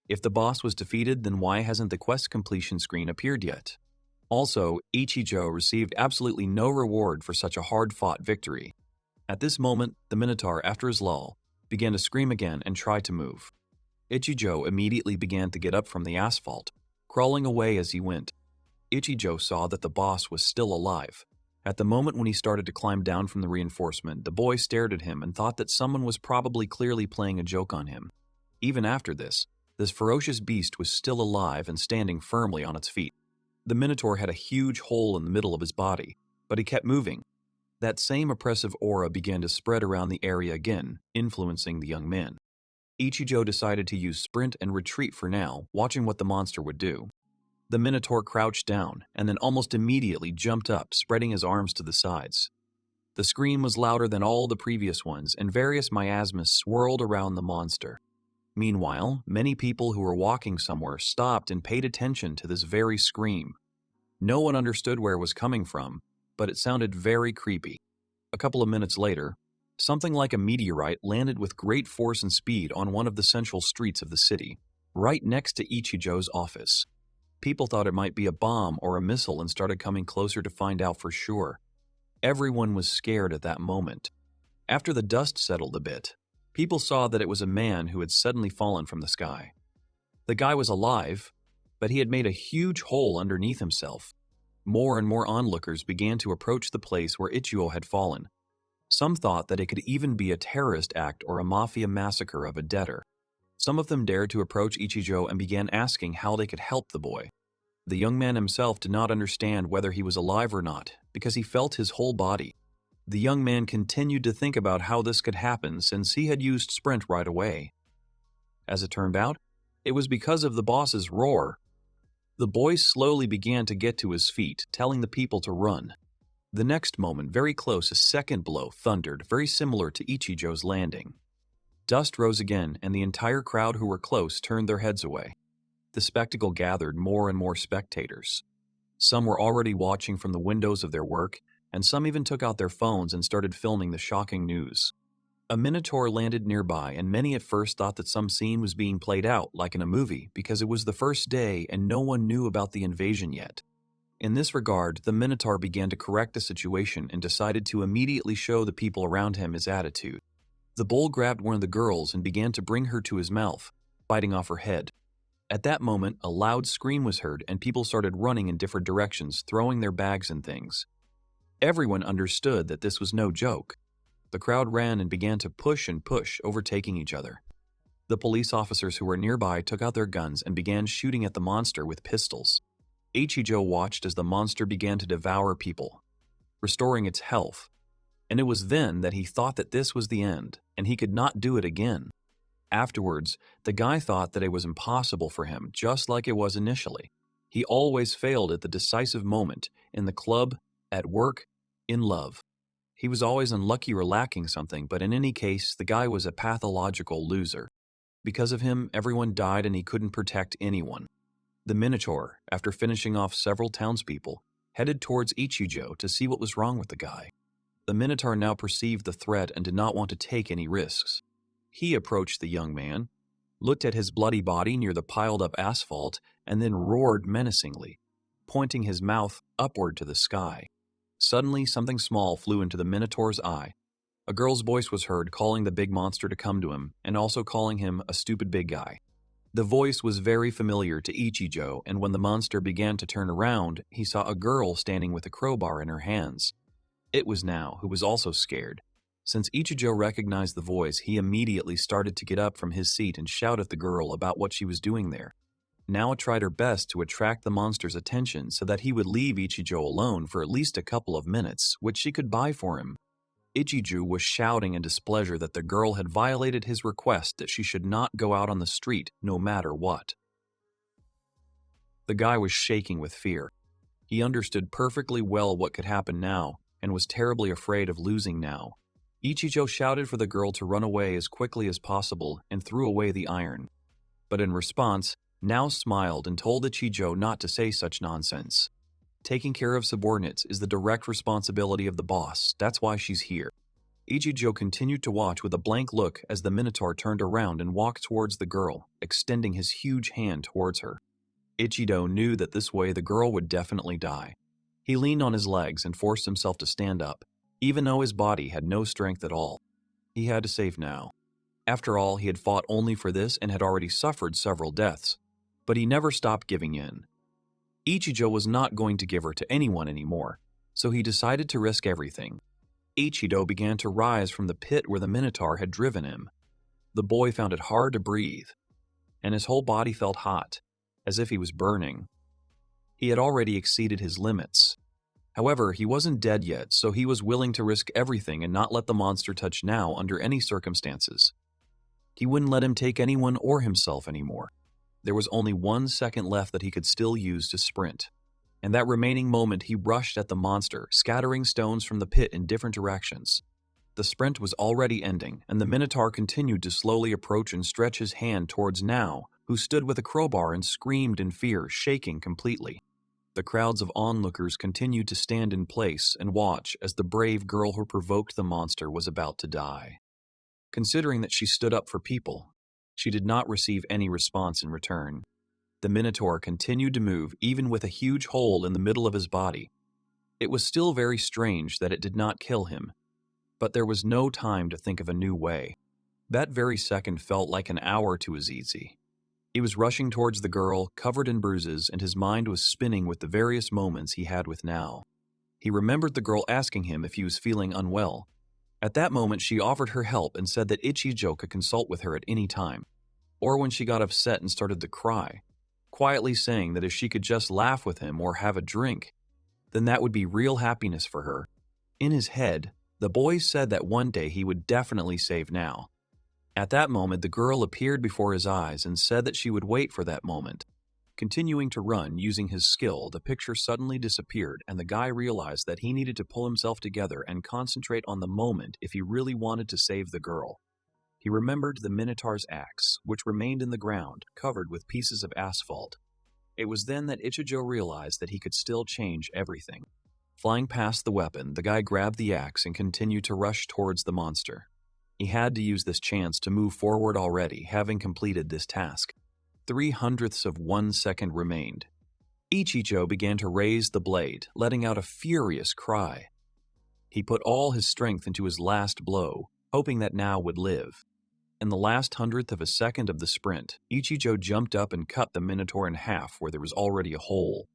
If the boss was defeated, then why hasn't the quest completion screen appeared yet? Also, Ichijo received absolutely no reward for such a hard-fought victory. At this moment, the Minotaur, after his lull, began to scream again and try to move. Ichijo immediately began to get up from the asphalt, crawling away as he went. Ichijo saw that the boss was still alive. At the moment when he started to climb down from the reinforcement, the boy stared at him and thought that someone was probably clearly playing a joke on him. Even after this ferocious beast was still alive and standing firmly on its feet. The Minotaur had a huge hole in the middle of his body, but he kept moving. That same oppressive aura began to spread around the area again, influencing the young man. Ichijo decided to use sprint and retreat for now, watching what the monster would do. The Minotaur crouched down, and then almost immediately jumped up, spreading his arms to the sides. The scream was louder than all the previous ones, and various miasmas swirled around the monster. Meanwhile, many people who were walking somewhere stopped and paid attention to this very scream. No one understood where it was coming from, but it sounded very creepy. A couple of minutes later, something like a meteorite landed with great force and speed on one of the central streets of the city, right next to Ichijo's office. People thought it might be a bomb or a missile and started coming closer to find out for sure. Everyone was scared at that moment. After the dust settled a bit, people saw that it was a man who had suddenly fallen from the sky. The guy was alive, but he had made a huge hole underneath himself. More and more onlookers began to approach the place where Ichijo had fallen. Some thought that it could even be a terrorist act or a mafia massacre of a debtor. Some of them dared to approach Ichijo and began asking how they could help the boy. The young man himself did not understand whether he was alive or not, because he felt his whole body. The young man continued to think about how this could happen since he had used sprint right away. As it turned out, it was because of the boss's roar. The boy slowly began to get to his feet, telling the people to run. The next moment, very close, a second blow thundered, very similar to Ichijo's landing. Dust rose again, and the entire crowd who were close turned their heads away. The spectacle gathered more and more spectators. Some were already watching from the windows of their work, and some even took out their phones and started filming the shocking news. A Minotaur landed nearby, and many at first thought that some scene was being played out, like in a movie, because it was the first day and no one knew about the invasion yet. In this regard, the Minotaur began to correct the situation and decided to immediately show the people around him his attitude. The bull grabbed one of the girls and began to bring her to his mouth. biting off her head. At that moment, a loud scream was heard and people started running in different directions, throwing their bags and things. Everyone understood that this was no joke. The crowd ran and began to push and push, overtaking each other. The police officers who were nearby took out their guns and began shooting at the monster with pistols. Ichijo watched as the monster began to devour people, restoring its health. And it was then that he thought that this was the end, and he could not do it again. Afterwards, the guy thought that it was impossible for him, just like it was initially. He always failed at the decisive moment, in the club, at work, in love. He was always unlucky or lacking something, but in any case, the guy was a pathological loser. Because of him, everyone died and he couldn't protect anyone. The Minotaur, after finishing off several townspeople, headed towards Ichijo to see what was wrong with the guy. The Minotaur now perceived the threat and did not want to take any risks. He approached the young man, looked at his bloody body near the piled-up asphalt, and then roared menacingly, pointing his mouth upward to the sky. Suddenly, something small flew into the Minotaur's eye. A girl's voice was heard calling the big monster to come to him, and also calling him a stupid big guy. The voice was very familiar to Ichijo, and when the monster began to turn around, he saw a girl standing with a crowbar in her hands. It was Now, who was also scared. Since Ichijo recognized the voice, he immediately started to get up from his seat and shout at the girl about what she was doing there. Now tried her best to attract the monster's attention so that he would leave Ichijo alone for at least a couple of minutes, which she could buy for him. Ichijo was shouting in displeasure that the girl had violated his request that she should not go out on the street no matter what. The guy was shaking with fear. He understood perfectly well what could happen now and was terribly afraid of losing Now. Ichijo shouted for the girl to run away as quickly as possible and threw away the iron. But in response, Now smiled and told Ichijo not to say such nonsense. Taking care of subordinates is the direct responsibility of the boss. That's why she's here. Ichijo continued to watch with a blank look as the Minotaur turned around and walked towards the girl, extending his huge hand towards her. Ichijo knew that this way the girl would definitely die. He leaned on his legs and forced himself to stand up, even though his body had no strength at all. He had to save Now. After all, he had fought only for this and had already suffered several deaths. But he never stopped giving in. Ichijo was not going to give her to anyone anymore, so he decided to risk everything. Ichijo began to rise from the pit where the Minotaur had driven him. The boy found it hard to breathe, and his whole body felt hot, as if he was burning. He had already exceeded his limits. However, he wasn't dead yet, so he was willing to risk everything and not let the monster touch Now under any circumstances. He wouldn't let him take anyone or himself anymore. There was only 1 second left that he could still use to sprint. In that remaining moment, he rushed at the monster, scattering stones from the pit in different directions. The sprint was already ending, and the Minotaur continued to slowly approach and stretch his hand towards Now, who stood with a crowbar and screamed in fear, shaking completely. The crowds of onlookers continued to stand in place and watch as the brave girl who provoked the monster was about to die. Considering that she stood up for people, she did not receive any response in return. The Minotaur continued to move, even with a huge hole in the middle of his body. It was still very strange that it did not kill him, but there was no time to think of a new way. That very second felt like an hour to Azizi. He was rushing towards the girl, covered in bruises, and his mind was spinning with the various moments he had with Now. He remembered the girl asking him if he was feeling unwell. At that moment, she offered her help and said that Ichijo could consult with her at any time, or when she got upset and started to cry, quietly saying that if she could just laugh with him or have a drink, then that would be real happiness for her. In his head, the boy said that one day he would definitely save Now. At that moment, the girl appeared before his eyes and said that she would wait for that moment. Continuing to run using his skill, the picture suddenly disappeared, and the guy realized that he needed to pull himself together and concentrate on the moment if he really wanted to save the girl. He remembered the Minotaur's axe, which remained in the ground, covered with pieces of asphalt. It was then that Ichijo realized that he could still change everything. Flying past the weapon, the guy grabbed the axe and continued to rush towards the monster. He had to use this chance to move forward already, having completed this task. 0.03 of 1 second remained. Ichijo began to raise the blade, letting out a furious cry. He put all his strength into his last blow, hoping that Now would live. In the last hundredth of a second of the sprint, Ichijo jumped up and cut the Minotaur in half where there was already a hole.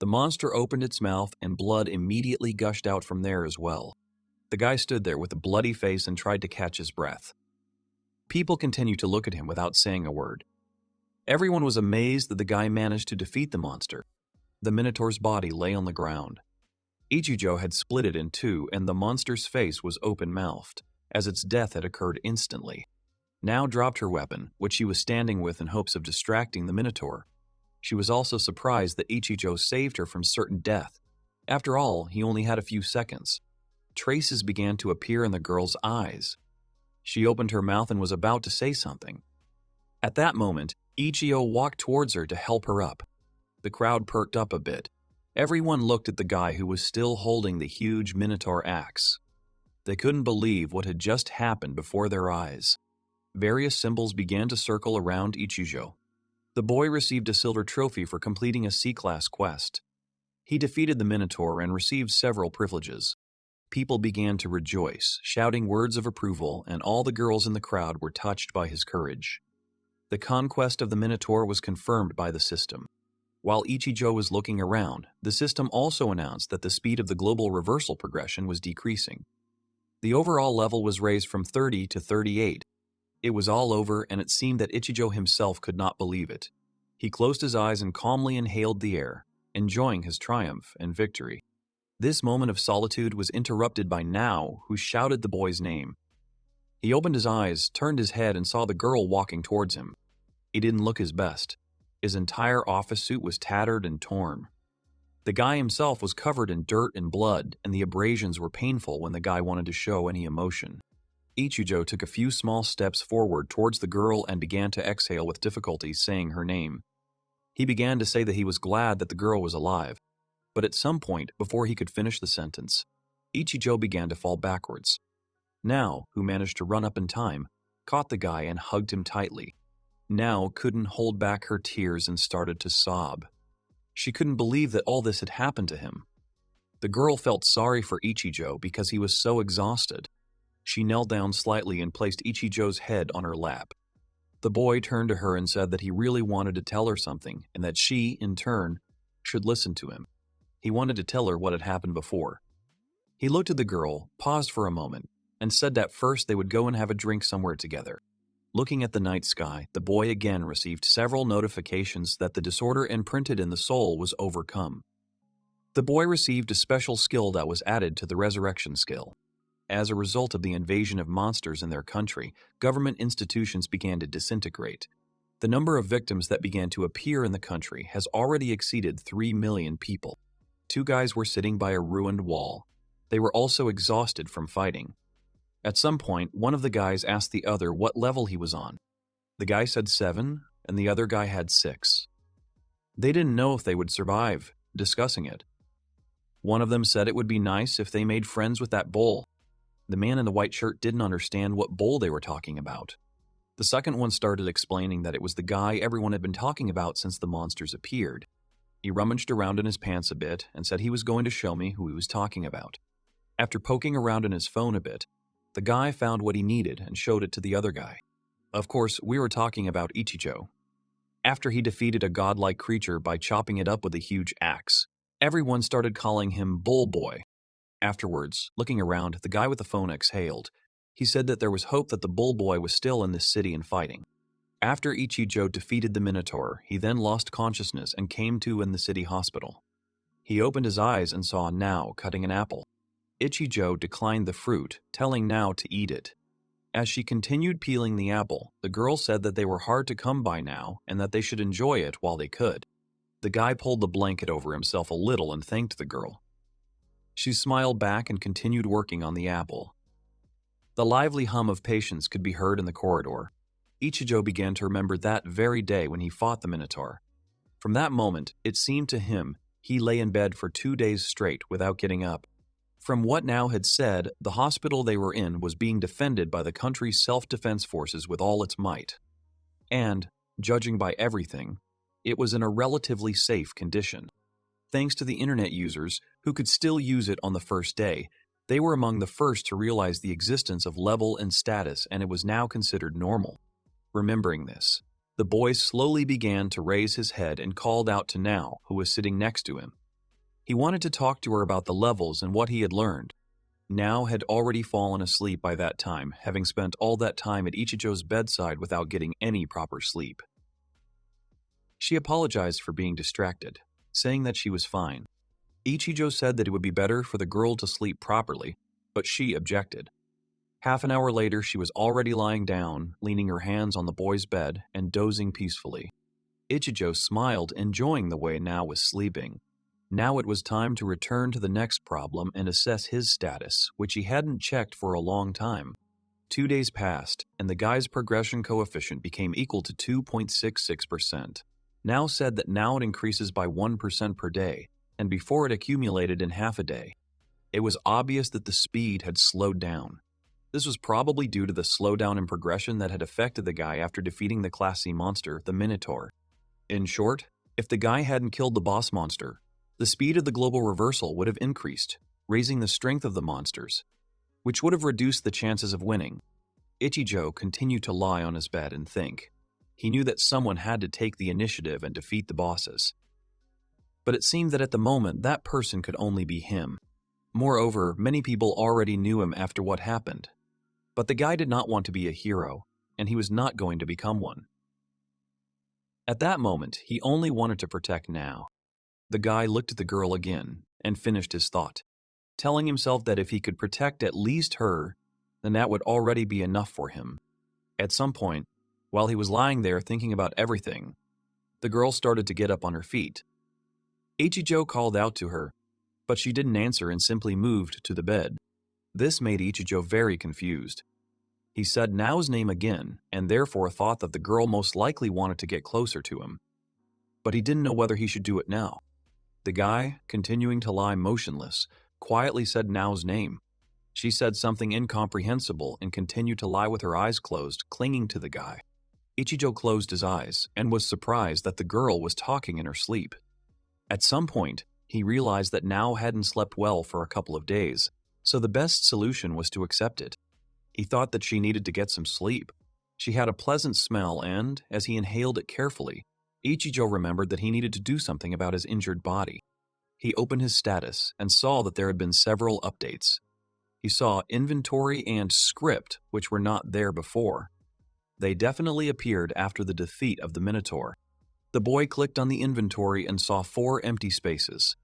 The monster opened its mouth and blood immediately gushed out from there as well. The guy stood there with a bloody face and tried to catch his breath. People continued to look at him without saying a word. Everyone was amazed that the guy managed to defeat the monster. The Minotaur's body lay on the ground. Ichijo had split it in two and the monster's face was open-mouthed, as its death had occurred instantly. Now dropped her weapon, which she was standing with in hopes of distracting the Minotaur. She was also surprised that Ichijo saved her from certain death. After all, he only had a few seconds. Traces began to appear in the girl's eyes. She opened her mouth and was about to say something. At that moment, Ichijo walked towards her to help her up. The crowd perked up a bit. Everyone looked at the guy who was still holding the huge Minotaur axe. They couldn't believe what had just happened before their eyes. Various symbols began to circle around Ichijo. The boy received a silver trophy for completing a C-class quest. He defeated the Minotaur and received several privileges. People began to rejoice, shouting words of approval, and all the girls in the crowd were touched by his courage. The conquest of the Minotaur was confirmed by the system. While Ichijo was looking around, the system also announced that the speed of the global reversal progression was decreasing. The overall level was raised from 30 to 38. It was all over, and it seemed that Ichijo himself could not believe it. He closed his eyes and calmly inhaled the air, enjoying his triumph and victory. This moment of solitude was interrupted by Nao, who shouted the boy's name. He opened his eyes, turned his head, and saw the girl walking towards him. He didn't look his best. His entire office suit was tattered and torn. The guy himself was covered in dirt and blood, and the abrasions were painful when the guy wanted to show any emotion. Ichijo took a few small steps forward towards the girl and began to exhale with difficulty, saying her name. He began to say that he was glad that the girl was alive, but at some point, before he could finish the sentence, Ichijo began to fall backwards. Nao, who managed to run up in time, caught the guy and hugged him tightly. Nao couldn't hold back her tears and started to sob. She couldn't believe that all this had happened to him. The girl felt sorry for Ichijo because he was so exhausted. She knelt down slightly and placed Ichijo's head on her lap. The boy turned to her and said that he really wanted to tell her something and that she, in turn, should listen to him. He wanted to tell her what had happened before. He looked at the girl, paused for a moment, and said that first they would go and have a drink somewhere together. Looking at the night sky, the boy again received several notifications that the disorder imprinted in the soul was overcome. The boy received a special skill that was added to the resurrection skill. As a result of the invasion of monsters in their country, government institutions began to disintegrate. The number of victims that began to appear in the country has already exceeded 3 million people. 2 guys were sitting by a ruined wall. They were also exhausted from fighting. At some point, one of the guys asked the other what level he was on. The guy said 7, and the other guy had 6. They didn't know if they would survive, discussing it. One of them said it would be nice if they made friends with that bull. The man in the white shirt didn't understand what bull they were talking about. The second one started explaining that it was the guy everyone had been talking about since the monsters appeared. He rummaged around in his pants a bit and said he was going to show me who he was talking about. After poking around in his phone a bit, the guy found what he needed and showed it to the other guy. Of course, we were talking about Ichijo. After he defeated a godlike creature by chopping it up with a huge axe, everyone started calling him Bull Boy. Afterwards, looking around, the guy with the phone exhaled. He said that there was hope that the Bull Boy was still in this city and fighting. After Ichijo defeated the Minotaur, he then lost consciousness and came to in the city hospital. He opened his eyes and saw Nao cutting an apple. Ichijo declined the fruit, telling Nao to eat it. As she continued peeling the apple, the girl said that they were hard to come by now and that they should enjoy it while they could. The guy pulled the blanket over himself a little and thanked the girl. She smiled back and continued working on the apple. The lively hum of patience could be heard in the corridor. Ichijo began to remember that very day when he fought the Minotaur. From that moment, it seemed to him he lay in bed for 2 days straight without getting up. From what Nao had said, the hospital they were in was being defended by the country's self-defense forces with all its might. And, judging by everything, it was in a relatively safe condition. Thanks to the internet users, who could still use it on the first day, They were among the first to realize the existence of level and status, and it was now considered normal. Remembering this, the boy slowly began to raise his head and called out to Nao, who was sitting next to him. He wanted to talk to her about the levels and what he had learned. Nao had already fallen asleep by that time, having spent all that time at Ichijo's bedside without getting any proper sleep. She apologized for being distracted, saying that she was fine. Ichijo said that it would be better for the girl to sleep properly, but she objected. Half an hour later, she was already lying down, leaning her hands on the boy's bed and dozing peacefully. Ichijo smiled, enjoying the way Nao was sleeping. Now it was time to return to the next problem and assess his status, which he hadn't checked for a long time. 2 days passed, and the guy's progression coefficient became equal to 2.66%. Nao said that now it increases by 1% per day, and before it accumulated in half a day. It was obvious that the speed had slowed down. This was probably due to the slowdown in progression that had affected the guy after defeating the Class C monster, the Minotaur. In short, if the guy hadn't killed the boss monster, the speed of the global reversal would have increased, raising the strength of the monsters, which would have reduced the chances of winning. Ichijo continued to lie on his bed and think. He knew that someone had to take the initiative and defeat the bosses. But it seemed that at the moment, that person could only be him. Moreover, many people already knew him after what happened. But the guy did not want to be a hero, and he was not going to become one. At that moment, he only wanted to protect Nao. The guy looked at the girl again and finished his thought, telling himself that if he could protect at least her, then that would already be enough for him. At some point, while he was lying there thinking about everything, the girl started to get up on her feet. Ichijo called out to her, but she didn't answer and simply moved to the bed. This made Ichijo very confused. He said Nao's name again, and therefore thought that the girl most likely wanted to get closer to him. But he didn't know whether he should do it now. The guy, continuing to lie motionless, quietly said Nao's name. She said something incomprehensible and continued to lie with her eyes closed, clinging to the guy. Ichijo closed his eyes and was surprised that the girl was talking in her sleep. At some point, he realized that Nao hadn't slept well for a couple of days, so the best solution was to accept it. He thought that she needed to get some sleep. She had a pleasant smell and, as he inhaled it carefully, Ichijo remembered that he needed to do something about his injured body. He opened his status and saw that there had been several updates. He saw inventory and script, which were not there before. They definitely appeared after the defeat of the Minotaur. The boy clicked on the inventory and saw 4 empty spaces.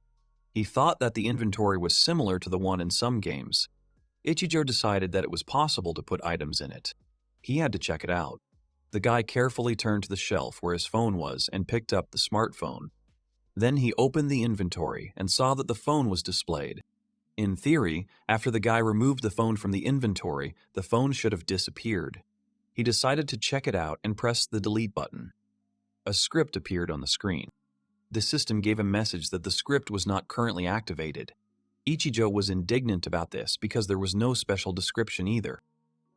He thought that the inventory was similar to the one in some games. Ichijo decided that it was possible to put items in it. He had to check it out. The guy carefully turned to the shelf where his phone was and picked up the smartphone. Then he opened the inventory and saw that the phone was displayed. In theory, after the guy removed the phone from the inventory, the phone should have disappeared. He decided to check it out and pressed the delete button. A script appeared on the screen. The system gave a message that the script was not currently activated. Ichijo was indignant about this because there was no special description either.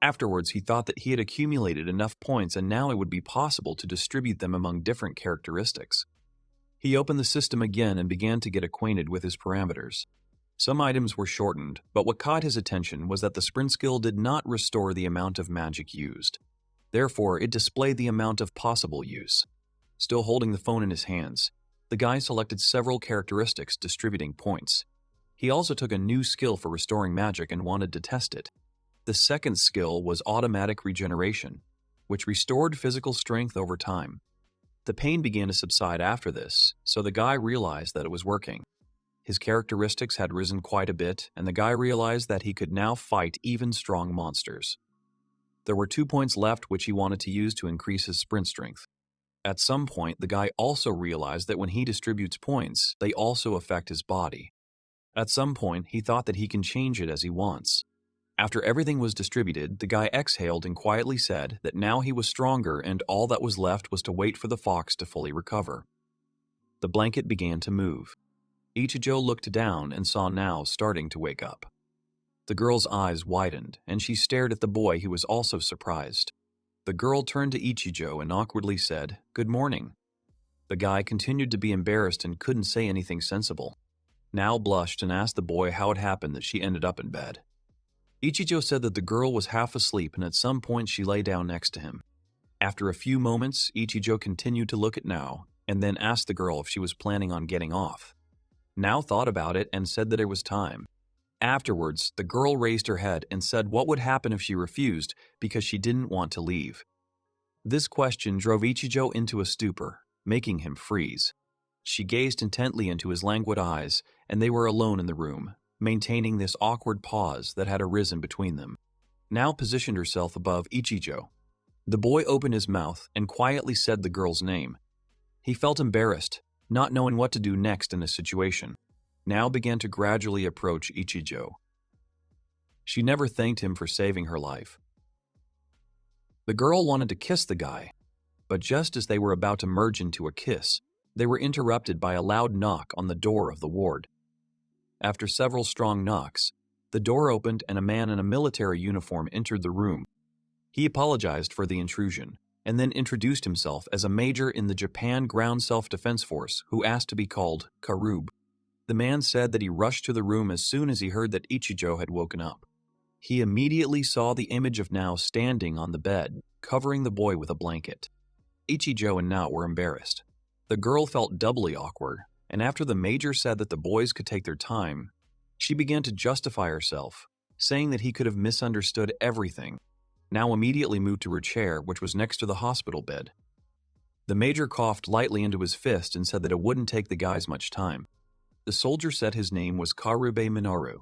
Afterwards, he thought that he had accumulated enough points and now it would be possible to distribute them among different characteristics. He opened the system again and began to get acquainted with his parameters. Some items were shortened, but what caught his attention was that the sprint skill did not restore the amount of magic used. Therefore, it displayed the amount of possible use. Still holding the phone in his hands, the guy selected several characteristics distributing points. He also took a new skill for restoring magic and wanted to test it. The second skill was automatic regeneration, which restored physical strength over time. The pain began to subside after this, so the guy realized that it was working. His characteristics had risen quite a bit, and the guy realized that he could now fight even strong monsters. There were 2 points left which he wanted to use to increase his sprint strength. At some point, the guy also realized that when he distributes points, they also affect his body. At some point, he thought that he can change it as he wants. After everything was distributed, the guy exhaled and quietly said that now he was stronger and all that was left was to wait for the fox to fully recover. The blanket began to move. Ichijo looked down and saw Nao starting to wake up. The girl's eyes widened, and she stared at the boy, who was also surprised. The girl turned to Ichijo and awkwardly said, "Good morning." The guy continued to be embarrassed and couldn't say anything sensible. Now blushed and asked the boy how it happened that she ended up in bed. Ichijo said that the girl was half asleep and at some point she lay down next to him. After a few moments, Ichijo continued to look at Nao and then asked the girl if she was planning on getting off. Nao thought about it and said that it was time. Afterwards, the girl raised her head and said what would happen if she refused because she didn't want to leave. This question drove Ichijo into a stupor, making him freeze. She gazed intently into his languid eyes, and they were alone in the room, maintaining this awkward pause that had arisen between them. Nao positioned herself above Ichijo. The boy opened his mouth and quietly said the girl's name. He felt embarrassed, not knowing what to do next in this situation. Nao began to gradually approach Ichijo. She never thanked him for saving her life. The girl wanted to kiss the guy, but just as they were about to merge into a kiss, they were interrupted by a loud knock on the door of the ward. After several strong knocks, the door opened and a man in a military uniform entered the room. He apologized for the intrusion and then introduced himself as a major in the Japan Ground Self-Defense Force who asked to be called Karub. The man said that he rushed to the room as soon as he heard that Ichijo had woken up. He immediately saw the image of Nao standing on the bed, covering the boy with a blanket. Ichijo and Nao were embarrassed. The girl felt doubly awkward, and after the major said that the boys could take their time, she began to justify herself, saying that he could have misunderstood everything. Nao immediately moved to her chair, which was next to the hospital bed. The major coughed lightly into his fist and said that it wouldn't take the guys much time. The soldier said his name was Karube Minoru.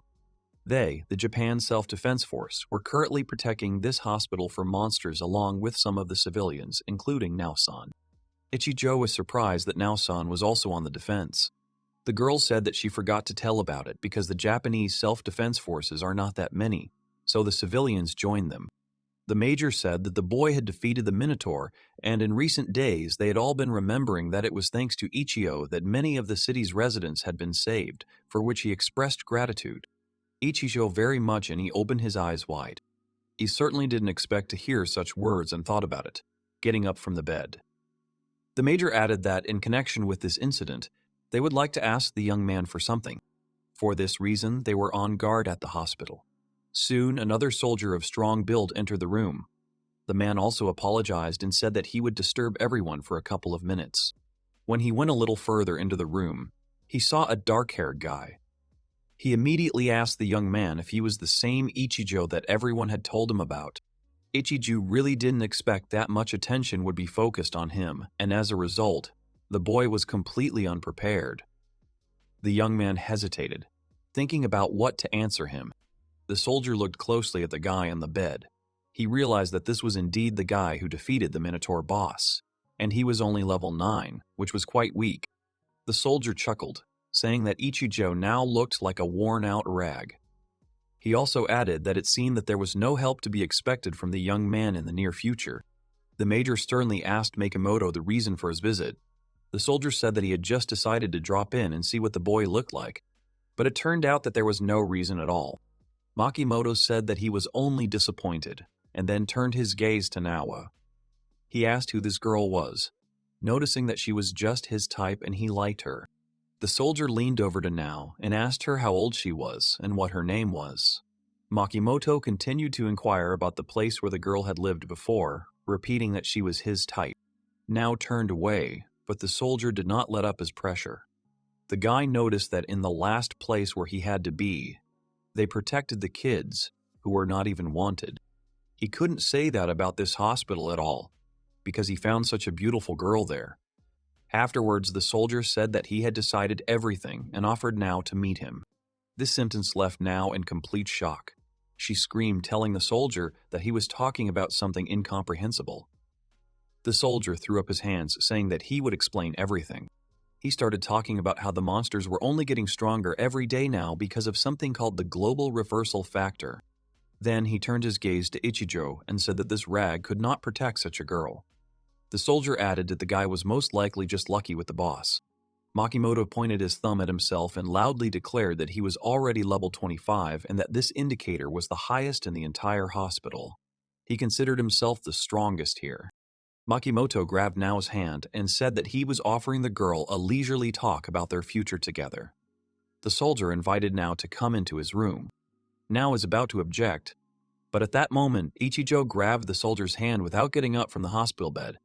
They, the Japan Self-Defense Force, were currently protecting this hospital from monsters along with some of the civilians, including Nao-san. Ichijo was surprised that Nao-san was also on the defense. The girl said that she forgot to tell about it because the Japanese self-defense forces are not that many, so the civilians joined them. The major said that the boy had defeated the Minotaur, and in recent days they had all been remembering that it was thanks to Ichijo that many of the city's residents had been saved, for which he expressed gratitude. Ichijo very much, and he opened his eyes wide. He certainly didn't expect to hear such words and thought about it, getting up from the bed. The major added that in connection with this incident, they would like to ask the young man for something. For this reason, they were on guard at the hospital. Soon, another soldier of strong build entered the room. The man also apologized and said that he would disturb everyone for a couple of minutes. When he went a little further into the room, he saw a dark-haired guy. He immediately asked the young man if he was the same Ichijo that everyone had told him about. Ichijo really didn't expect that much attention would be focused on him, and as a result, the boy was completely unprepared. The young man hesitated, thinking about what to answer him. The soldier looked closely at the guy on the bed. He realized that this was indeed the guy who defeated the Minotaur boss, and he was only level 9, which was quite weak. The soldier chuckled, saying that Ichijo now looked like a worn-out rag. He also added that it seemed that there was no help to be expected from the young man in the near future. The major sternly asked Makimoto the reason for his visit. The soldier said that he had just decided to drop in and see what the boy looked like, but it turned out that there was no reason at all. Makimoto said that he was only disappointed, and then turned his gaze to Nawa. He asked who this girl was, noticing that she was just his type and he liked her. The soldier leaned over to Nao and asked her how old she was and what her name was. Makimoto continued to inquire about the place where the girl had lived before, repeating that she was his type. Nao turned away, but the soldier did not let up his pressure. The guy noticed that in the last place where he had to be, they protected the kids, who were not even wanted. He couldn't say that about this hospital at all, because he found such a beautiful girl there. Afterwards, the soldier said that he had decided everything and offered Nao to meet him. This sentence left Nao in complete shock. She screamed, telling the soldier that he was talking about something incomprehensible. The soldier threw up his hands, saying that he would explain everything. He started talking about how the monsters were only getting stronger every day now because of something called the global reversal factor. Then he turned his gaze to Ichijo and said that this rag could not protect such a girl. The soldier added that the guy was most likely just lucky with the boss. Makimoto pointed his thumb at himself and loudly declared that he was already level 25 and that this indicator was the highest in the entire hospital. He considered himself the strongest here. Makimoto grabbed Nao's hand and said that he was offering the girl a leisurely talk about their future together. The soldier invited Now to come into his room. Now was about to object, but at that moment, Ichijo grabbed the soldier's hand without getting up from the hospital bed.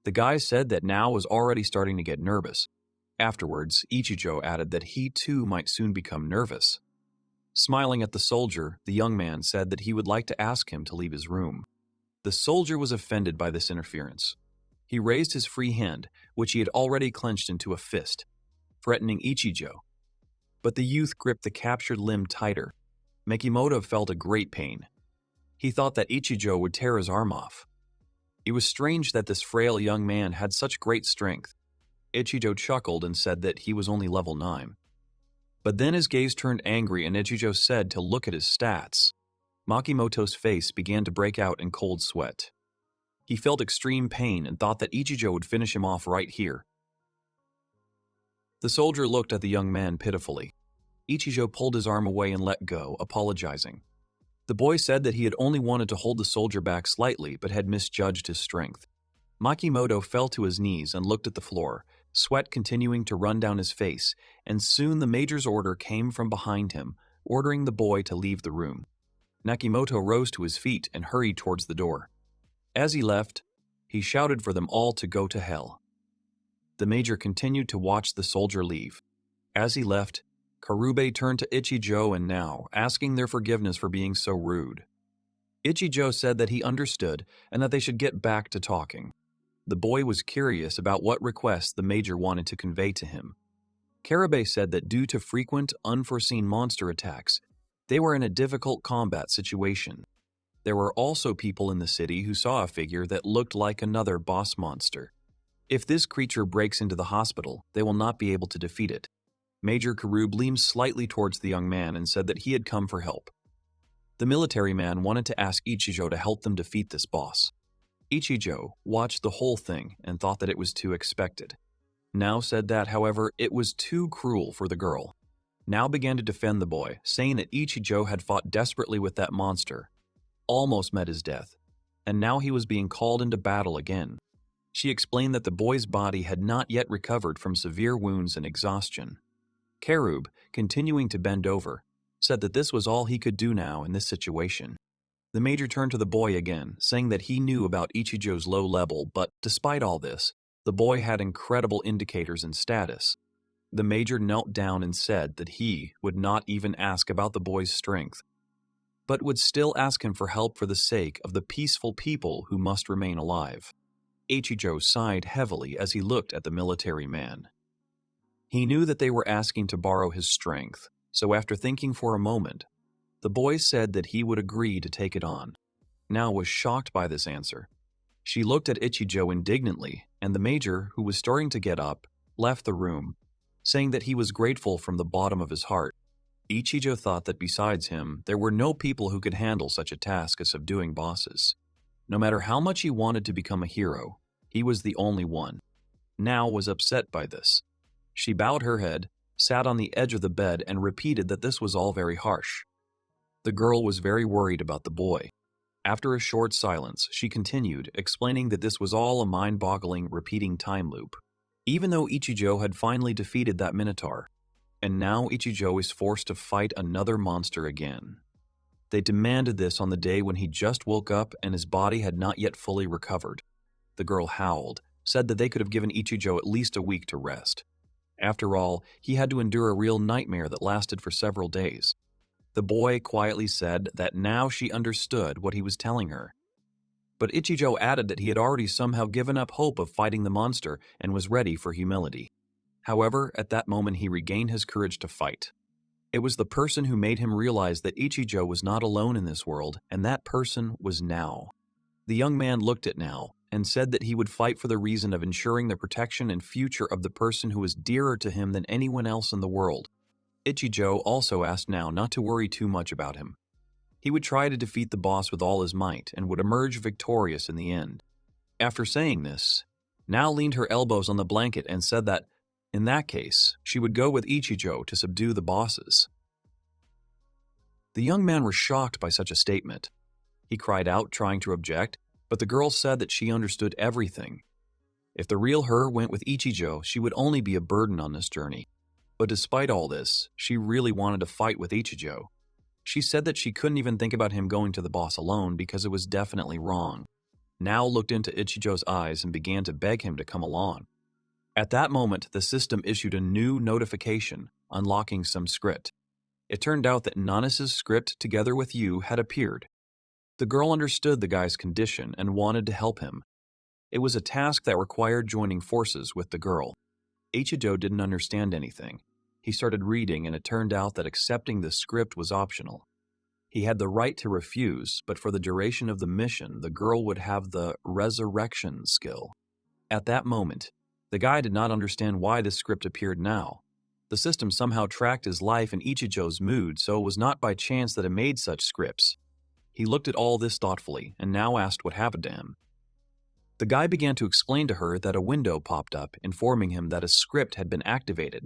The guy said that Now was already starting to get nervous. Afterwards, Ichijo added that he too might soon become nervous. Smiling at the soldier, the young man said that he would like to ask him to leave his room. The soldier was offended by this interference. He raised his free hand, which he had already clenched into a fist, threatening Ichijo. But the youth gripped the captured limb tighter. Mikimoto felt a great pain. He thought that Ichijo would tear his arm off. It was strange that this frail young man had such great strength. Ichijo chuckled and said that he was only level 9. But then his gaze turned angry and Ichijo said to look at his stats. Makimoto's face began to break out in cold sweat. He felt extreme pain and thought that Ichijo would finish him off right here. The soldier looked at the young man pitifully. Ichijo pulled his arm away and let go, apologizing. The boy said that he had only wanted to hold the soldier back slightly but had misjudged his strength. Makimoto fell to his knees and looked at the floor, sweat continuing to run down his face, and soon the major's order came from behind him, ordering the boy to leave the room. Nakimoto rose to his feet and hurried towards the door. As he left, he shouted for them all to go to hell. The major continued to watch the soldier leave. As he left, Karube turned to Ichijo and Now, asking their forgiveness for being so rude. Ichijo said that he understood and that they should get back to talking. The boy was curious about what request the major wanted to convey to him. Karube said that due to frequent, unforeseen monster attacks, they were in a difficult combat situation. There were also people in the city who saw a figure that looked like another boss monster. If this creature breaks into the hospital, they will not be able to defeat it. Major Karube leaned slightly towards the young man and said that he had come for help. The military man wanted to ask Ichijo to help them defeat this boss. Ichijo watched the whole thing and thought that it was too expected. Now said that, however, it was too cruel for the girl. Now began to defend the boy, saying that Ichijo had fought desperately with that monster, almost met his death, and now he was being called into battle again. She explained that the boy's body had not yet recovered from severe wounds and exhaustion. Karube, continuing to bend over, said that this was all he could do now in this situation. The major turned to the boy again, saying that he knew about Ichijo's low level, but despite all this, the boy had incredible indicators and status. The major knelt down and said that he would not even ask about the boy's strength, but would still ask him for help for the sake of the peaceful people who must remain alive. Ichijo sighed heavily as he looked at the military man. He knew that they were asking to borrow his strength, so after thinking for a moment, the boy said that he would agree to take it on. Now was shocked by this answer. She looked at Ichijo indignantly, and the major, who was starting to get up, left the room, saying that he was grateful from the bottom of his heart. Ichijo thought that besides him, there were no people who could handle such a task as subduing bosses. No matter how much he wanted to become a hero, he was the only one. Now was upset by this. She bowed her head, sat on the edge of the bed, and repeated that this was all very harsh. The girl was very worried about the boy. After a short silence, she continued, explaining that this was all a mind-boggling, repeating time loop. Even though Ichijo had finally defeated that Minotaur, and now Ichijo is forced to fight another monster again. They demanded this on the day when he just woke up and his body had not yet fully recovered. The girl howled, said that they could have given Ichijo at least a week to rest. After all, he had to endure a real nightmare that lasted for several days. The boy quietly said that now she understood what he was telling her. But Ichijo added that he had already somehow given up hope of fighting the monster and was ready for humility. However, at that moment he regained his courage to fight. It was the person who made him realize that Ichijo was not alone in this world, and that person was Now. The young man looked at Now and said that he would fight for the reason of ensuring the protection and future of the person who was dearer to him than anyone else in the world. Ichijo also asked Now not to worry too much about him. He would try to defeat the boss with all his might and would emerge victorious in the end. After saying this, Now leaned her elbows on the blanket and said that, in that case, she would go with Ichijo to subdue the bosses. The young man was shocked by such a statement. He cried out, trying to object, but the girl said that she understood everything. If the real her went with Ichijo, she would only be a burden on this journey. But despite all this, she really wanted to fight with Ichijo. She said that she couldn't even think about him going to the boss alone because it was definitely wrong. Now looked into Ichijo's eyes and began to beg him to come along. At that moment, the system issued a new notification, unlocking some script. It turned out that Nanis's script together with you had appeared. The girl understood the guy's condition and wanted to help him. It was a task that required joining forces with the girl. Ichijo didn't understand anything. He started reading and it turned out that accepting the script was optional. He had the right to refuse, but for the duration of the mission, the girl would have the resurrection skill. At that moment, the guy did not understand why this script appeared now. The system somehow tracked his life and Ichijo's mood, so it was not by chance that it made such scripts. He looked at all this thoughtfully and now asked what happened to him. The guy began to explain to her that a window popped up, informing him that a script had been activated.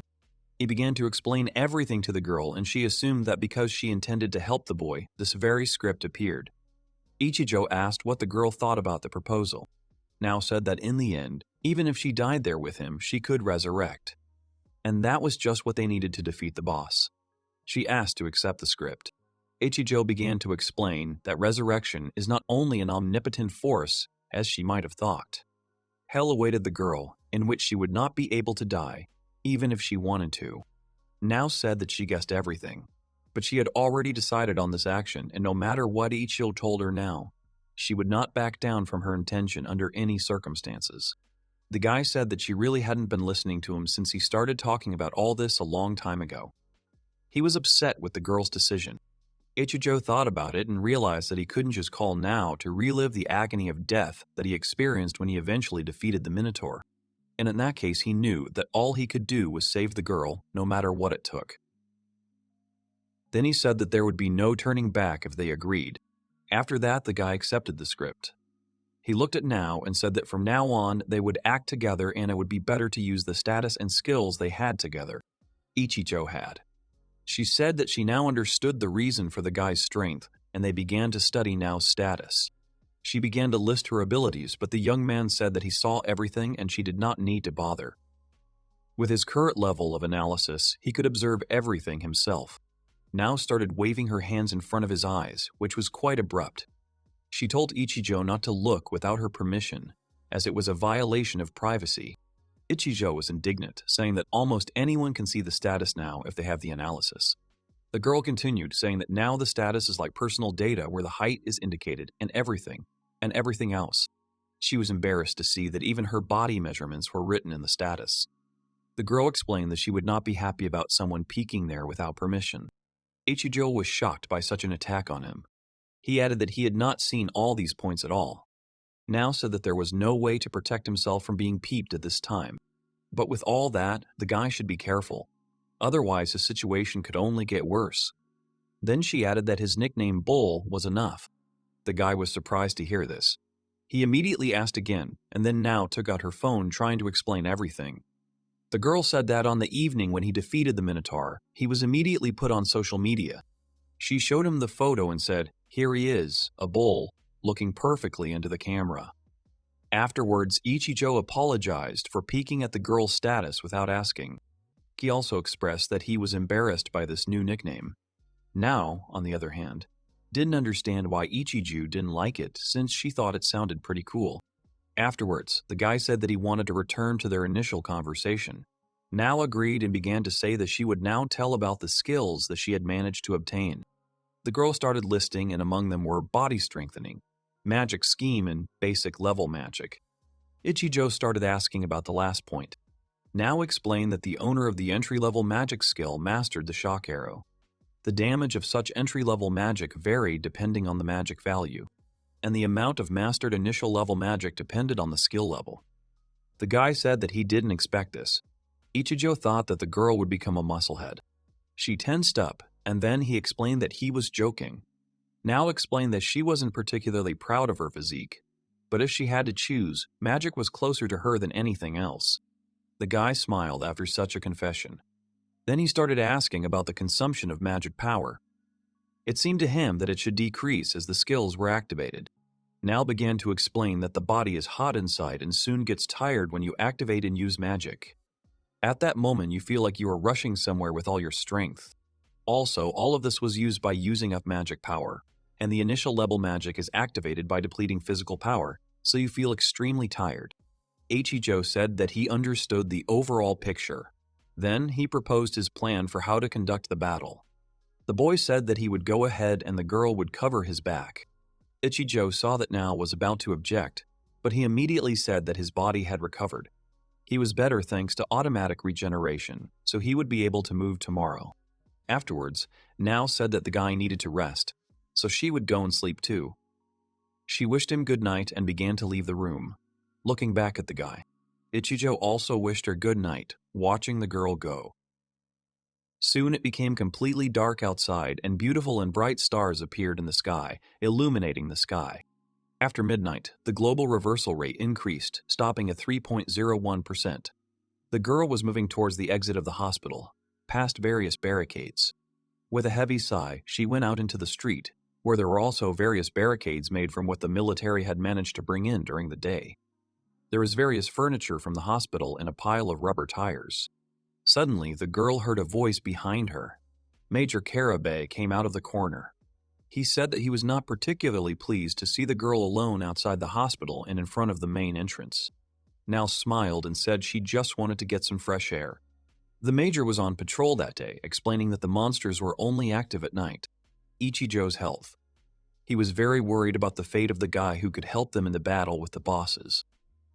He began to explain everything to the girl, and she assumed that because she intended to help the boy, this very script appeared. Ichijo asked what the girl thought about the proposal. Now said that in the end, even if she died there with him, she could resurrect. And that was just what they needed to defeat the boss. She asked to accept the script. Ichijo began to explain that resurrection is not only an omnipotent force, as she might have thought. Hell awaited the girl, in which she would not be able to die, even if she wanted to. Now said that she guessed everything, but she had already decided on this action, and no matter what Ichijo told her now, she would not back down from her intention under any circumstances. The guy said that she really hadn't been listening to him since he started talking about all this a long time ago. He was upset with the girl's decision. Ichijo thought about it and realized that he couldn't just call now to relive the agony of death that he experienced when he eventually defeated the Minotaur. And in that case, he knew that all he could do was save the girl, no matter what it took. Then he said that there would be no turning back if they agreed. After that, the guy accepted the script. He looked at Now and said that from now on, they would act together and it would be better to use the status and skills they had together. Ichijo had. She said that she now understood the reason for the guy's strength, and they began to study Now's status. She began to list her abilities, but the young man said that he saw everything and she did not need to bother. With his current level of analysis, he could observe everything himself. Now started waving her hands in front of his eyes, which was quite abrupt. She told Ichijo not to look without her permission, as it was a violation of privacy. Ichijo was indignant, saying that almost anyone can see the status now if they have the analysis. The girl continued, saying that now the status is like personal data where the height is indicated and everything else. She was embarrassed to see that even her body measurements were written in the status. The girl explained that she would not be happy about someone peeking there without permission. Ichijo was shocked by such an attack on him. He added that he had not seen all these points at all. Now said that there was no way to protect himself from being peeped at this time. But with all that, the guy should be careful. Otherwise, his situation could only get worse. Then she added that his nickname Bull was enough. The guy was surprised to hear this. He immediately asked again, and then Now took out her phone trying to explain everything. The girl said that on the evening when he defeated the Minotaur, he was immediately put on social media. She showed him the photo and said, "Here he is, a bull, looking perfectly into the camera." Afterwards, Ichijo apologized for peeking at the girl's status without asking. He also expressed that he was embarrassed by this new nickname. Now, on the other hand, didn't understand why Ichijo didn't like it since she thought it sounded pretty cool. Afterwards, the guy said that he wanted to return to their initial conversation. Now agreed and began to say that she would now tell about the skills that she had managed to obtain. The girl started listing, and among them were body strengthening, magic scheme, and basic level magic. Ichijo started asking about the last point. Now explained that the owner of the entry-level magic skill mastered the shock arrow. The damage of such entry-level magic varied depending on the magic value, and the amount of mastered initial level magic depended on the skill level. The guy said that he didn't expect this. Ichijo thought that the girl would become a musclehead. She tensed up, and then he explained that he was joking. Now explained that she wasn't particularly proud of her physique, but if she had to choose, magic was closer to her than anything else. The guy smiled after such a confession. Then he started asking about the consumption of magic power. It seemed to him that it should decrease as the skills were activated. Now began to explain that the body is hot inside and soon gets tired when you activate and use magic. At that moment, you feel like you are rushing somewhere with all your strength. Also, all of this was used by using up magic power, and the initial level magic is activated by depleting physical power, so you feel extremely tired. Ichijo said that he understood the overall picture. Then he proposed his plan for how to conduct the battle. The boy said that he would go ahead and the girl would cover his back. Ichijo saw that Nao was about to object, but he immediately said that his body had recovered. He was better thanks to automatic regeneration, so he would be able to move tomorrow. Afterwards, Nao said that the guy needed to rest, so she would go and sleep too. She wished him good night and began to leave the room. Looking back at the guy, Ichijo also wished her good night, watching the girl go. Soon it became completely dark outside and beautiful and bright stars appeared in the sky, illuminating the sky. After midnight, the global reversal rate increased, stopping at 3.01%. The girl was moving towards the exit of the hospital, past various barricades. With a heavy sigh, she went out into the street, where there were also various barricades made from what the military had managed to bring in during the day. There was various furniture from the hospital and a pile of rubber tires. Suddenly, the girl heard a voice behind her. Major Karabe came out of the corner. He said that he was not particularly pleased to see the girl alone outside the hospital and in front of the main entrance. Nao smiled and said she just wanted to get some fresh air. The major was on patrol that day, explaining that the monsters were only active at night. Ichijo's health. He was very worried about the fate of the guy who could help them in the battle with the bosses.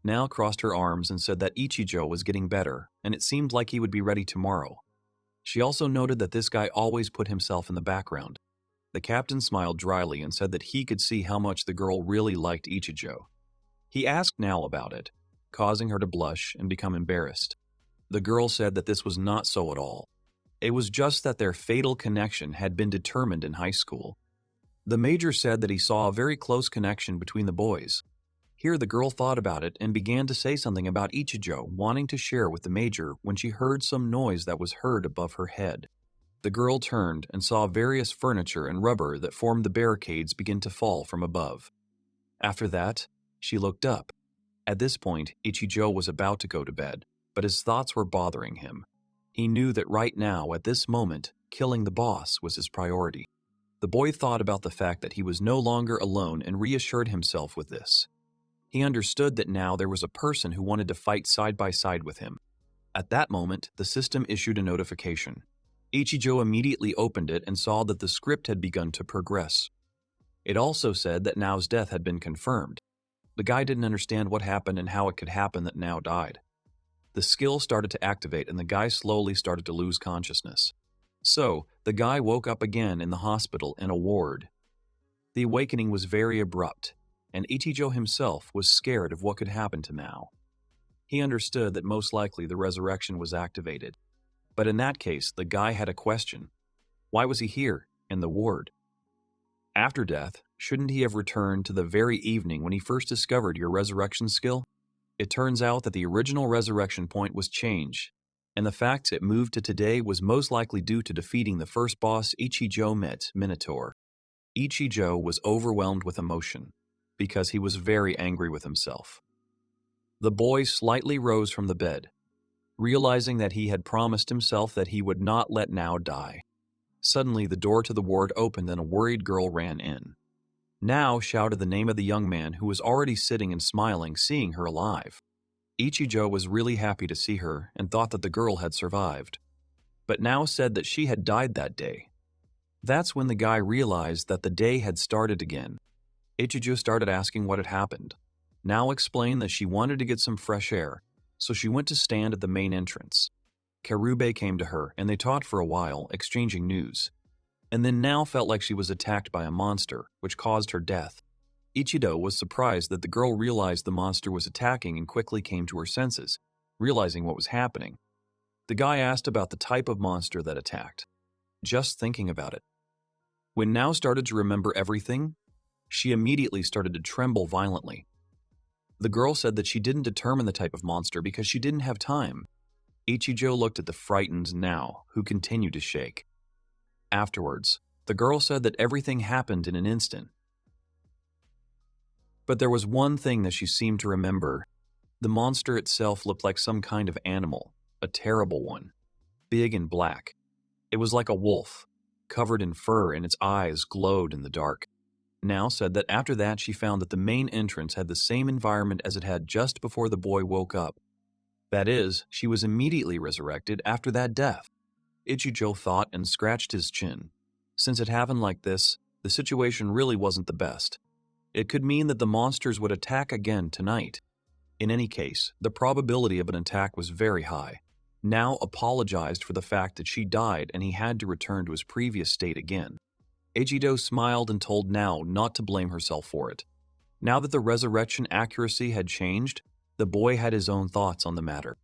Nao crossed her arms and said that Ichijo was getting better, and it seemed like he would be ready tomorrow. She also noted that this guy always put himself in the background. The captain smiled dryly and said that he could see how much the girl really liked Ichijo. He asked Nao about it, causing her to blush and become embarrassed. The girl said that this was not so at all. It was just that their fatal connection had been determined in high school. The major said that he saw a very close connection between the boys. Here the girl thought about it and began to say something about Ichijo wanting to share with the major when she heard some noise that was heard above her head. The girl turned and saw various furniture and rubber that formed the barricades begin to fall from above. After that, she looked up. At this point, Ichijo was about to go to bed, but his thoughts were bothering him. He knew that right now, at this moment, killing the boss was his priority. The boy thought about the fact that he was no longer alone and reassured himself with this. He understood that now there was a person who wanted to fight side by side with him. At that moment, the system issued a notification. Ichijo immediately opened it and saw that the script had begun to progress. It also said that Nao's death had been confirmed. The guy didn't understand what happened and how it could happen that Nao died. The skill started to activate and the guy slowly started to lose consciousness. So, the guy woke up again in the hospital in a ward. The awakening was very abrupt, and Ichijo himself was scared of what could happen to Nao. He understood that most likely the resurrection was activated. But in that case, the guy had a question. Why was he here, in the ward? After death, shouldn't he have returned to the very evening when he first discovered your resurrection skill? It turns out that the original resurrection point was changed, and the fact it moved to today was most likely due to defeating the first boss Ichijo met, Minotaur. Ichijo was overwhelmed with emotion, because he was very angry with himself. The boy slightly rose from the bed, realizing that he had promised himself that he would not let Nao die. Suddenly, the door to the ward opened and a worried girl ran in. Nao shouted the name of the young man who was already sitting and smiling, seeing her alive. Ichijo was really happy to see her and thought that the girl had survived. But Nao said that she had died that day. That's when the guy realized that the day had started again. Ichijo started asking what had happened. Nao explained that she wanted to get some fresh air, so she went to stand at the main entrance. Karube came to her and they talked for a while, exchanging news. And then Nao felt like she was attacked by a monster, which caused her death. Ichijo was surprised that the girl realized the monster was attacking and quickly came to her senses, realizing what was happening. The guy asked about the type of monster that attacked. Just thinking about it. When Nao started to remember everything, she immediately started to tremble violently. The girl said that she didn't determine the type of monster because she didn't have time. Ichijo looked at the frightened Nao, who continued to shake. Afterwards, the girl said that everything happened in an instant. But there was one thing that she seemed to remember. The monster itself looked like some kind of animal. a terrible one, big and black. It was like a wolf, covered in fur, and its eyes glowed in the dark. Now said that after that she found that the main entrance had the same environment as it had just before the boy woke up. That is, she was immediately resurrected after that death. Ichijo thought and scratched his chin. Since it happened like this, the situation really wasn't the best. It could mean that the monsters would attack again tonight. In any case, the probability of an attack was very high. Now apologized for the fact that she died and he had to return to his previous state again. Ichijo smiled and told Now not to blame herself for it. Now that the resurrection accuracy had changed, the boy had his own thoughts on the matter.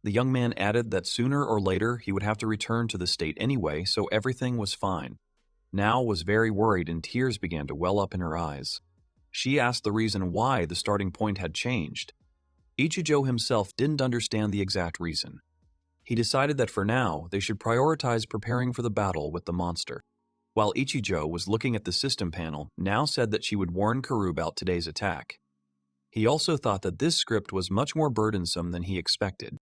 The young man added that sooner or later he would have to return to the state anyway, so everything was fine. Now was very worried and tears began to well up in her eyes. She asked the reason why the starting point had changed. Ichijo himself didn't understand the exact reason. He decided that for now, they should prioritize preparing for the battle with the monster. While Ichijo was looking at the system panel, Now said that she would warn Karu about today's attack. He also thought that this script was much more burdensome than he expected.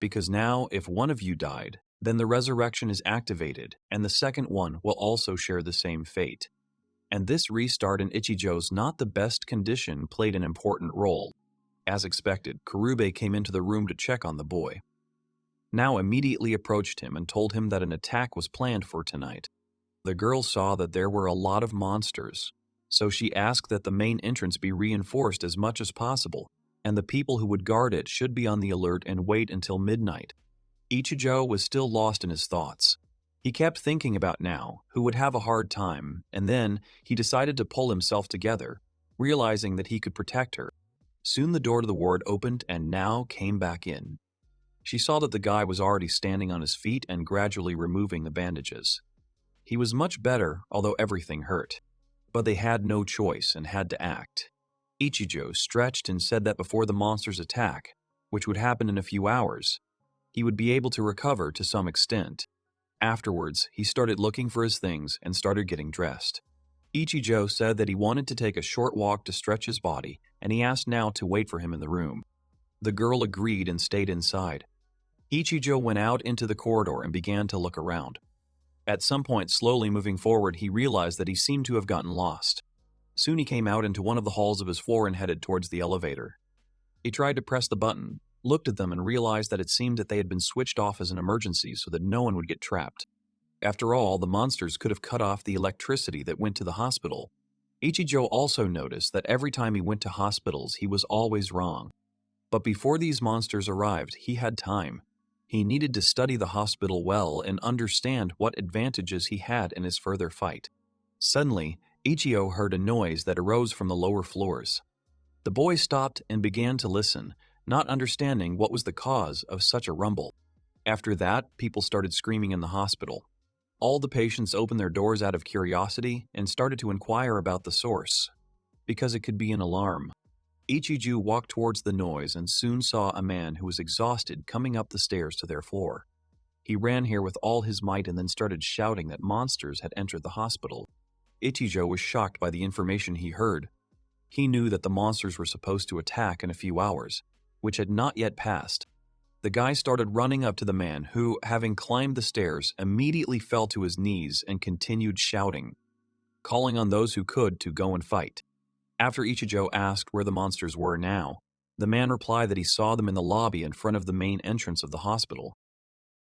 Because now, if one of you died, then the resurrection is activated, and the second one will also share the same fate. And this restart in Ichijo's not the best condition played an important role. As expected, Karube came into the room to check on the boy. Now immediately approached him and told him that an attack was planned for tonight. The girl saw that there were a lot of monsters, so she asked that the main entrance be reinforced as much as possible, and the people who would guard it should be on the alert and wait until midnight. Ichijo was still lost in his thoughts. He kept thinking about Now, who would have a hard time, and then he decided to pull himself together, realizing that he could protect her. Soon the door to the ward opened and Now came back in. She saw that the guy was already standing on his feet and gradually removing the bandages. He was much better, although everything hurt. But they had no choice and had to act. Ichijo stretched and said that before the monster's attack, which would happen in a few hours, he would be able to recover to some extent. Afterwards, he started looking for his things and started getting dressed. Ichijo said that he wanted to take a short walk to stretch his body, and he asked Now to wait for him in the room. The girl agreed and stayed inside. Ichijo went out into the corridor and began to look around. At some point, slowly moving forward, he realized that he seemed to have gotten lost. Soon he came out into one of the halls of his floor and headed towards the elevator. He tried to press the button, looked at them, and realized that it seemed that they had been switched off as an emergency so that no one would get trapped. After all, the monsters could have cut off the electricity that went to the hospital. Ichijo also noticed that every time he went to hospitals, he was always wrong. But before these monsters arrived, he had time. He needed to study the hospital well and understand what advantages he had in his further fight. Suddenly, Ichijo heard a noise that arose from the lower floors. The boy stopped and began to listen, not understanding what was the cause of such a rumble. After that, people started screaming in the hospital. All the patients opened their doors out of curiosity and started to inquire about the source, because it could be an alarm. Ichijo walked towards the noise and soon saw a man who was exhausted coming up the stairs to their floor. He ran here with all his might and then started shouting that monsters had entered the hospital. Ichijo was shocked by the information he heard. He knew that the monsters were supposed to attack in a few hours, which had not yet passed. The guy started running up to the man who, having climbed the stairs, immediately fell to his knees and continued shouting, calling on those who could to go and fight. After Ichijo asked where the monsters were now, the man replied that he saw them in the lobby in front of the main entrance of the hospital.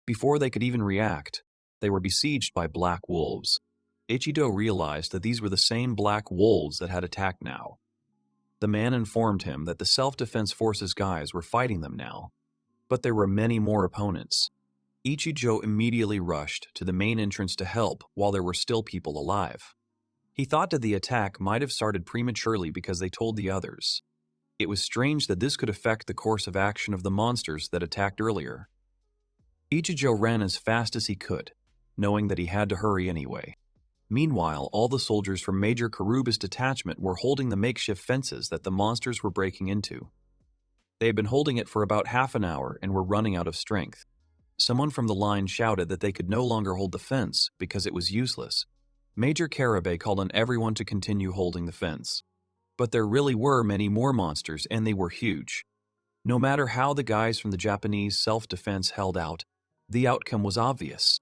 Before they could even react, they were besieged by black wolves. Ichijo realized that these were the same black wolves that had attacked Now. The man informed him that the self-defense forces guys were fighting them now, but there were many more opponents. Ichijo immediately rushed to the main entrance to help while there were still people alive. He thought that the attack might have started prematurely because they told the others. It was strange that this could affect the course of action of the monsters that attacked earlier. Ichijo ran as fast as he could, knowing that he had to hurry anyway. Meanwhile, all the soldiers from Major Karuba's detachment were holding the makeshift fences that the monsters were breaking into. They had been holding it for about half an hour and were running out of strength. Someone from the line shouted that they could no longer hold the fence because it was useless. Major Karabe called on everyone to continue holding the fence. But there really were many more monsters, and they were huge. No matter how the guys from the Japanese self-defense held out, the outcome was obvious.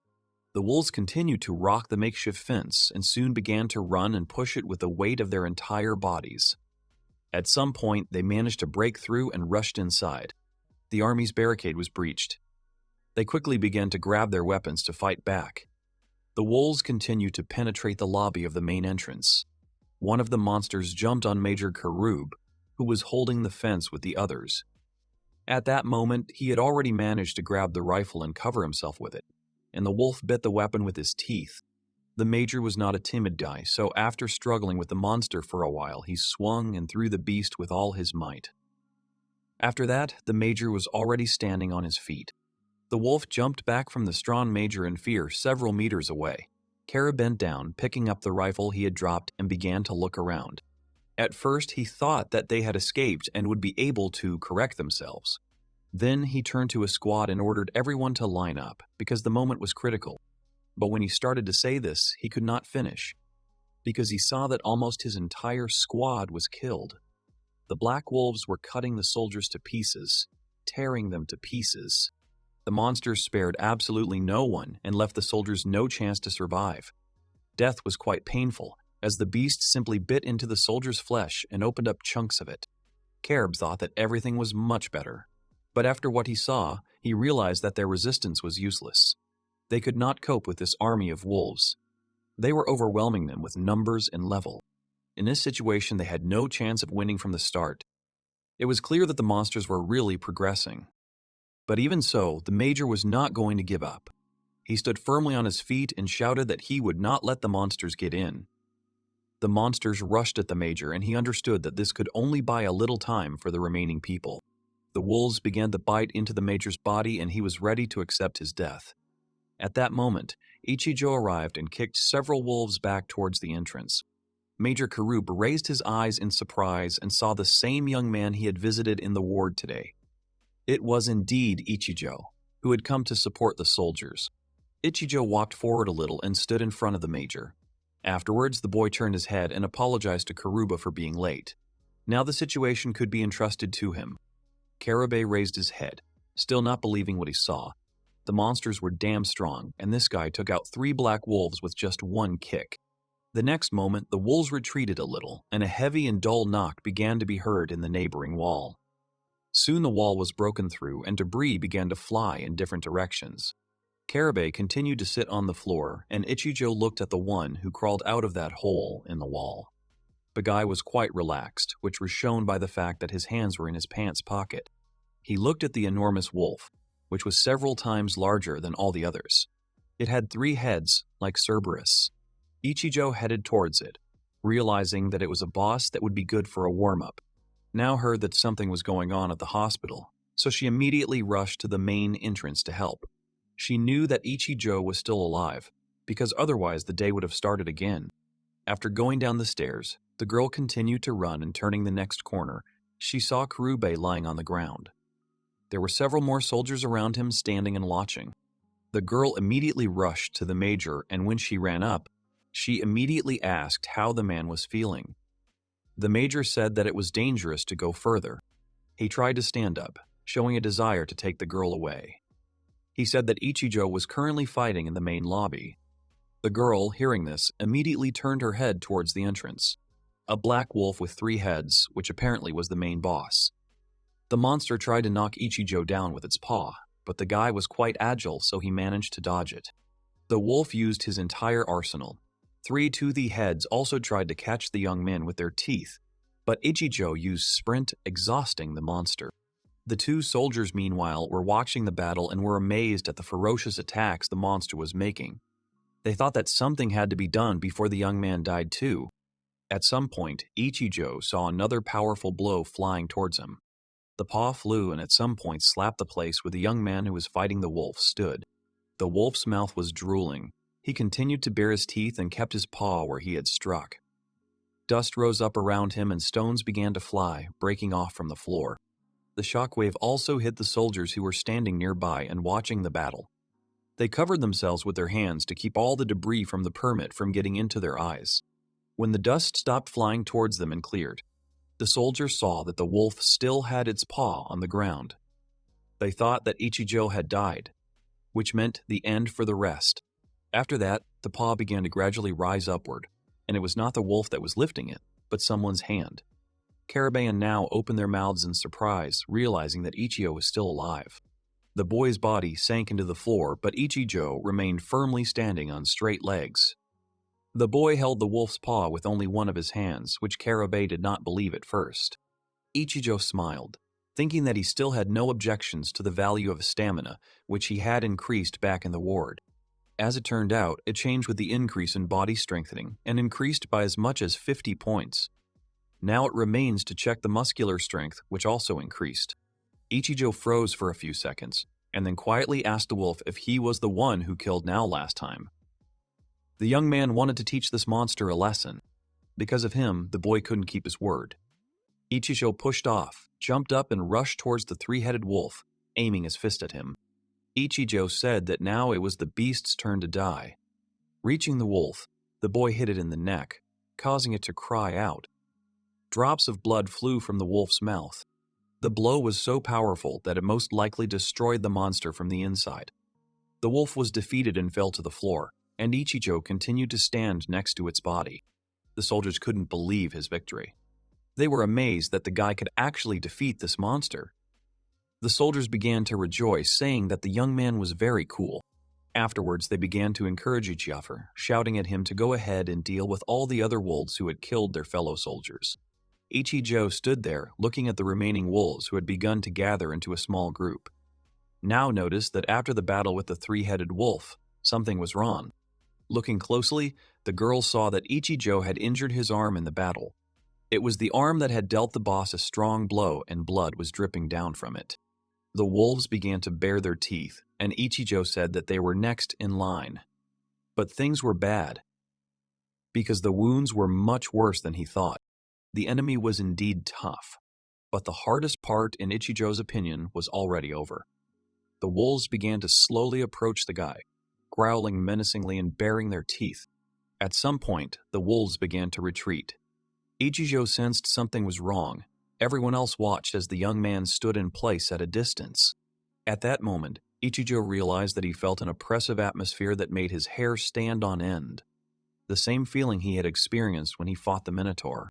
The wolves continued to rock the makeshift fence and soon began to run and push it with the weight of their entire bodies. At some point, they managed to break through and rushed inside. The army's barricade was breached. They quickly began to grab their weapons to fight back. The wolves continued to penetrate the lobby of the main entrance. One of the monsters jumped on Major Horobu, who was holding the fence with the others. At that moment, he had already managed to grab the rifle and cover himself with it, and the wolf bit the weapon with his teeth. The Major was not a timid guy, so after struggling with the monster for a while, he swung and threw the beast with all his might. After that, the Major was already standing on his feet. The wolf jumped back from the strong Major in fear several meters away. Kara bent down, picking up the rifle he had dropped, and began to look around. At first, he thought that they had escaped and would be able to correct themselves. Then he turned to his squad and ordered everyone to line up, because the moment was critical. But when he started to say this, he could not finish, because he saw that almost his entire squad was killed. The black wolves were cutting the soldiers to pieces, tearing them to pieces. The monsters spared absolutely no one and left the soldiers no chance to survive. Death was quite painful, as the beast simply bit into the soldier's flesh and opened up chunks of it. Carib thought that everything was much better. But after what he saw, he realized that their resistance was useless. They could not cope with this army of wolves. They were overwhelming them with numbers and level. In this situation, they had no chance of winning from the start. It was clear that the monsters were really progressing. But even so, the Major was not going to give up. He stood firmly on his feet and shouted that he would not let the monsters get in. The monsters rushed at the Major, and he understood that this could only buy a little time for the remaining people. The wolves began to bite into the Major's body, and he was ready to accept his death. At that moment, Ichijo arrived and kicked several wolves back towards the entrance. Major Horobu raised his eyes in surprise and saw the same young man he had visited in the ward today. It was indeed Ichijo, who had come to support the soldiers. Ichijo walked forward a little and stood in front of the Major. Afterwards, the boy turned his head and apologized to Horobu for being late. Now the situation could be entrusted to him. Karabe raised his head, still not believing what he saw. The monsters were damn strong, and this guy took out 3 black wolves with just one kick. The next moment, the wolves retreated a little, and a heavy and dull knock began to be heard in the neighboring wall. Soon the wall was broken through, and debris began to fly in different directions. Karabe continued to sit on the floor, and Ichijo looked at the one who crawled out of that hole in the wall. The guy was quite relaxed, which was shown by the fact that his hands were in his pants pocket. He looked at the enormous wolf, which was several times larger than all the others. It had 3 heads, like Cerberus. Ichijo headed towards it, realizing that it was a boss that would be good for a warm-up. Now heard that something was going on at the hospital, so she immediately rushed to the main entrance to help. She knew that Ichijo was still alive, because otherwise the day would have started again. After going down the stairs, the girl continued to run, and turning the next corner, she saw Karube lying on the ground. There were several more soldiers around him standing and watching. The girl immediately rushed to the Major, and when she ran up, she immediately asked how the man was feeling. The Major said that it was dangerous to go further. He tried to stand up, showing a desire to take the girl away. He said that Ichijo was currently fighting in the main lobby. The girl, hearing this, immediately turned her head towards the entrance. A black wolf with 3 heads, which apparently was the main boss. The monster tried to knock Ichijo down with its paw, but the guy was quite agile, so he managed to dodge it. The wolf used his entire arsenal. 3 toothy heads also tried to catch the young man with their teeth, but Ichijo used sprint, exhausting the monster. The 2 soldiers, meanwhile, were watching the battle and were amazed at the ferocious attacks the monster was making. They thought that something had to be done before the young man died too. At some point, Ichijo saw another powerful blow flying towards him. The paw flew and at some point slapped the place where the young man who was fighting the wolf stood. The wolf's mouth was drooling. He continued to bare his teeth and kept his paw where he had struck. Dust rose up around him and stones began to fly, breaking off from the floor. The shockwave also hit the soldiers who were standing nearby and watching the battle. They covered themselves with their hands to keep all the debris from the permit from getting into their eyes. When the dust stopped flying towards them and cleared, The soldiers saw that the wolf still had its paw on the ground. They thought that Ichijo had died, which meant the end for the rest. After that, the paw began to gradually rise upward, and it was not the wolf that was lifting it, but someone's hand. Karaban now opened their mouths in surprise, realizing that Ichijo was still alive. The boy's body sank into the floor, but Ichijo remained firmly standing on straight legs. The boy held the wolf's paw with only one of his hands, which Karabe did not believe at first. Ichijo smiled, thinking that he still had no objections to the value of stamina, which he had increased back in the ward. As it turned out, it changed with the increase in body strengthening and increased by as much as 50 points. Now it remains to check the muscular strength, which also increased. Ichijo froze for a few seconds, and then quietly asked the wolf if he was the one who killed Now last time. The young man wanted to teach this monster a lesson. Because of him, the boy couldn't keep his word. Ichijo pushed off, jumped up and rushed towards the three-headed wolf, aiming his fist at him. Ichijo said that now it was the beast's turn to die. Reaching the wolf, the boy hit it in the neck, causing it to cry out. Drops of blood flew from the wolf's mouth. The blow was so powerful that it most likely destroyed the monster from the inside. The wolf was defeated and fell to the floor, and Ichijo continued to stand next to its body. The soldiers couldn't believe his victory. They were amazed that the guy could actually defeat this monster. The soldiers began to rejoice, saying that the young man was very cool. Afterwards, they began to encourage each other, shouting at him to go ahead and deal with all the other wolves who had killed their fellow soldiers. Ichijo stood there, looking at the remaining wolves who had begun to gather into a small group. Now noticed that after the battle with the three-headed wolf, something was wrong. Looking closely, the girls saw that Ichijo had injured his arm in the battle. It was the arm that had dealt the boss a strong blow, and blood was dripping down from it. The wolves began to bare their teeth, and Ichijo said that they were next in line. But things were bad, because the wounds were much worse than he thought. The enemy was indeed tough, but the hardest part, in Ichijo's opinion, was already over. The wolves began to slowly approach the guy, growling menacingly and baring their teeth. At some point, the wolves began to retreat. Ichijo sensed something was wrong. Everyone else watched as the young man stood in place at a distance. At that moment, Ichijo realized that he felt an oppressive atmosphere that made his hair stand on end. The same feeling he had experienced when he fought the Minotaur.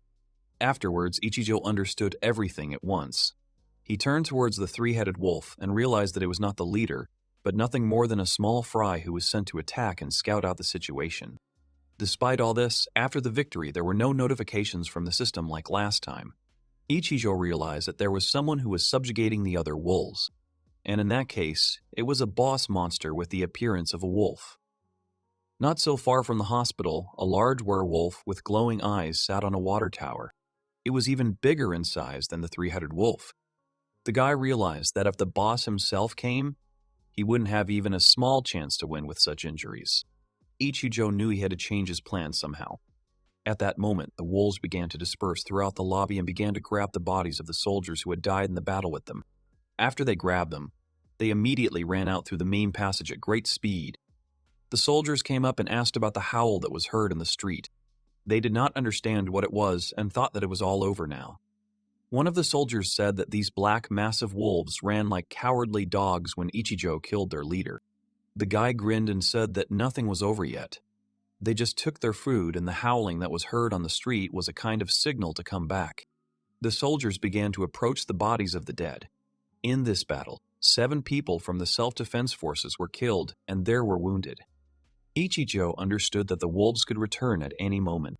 Afterwards, Ichijo understood everything at once. He turned towards the three-headed wolf and realized that it was not the leader, but nothing more than a small fry who was sent to attack and scout out the situation. Despite all this, after the victory, there were no notifications from the system like last time. Ichijo realized that there was someone who was subjugating the other wolves, and in that case, it was a boss monster with the appearance of a wolf. Not so far from the hospital, a large werewolf with glowing eyes sat on a water tower. It was even bigger in size than the three-headed wolf. The guy realized that if the boss himself came, he wouldn't have even a small chance to win with such injuries. Ichijo knew he had to change his plan somehow. At that moment, the wolves began to disperse throughout the lobby and began to grab the bodies of the soldiers who had died in the battle with them. After they grabbed them, they immediately ran out through the main passage at great speed. The soldiers came up and asked about the howl that was heard in the street. They did not understand what it was and thought that it was all over now. One of the soldiers said that these black, massive wolves ran like cowardly dogs when Ichijo killed their leader. The guy grinned and said that nothing was over yet. They just took their food, and the howling that was heard on the street was a kind of signal to come back. The soldiers began to approach the bodies of the dead. In this battle, 7 people from the self-defense forces were killed, and there were wounded. Ichijo understood that the wolves could return at any moment.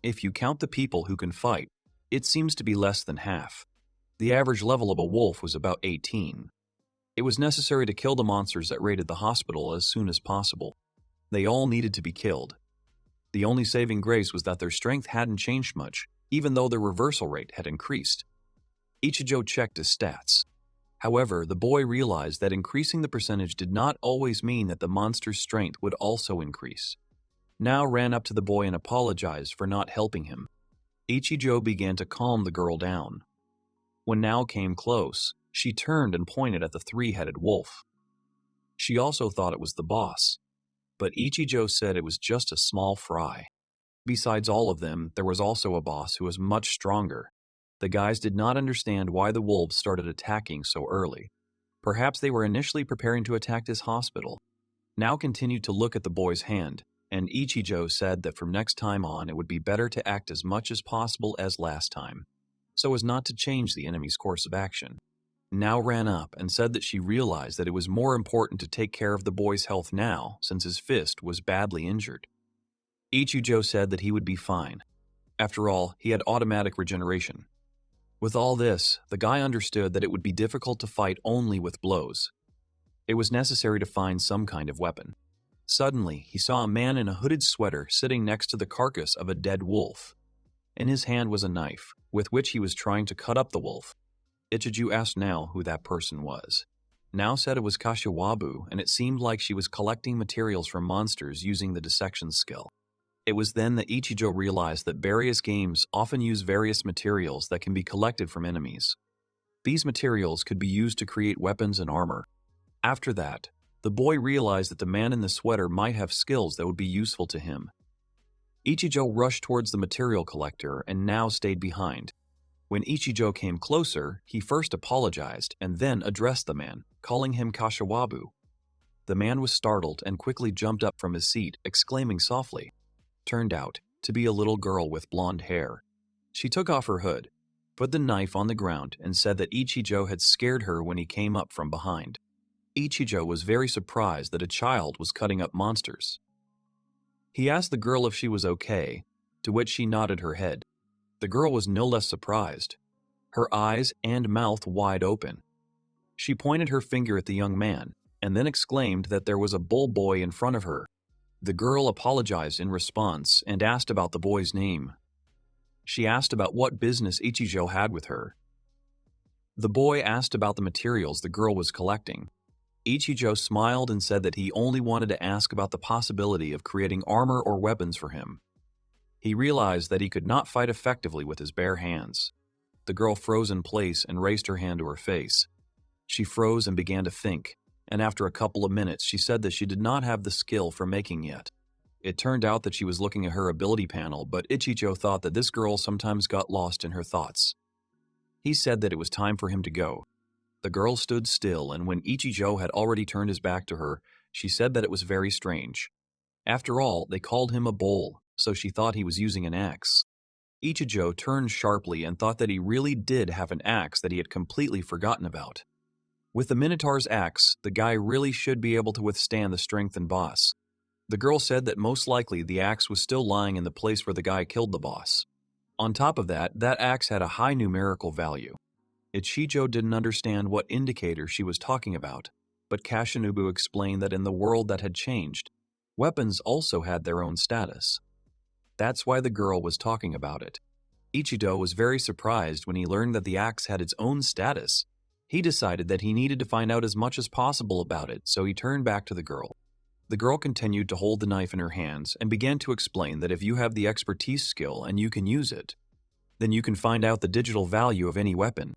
If you count the people who can fight, it seems to be less than half. The average level of a wolf was about 18. It was necessary to kill the monsters that raided the hospital as soon as possible. They all needed to be killed. The only saving grace was that their strength hadn't changed much, even though their reversal rate had increased. Ichijo checked his stats. However, the boy realized that increasing the percentage did not always mean that the monster's strength would also increase. Now ran up to the boy and apologized for not helping him. Ichijo began to calm the girl down. When Now came close, she turned and pointed at the three-headed wolf. She also thought it was the boss, but Ichijo said it was just a small fry. Besides all of them, there was also a boss who was much stronger. The guys did not understand why the wolves started attacking so early. Perhaps they were initially preparing to attack his hospital. Now continued to look at the boy's hand, and Ichijo said that from next time on it would be better to act as much as possible as last time, so as not to change the enemy's course of action. Now ran up and said that she realized that it was more important to take care of the boy's health now since his fist was badly injured. Ichijo said that he would be fine. After all, he had automatic regeneration. With all this, the guy understood that it would be difficult to fight only with blows. It was necessary to find some kind of weapon. Suddenly, he saw a man in a hooded sweater sitting next to the carcass of a dead wolf. In his hand was a knife, with which he was trying to cut up the wolf. Ichijo asked Now who that person was. Now said it was Kashiwabu, and it seemed like she was collecting materials from monsters using the dissection skill. It was then that Ichijo realized that various games often use various materials that can be collected from enemies. These materials could be used to create weapons and armor. After that, the boy realized that the man in the sweater might have skills that would be useful to him. Ichijo rushed towards the material collector and Now stayed behind. When Ichijo came closer, he first apologized and then addressed the man, calling him Kashiwabu. The man was startled and quickly jumped up from his seat, exclaiming softly. Turned out to be a little girl with blonde hair. She took off her hood, put the knife on the ground, and said that Ichijo had scared her when he came up from behind. Ichijo was very surprised that a child was cutting up monsters. He asked the girl if she was okay, to which she nodded her head. The girl was no less surprised, her eyes and mouth wide open. She pointed her finger at the young man, and then exclaimed that there was a bull boy in front of her. The girl apologized in response and asked about the boy's name. She asked about what business Ichijo had with her. The boy asked about the materials the girl was collecting. Ichijo smiled and said that he only wanted to ask about the possibility of creating armor or weapons for him. He realized that he could not fight effectively with his bare hands. The girl froze in place and raised her hand to her face. She froze and began to think, and after a couple of minutes she said that she did not have the skill for making yet. It turned out that she was looking at her ability panel, but Ichijo thought that this girl sometimes got lost in her thoughts. He said that it was time for him to go. The girl stood still, and when Ichijo had already turned his back to her, she said that it was very strange. After all, they called him a bull, so she thought he was using an axe. Ichijo turned sharply and thought that he really did have an axe that he had completely forgotten about. With the Minotaur's axe, the guy really should be able to withstand the strength and boss. The girl said that most likely the axe was still lying in the place where the guy killed the boss. On top of that, that axe had a high numerical value. Ichijo didn't understand what indicator she was talking about, but Kashinubu explained that in the world that had changed, weapons also had their own status. That's why the girl was talking about it. Ichijo was very surprised when he learned that the axe had its own status. He decided that he needed to find out as much as possible about it, so he turned back to the girl. The girl continued to hold the knife in her hands and began to explain that if you have the expertise skill and you can use it, then you can find out the digital value of any weapon.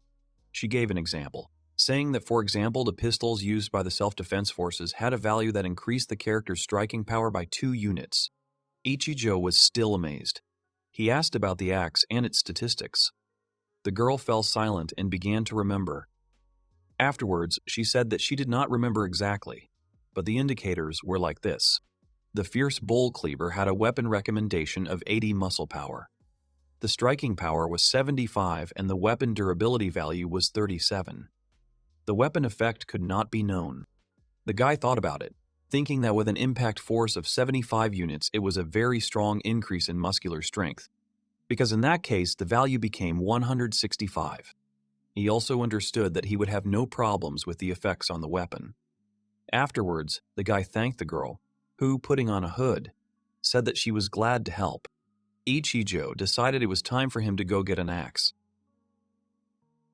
She gave an example, saying that, for example, the pistols used by the self-defense forces had a value that increased the character's striking power by 2 units. Ichijo was still amazed. He asked about the axe and its statistics. The girl fell silent and began to remember. Afterwards, she said that she did not remember exactly, but the indicators were like this. The fierce bull cleaver had a weapon recommendation of 80 muscle power. The striking power was 75 and the weapon durability value was 37. The weapon effect could not be known. The guy thought about it, thinking that with an impact force of 75 units it was a very strong increase in muscular strength, because in that case the value became 165. He also understood that he would have no problems with the effects on the weapon. Afterwards, the guy thanked the girl, who, putting on a hood, said that she was glad to help. Ichijo decided it was time for him to go get an axe.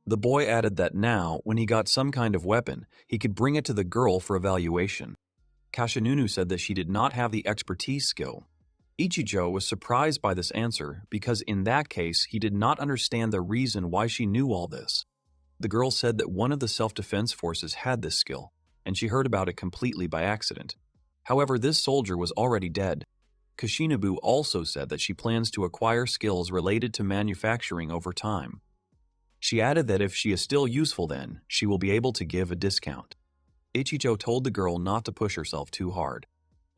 The boy added that now, when he got some kind of weapon, he could bring it to the girl for evaluation. Kashinunu said that she did not have the expertise skill. Ichijo was surprised by this answer because in that case he did not understand the reason why she knew all this. The girl said that one of the self-defense forces had this skill, and she heard about it completely by accident. However, this soldier was already dead. Kashinubu also said that she plans to acquire skills related to manufacturing over time. She added that if she is still useful then, she will be able to give a discount. Ichijo told the girl not to push herself too hard.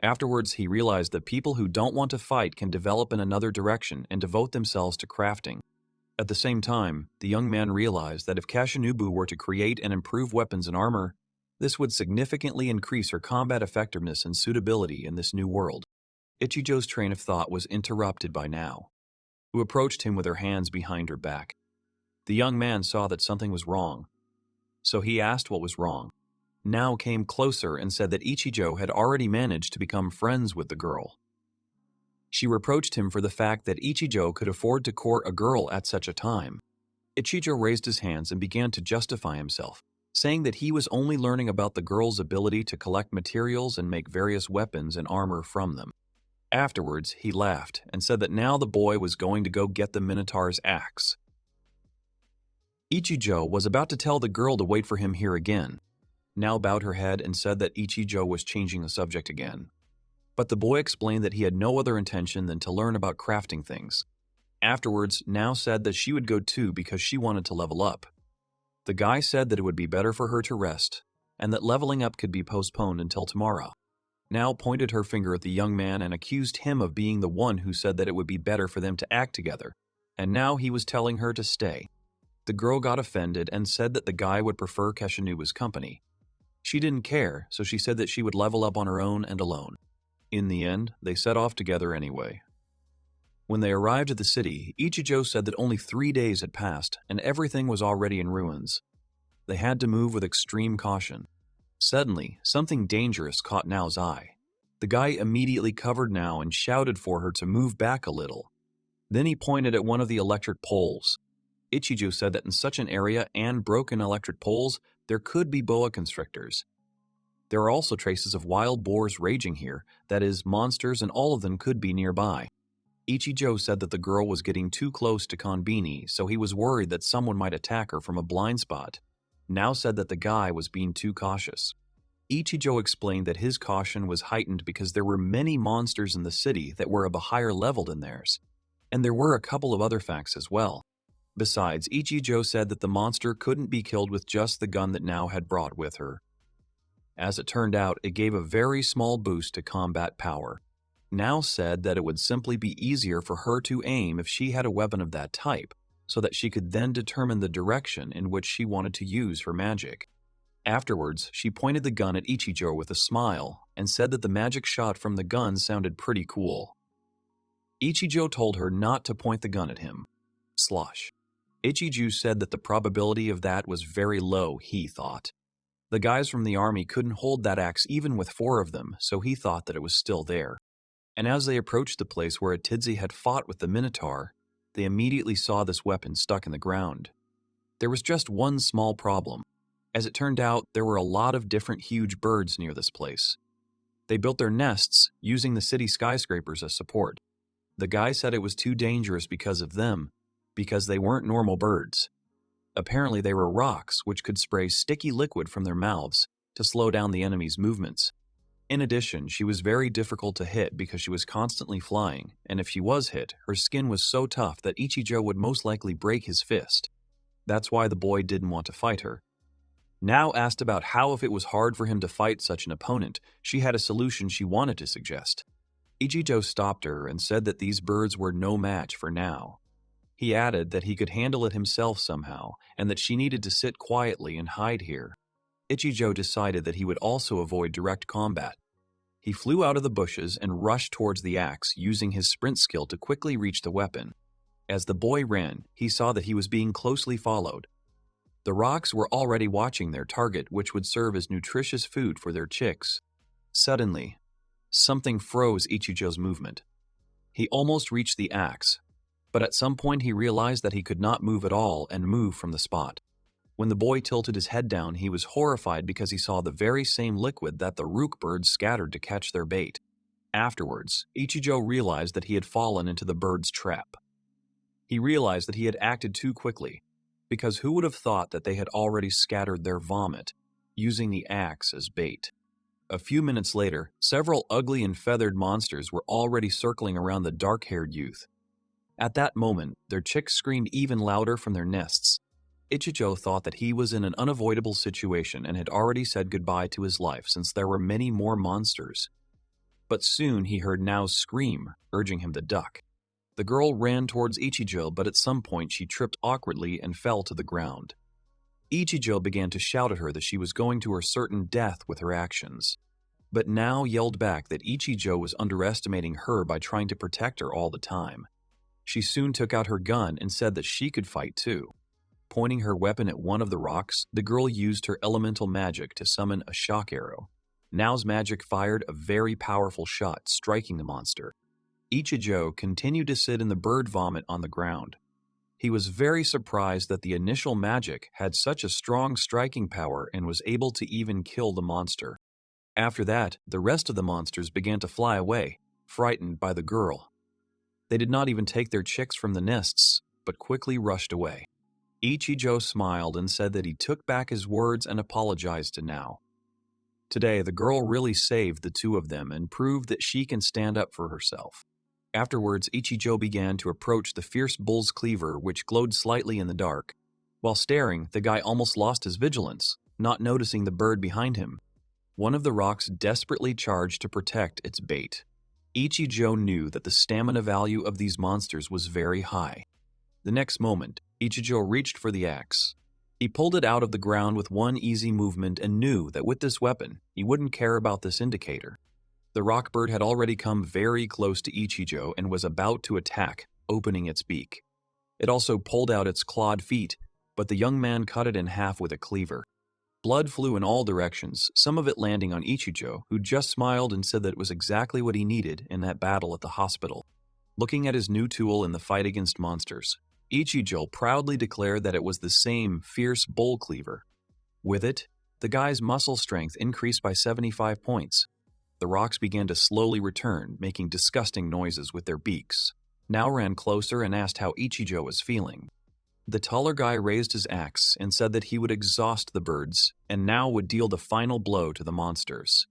Afterwards, he realized that people who don't want to fight can develop in another direction and devote themselves to crafting. At the same time, the young man realized that if Kashinubu were to create and improve weapons and armor, this would significantly increase her combat effectiveness and suitability in this new world. Ichijo's train of thought was interrupted by Nao, who approached him with her hands behind her back. The young man saw that something was wrong, so he asked what was wrong. Nao came closer and said that Ichijo had already managed to become friends with the girl. She reproached him for the fact that Ichijo could afford to court a girl at such a time. Ichijo raised his hands and began to justify himself, saying that he was only learning about the girl's ability to collect materials and make various weapons and armor from them. Afterwards, he laughed and said that now the boy was going to go get the Minotaur's axe. Ichijo was about to tell the girl to wait for him here again. Nao bowed her head and said that Ichijo was changing the subject again. But the boy explained that he had no other intention than to learn about crafting things. Afterwards, Nao said that she would go too because she wanted to level up. The guy said that it would be better for her to rest, and that leveling up could be postponed until tomorrow. Nao pointed her finger at the young man and accused him of being the one who said that it would be better for them to act together, and now he was telling her to stay. The girl got offended and said that the guy would prefer Kashinubu's company. She didn't care, so she said that she would level up on her own and alone. In the end, they set off together anyway. When they arrived at the city, Ichijo said that only 3 days had passed and everything was already in ruins. They had to move with extreme caution. Suddenly, something dangerous caught Nao's eye. The guy immediately covered Nao and shouted for her to move back a little. Then he pointed at one of the electric poles. Ichijo said that in such an area and broken electric poles, there could be boa constrictors. There are also traces of wild boars raging here, that is, monsters, and all of them could be nearby. Ichijo said that the girl was getting too close to Konbini, so he was worried that someone might attack her from a blind spot. Nao said that the guy was being too cautious. Ichijo explained that his caution was heightened because there were many monsters in the city that were of a higher level than theirs, and there were a couple of other facts as well. Besides, Ichijo said that the monster couldn't be killed with just the gun that Nao had brought with her. As it turned out, it gave a very small boost to combat power. Nao said that it would simply be easier for her to aim if she had a weapon of that type, so that she could then determine the direction in which she wanted to use her magic. Afterwards, she pointed the gun at Ichijo with a smile and said that the magic shot from the gun sounded pretty cool. Ichijo told her not to point the gun at him. Slosh. Ichijo said that the probability of that was very low, he thought. The guys from the army couldn't hold that axe even with 4 of them, so he thought that it was still there. And as they approached the place where Atidzi had fought with the Minotaur, they immediately saw this weapon stuck in the ground. There was just one small problem. As it turned out, there were a lot of different huge birds near this place. They built their nests using the city skyscrapers as support. The guy said it was too dangerous because of them, because they weren't normal birds. Apparently they were rocks which could spray sticky liquid from their mouths to slow down the enemy's movements. In addition, she was very difficult to hit because she was constantly flying, and if she was hit, her skin was so tough that Ichijo would most likely break his fist. That's why the boy didn't want to fight her. Nao asked about how if it was hard for him to fight such an opponent, she had a solution she wanted to suggest. Ichijo stopped her and said that these birds were no match for Nao. He added that he could handle it himself somehow, and that she needed to sit quietly and hide here. Ichijo decided that he would also avoid direct combat. He flew out of the bushes and rushed towards the axe, using his sprint skill to quickly reach the weapon. As the boy ran, he saw that he was being closely followed. The rocks were already watching their target, which would serve as nutritious food for their chicks. Suddenly, something froze Ichijo's movement. He almost reached the axe, but at some point he realized that he could not move at all and moved from the spot. When the boy tilted his head down, he was horrified because he saw the very same liquid that the rook birds scattered to catch their bait. Afterwards, Ichijo realized that he had fallen into the birds' trap. He realized that he had acted too quickly, because who would have thought that they had already scattered their vomit, using the axe as bait? A few minutes later, several ugly and feathered monsters were already circling around the dark-haired youth. At that moment, their chicks screamed even louder from their nests. Ichijo thought that he was in an unavoidable situation and had already said goodbye to his life since there were many more monsters. But soon he heard Nao's scream, urging him to duck. The girl ran towards Ichijo, but at some point she tripped awkwardly and fell to the ground. Ichijo began to shout at her that she was going to her certain death with her actions. But Nao yelled back that Ichijo was underestimating her by trying to protect her all the time. She soon took out her gun and said that she could fight too. Pointing her weapon at one of the rocks, the girl used her elemental magic to summon a shock arrow. Nao's magic fired a very powerful shot, striking the monster. Ichijo continued to sit in the bird vomit on the ground. He was very surprised that the initial magic had such a strong striking power and was able to even kill the monster. After that, the rest of the monsters began to fly away, frightened by the girl. They did not even take their chicks from the nests, but quickly rushed away. Ichijo smiled and said that he took back his words and apologized to Nao. Today, the girl really saved the two of them and proved that she can stand up for herself. Afterwards, Ichijo began to approach the fierce bull's cleaver, which glowed slightly in the dark. While staring, the guy almost lost his vigilance, not noticing the bird behind him. One of the rocks desperately charged to protect its bait. Ichijo knew that the stamina value of these monsters was very high. The next moment, Ichijo reached for the axe. He pulled it out of the ground with one easy movement and knew that with this weapon, he wouldn't care about this indicator. The rock bird had already come very close to Ichijo and was about to attack, opening its beak. It also pulled out its clawed feet, but the young man cut it in half with a cleaver. Blood flew in all directions, some of it landing on Ichijo, who just smiled and said that it was exactly what he needed in that battle at the hospital. Looking at his new tool in the fight against monsters, Ichijo proudly declared that it was the same fierce bull cleaver. With it, the guy's muscle strength increased by 75 points. The rocks began to slowly return, making disgusting noises with their beaks. Nao ran closer and asked how Ichijo was feeling. The taller guy raised his axe and said that he would exhaust the birds, and Nao would deal the final blow to the monsters.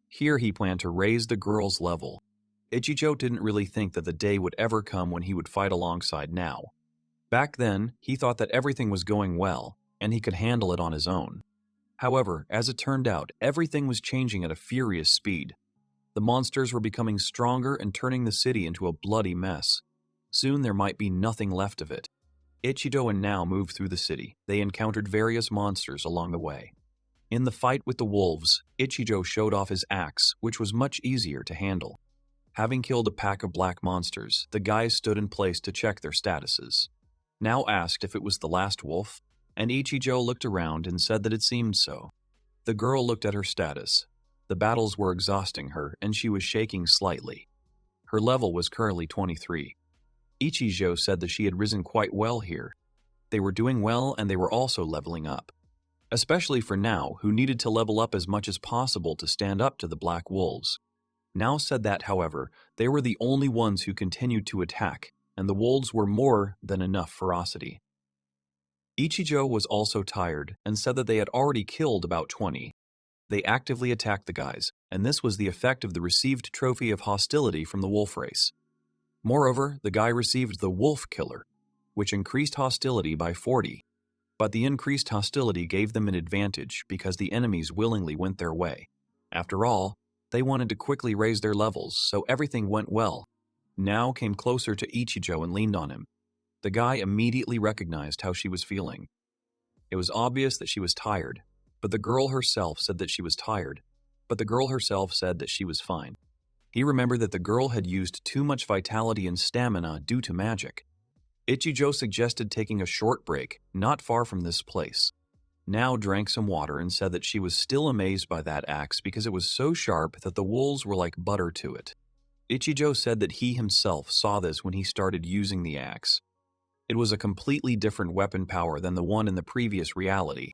Here he planned to raise the girl's level. Ichijo didn't really think that the day would ever come when he would fight alongside Nao. Back then, he thought that everything was going well, and he could handle it on his own. However, as it turned out, everything was changing at a furious speed. The monsters were becoming stronger and turning the city into a bloody mess. Soon there might be nothing left of it. Ichijo and Nao moved through the city. They encountered various monsters along the way. In the fight with the wolves, Ichijo showed off his axe, which was much easier to handle. Having killed a pack of black monsters, the guys stood in place to check their statuses. Nao asked if it was the last wolf, and Ichijo looked around and said that it seemed so. The girl looked at her status. The battles were exhausting her, and she was shaking slightly. Her level was currently 23. Ichijo said that she had risen quite well here. They were doing well, and they were also leveling up. Especially for Nao, who needed to level up as much as possible to stand up to the black wolves. Nao said that, however, they were the only ones who continued to attack, and the wolves were more than enough ferocity. Ichijo was also tired and said that they had already killed about 20. They actively attacked the guys, and this was the effect of the received trophy of hostility from the wolf race. Moreover, the guy received the Wolf Killer, which increased hostility by 40. But the increased hostility gave them an advantage because the enemies willingly went their way. After all, they wanted to quickly raise their levels, so everything went well. Nao came closer to Ichijo and leaned on him. The guy immediately recognized how she was feeling. It was obvious that she was tired, but the girl herself said that she was tired, but the girl herself said that she was fine. He remembered that the girl had used too much vitality and stamina due to magic. Ichijo suggested taking a short break, not far from this place. Nao drank some water and said that she was still amazed by that axe because it was so sharp that the wolves were like butter to it. Ichijo said that he himself saw this when he started using the axe. It was a completely different weapon power than the one in the previous reality.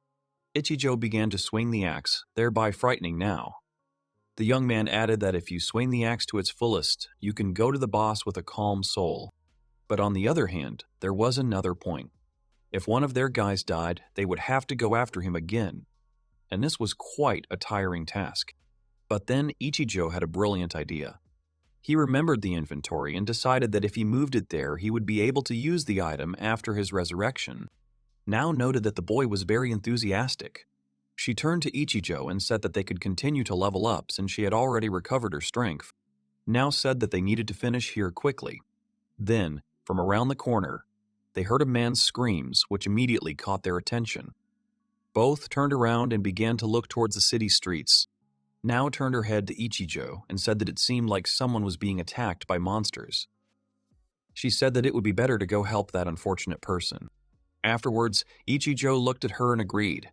Ichijo began to swing the axe, thereby frightening Nao. The young man added that if you swing the axe to its fullest, you can go to the boss with a calm soul. But on the other hand, there was another point. If one of their guys died, they would have to go after him again. And this was quite a tiring task. But then Ichijo had a brilliant idea. He remembered the inventory and decided that if he moved it there, he would be able to use the item after his resurrection. Now noted that the boy was very enthusiastic. She turned to Ichijo and said that they could continue to level up since she had already recovered her strength. Now said that they needed to finish here quickly. Then, from around the corner, they heard a man's screams, which immediately caught their attention. Both turned around and began to look towards the city streets. Now turned her head to Ichijo and said that it seemed like someone was being attacked by monsters. She said that it would be better to go help that unfortunate person. Afterwards, Ichijo looked at her and agreed.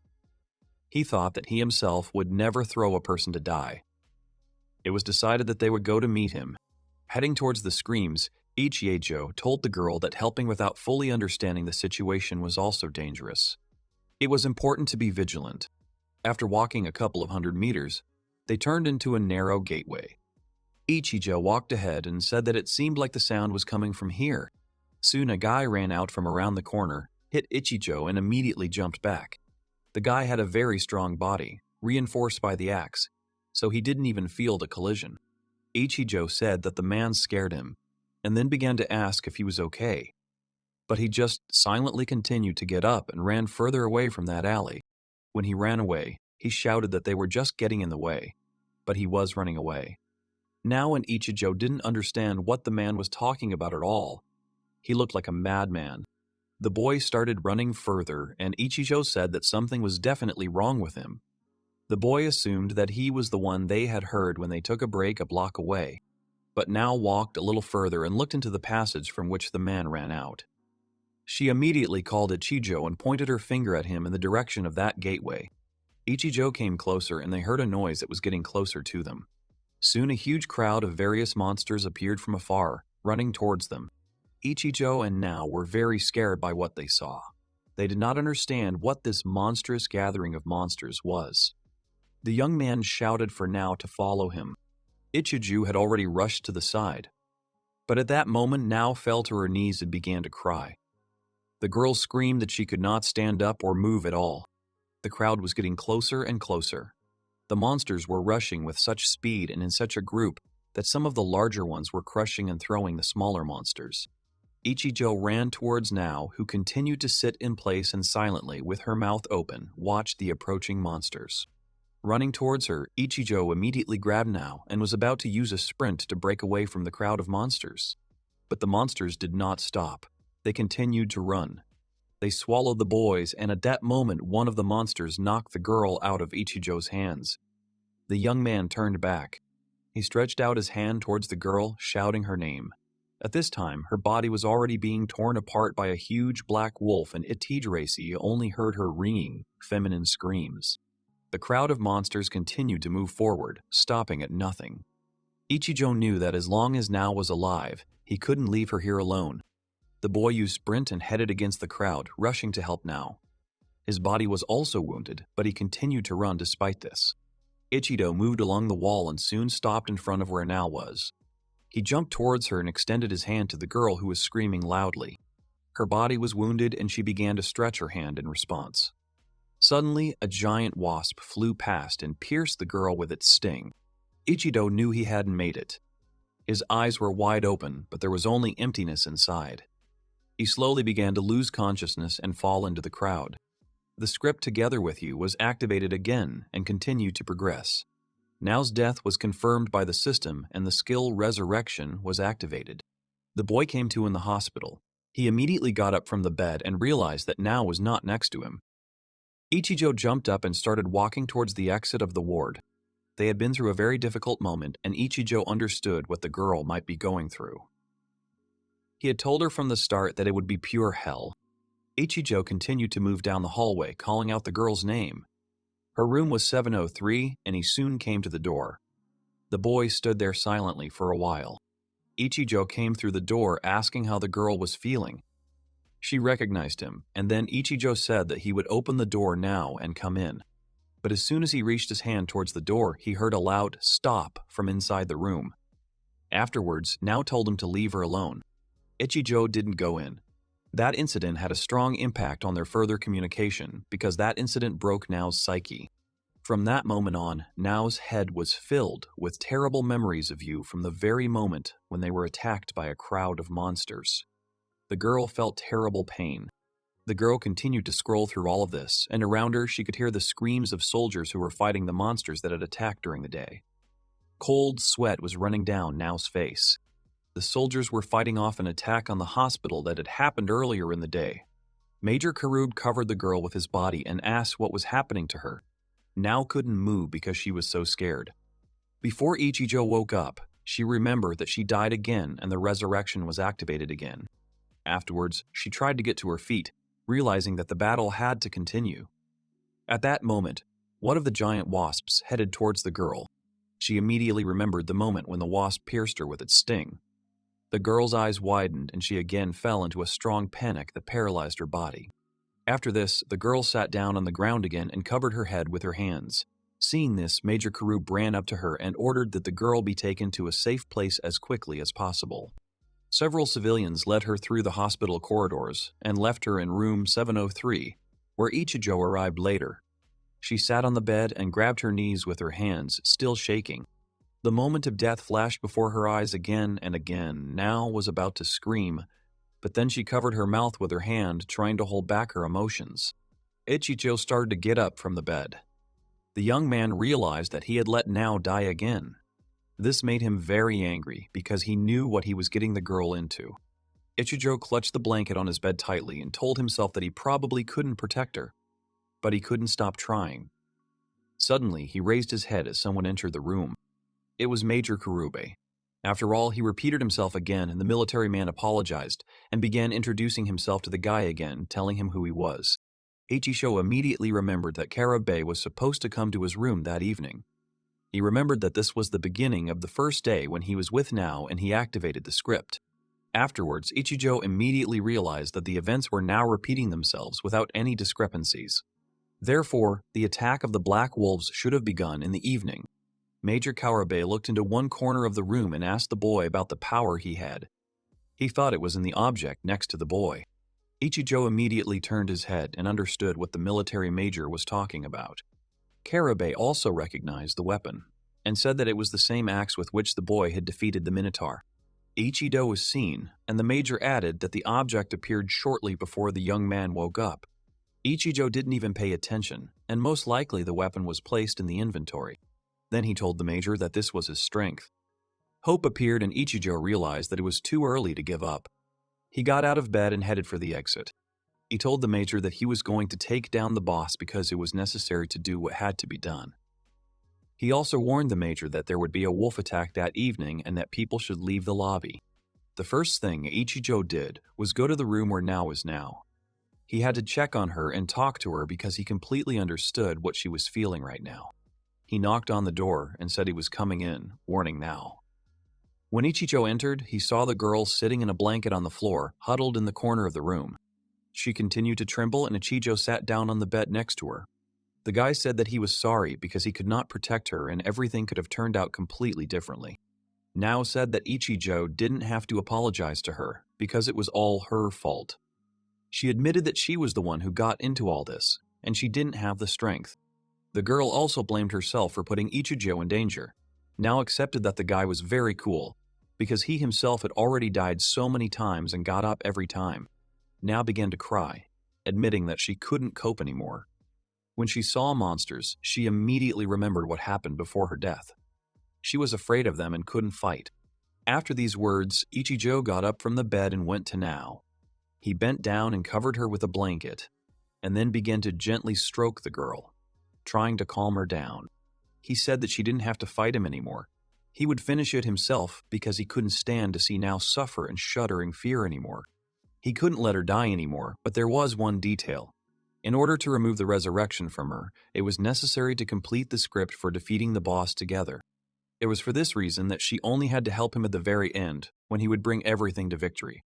He thought that he himself would never throw a person to die. It was decided that they would go to meet him. Heading towards the screams, Ichijo told the girl that helping without fully understanding the situation was also dangerous. It was important to be vigilant. After walking a couple of 100 meters, they turned into a narrow gateway. Ichijo walked ahead and said that it seemed like the sound was coming from here. Soon a guy ran out from around the corner, hit Ichijo and immediately jumped back. The guy had a very strong body, reinforced by the axe, so he didn't even feel the collision. Ichijo said that the man scared him, and then began to ask if he was okay. But he just silently continued to get up and ran further away from that alley. When he ran away, he shouted that they were just getting in the way, but he was running away. Now when Ichijo didn't understand what the man was talking about at all, he looked like a madman. The boy started running further, and Ichijo said that something was definitely wrong with him. The boy assumed that he was the one they had heard when they took a break a block away, but now walked a little further and looked into the passage from which the man ran out. She immediately called Ichijo and pointed her finger at him in the direction of that gateway. Ichijo came closer and they heard a noise that was getting closer to them. Soon a huge crowd of various monsters appeared from afar, running towards them. Ichijo and Nao were very scared by what they saw. They did not understand what this monstrous gathering of monsters was. The young man shouted for Nao to follow him. Ichijo had already rushed to the side. But at that moment, Nao fell to her knees and began to cry. The girl screamed that she could not stand up or move at all. The crowd was getting closer and closer. The monsters were rushing with such speed and in such a group that some of the larger ones were crushing and throwing the smaller monsters. Ichijo ran towards Nao, who continued to sit in place and silently, with her mouth open, watched the approaching monsters. Running towards her, Ichijo immediately grabbed Nao and was about to use a sprint to break away from the crowd of monsters. But the monsters did not stop. They continued to run. They swallowed the boys, and at that moment one of the monsters knocked the girl out of Ichijo's hands. The young man turned back. He stretched out his hand towards the girl, shouting her name. At this time, her body was already being torn apart by a huge black wolf, and Ichijo only heard her ringing, feminine screams. The crowd of monsters continued to move forward, stopping at nothing. Ichijo knew that as long as Nao was alive, he couldn't leave her here alone. The boy used sprint and headed against the crowd, rushing to help Nao. His body was also wounded, but he continued to run despite this. Ichijo moved along the wall and soon stopped in front of where Nao was. He jumped towards her and extended his hand to the girl who was screaming loudly. Her body was wounded and she began to stretch her hand in response. Suddenly, a giant wasp flew past and pierced the girl with its sting. Ichijo knew he hadn't made it. His eyes were wide open, but there was only emptiness inside. He slowly began to lose consciousness and fall into the crowd. The script "Together with You" was activated again and continued to progress. Nao's death was confirmed by the system and the skill Resurrection was activated. The boy came to in the hospital. He immediately got up from the bed and realized that Nao was not next to him. Ichijo jumped up and started walking towards the exit of the ward. They had been through a very difficult moment, and Ichijo understood what the girl might be going through. He had told her from the start that it would be pure hell. Ichijo continued to move down the hallway, calling out the girl's name. Her room was 703, and he soon came to the door. The boy stood there silently for a while. Ichijo came through the door asking how the girl was feeling. She recognized him, and then Ichijo said that he would open the door now and come in. But as soon as he reached his hand towards the door, he heard a loud "stop" from inside the room. Afterwards, Nao told him to leave her alone. Ichijo didn't go in. That incident had a strong impact on their further communication because that incident broke Nao's psyche. From that moment on, Nao's head was filled with terrible memories of you from the very moment when they were attacked by a crowd of monsters. The girl felt terrible pain. The girl continued to scroll through all of this, and around her she could hear the screams of soldiers who were fighting the monsters that had attacked during the day. Cold sweat was running down Nao's face. The soldiers were fighting off an attack on the hospital that had happened earlier in the day. Major Karub covered the girl with his body and asked what was happening to her. Nao couldn't move because she was so scared. Before Ichijo woke up, she remembered that she died again and the resurrection was activated again. Afterwards, she tried to get to her feet, realizing that the battle had to continue. At that moment, one of the giant wasps headed towards the girl. She immediately remembered the moment when the wasp pierced her with its sting. The girl's eyes widened and she again fell into a strong panic that paralyzed her body. After this, the girl sat down on the ground again and covered her head with her hands. Seeing this, Major Karub ran up to her and ordered that the girl be taken to a safe place as quickly as possible. Several civilians led her through the hospital corridors and left her in room 703, where Ichijo arrived later. She sat on the bed and grabbed her knees with her hands, still shaking. The moment of death flashed before her eyes again and again. Nao was about to scream, but then she covered her mouth with her hand, trying to hold back her emotions. Ichijo started to get up from the bed. The young man realized that he had let Nao die again. This made him very angry because he knew what he was getting the girl into. Ichijo clutched the blanket on his bed tightly and told himself that he probably couldn't protect her, but he couldn't stop trying. Suddenly, he raised his head as someone entered the room. It was Major Karube. After all, he repeated himself again, and the military man apologized and began introducing himself to the guy again, telling him who he was. Ichijo immediately remembered that Karube was supposed to come to his room that evening. He remembered that this was the beginning of the first day when he was with Nao and he activated the script. Afterwards, Ichijo immediately realized that the events were now repeating themselves without any discrepancies. Therefore, the attack of the Black Wolves should have begun in the evening. Major Karube looked into one corner of the room and asked the boy about the power he had. He thought it was in the object next to the boy. Ichijo immediately turned his head and understood what the military major was talking about. Karube also recognized the weapon and said that it was the same axe with which the boy had defeated the Minotaur. Ichijo was seen, and the major added that the object appeared shortly before the young man woke up. Ichijo didn't even pay attention, and most likely the weapon was placed in the inventory. Then he told the major that this was his strength. Hope appeared and Ichijo realized that it was too early to give up. He got out of bed and headed for the exit. He told the major that he was going to take down the boss because it was necessary to do what had to be done. He also warned the major that there would be a wolf attack that evening and that people should leave the lobby. The first thing Ichijo did was go to the room where Nao is now. He had to check on her and talk to her because he completely understood what she was feeling right now. He knocked on the door and said he was coming in, warning Nao. When Ichijo entered, he saw the girl sitting in a blanket on the floor, huddled in the corner of the room. She continued to tremble and Ichijo sat down on the bed next to her. The guy said that he was sorry because he could not protect her and everything could have turned out completely differently. Nao said that Ichijo didn't have to apologize to her because it was all her fault. She admitted that she was the one who got into all this, and she didn't have the strength. The girl also blamed herself for putting Ichijo in danger. Nao accepted that the guy was very cool, because he himself had already died so many times and got up every time. Nao began to cry, admitting that she couldn't cope anymore. When she saw monsters, she immediately remembered what happened before her death. She was afraid of them and couldn't fight. After these words, Ichijo got up from the bed and went to Nao. He bent down and covered her with a blanket, and then began to gently stroke the girl, trying to calm her down. He said that she didn't have to fight him anymore. He would finish it himself because he couldn't stand to see Nao suffer and shudder in fear anymore. He couldn't let her die anymore, but there was one detail. In order to remove the resurrection from her, it was necessary to complete the script for defeating the boss together. It was for this reason that she only had to help him at the very end, when he would bring everything to victory.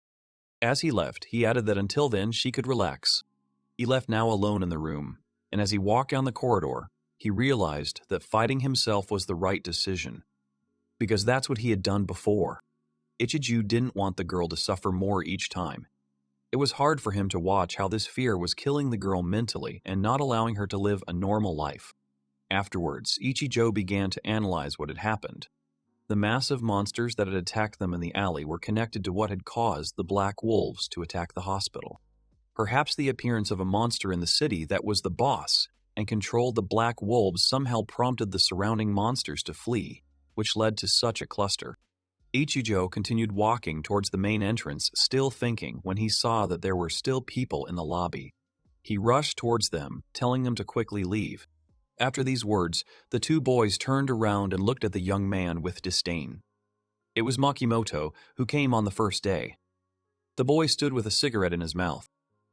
As he left, he added that until then she could relax. He left Nao alone in the room, and as he walked down the corridor, he realized that fighting himself was the right decision, because that's what he had done before. Ichijo didn't want the girl to suffer more each time. It was hard for him to watch how this fear was killing the girl mentally and not allowing her to live a normal life. Afterwards, Ichijo began to analyze what had happened. The massive monsters that had attacked them in the alley were connected to what had caused the Black Wolves to attack the hospital. Perhaps the appearance of a monster in the city that was the boss and controlled the black wolves somehow prompted the surrounding monsters to flee, which led to such a cluster. Ichijo continued walking towards the main entrance, still thinking, when he saw that there were still people in the lobby. He rushed towards them, telling them to quickly leave. After these words, the two boys turned around and looked at the young man with disdain. It was Makimoto, who came on the first day. The boy stood with a cigarette in his mouth.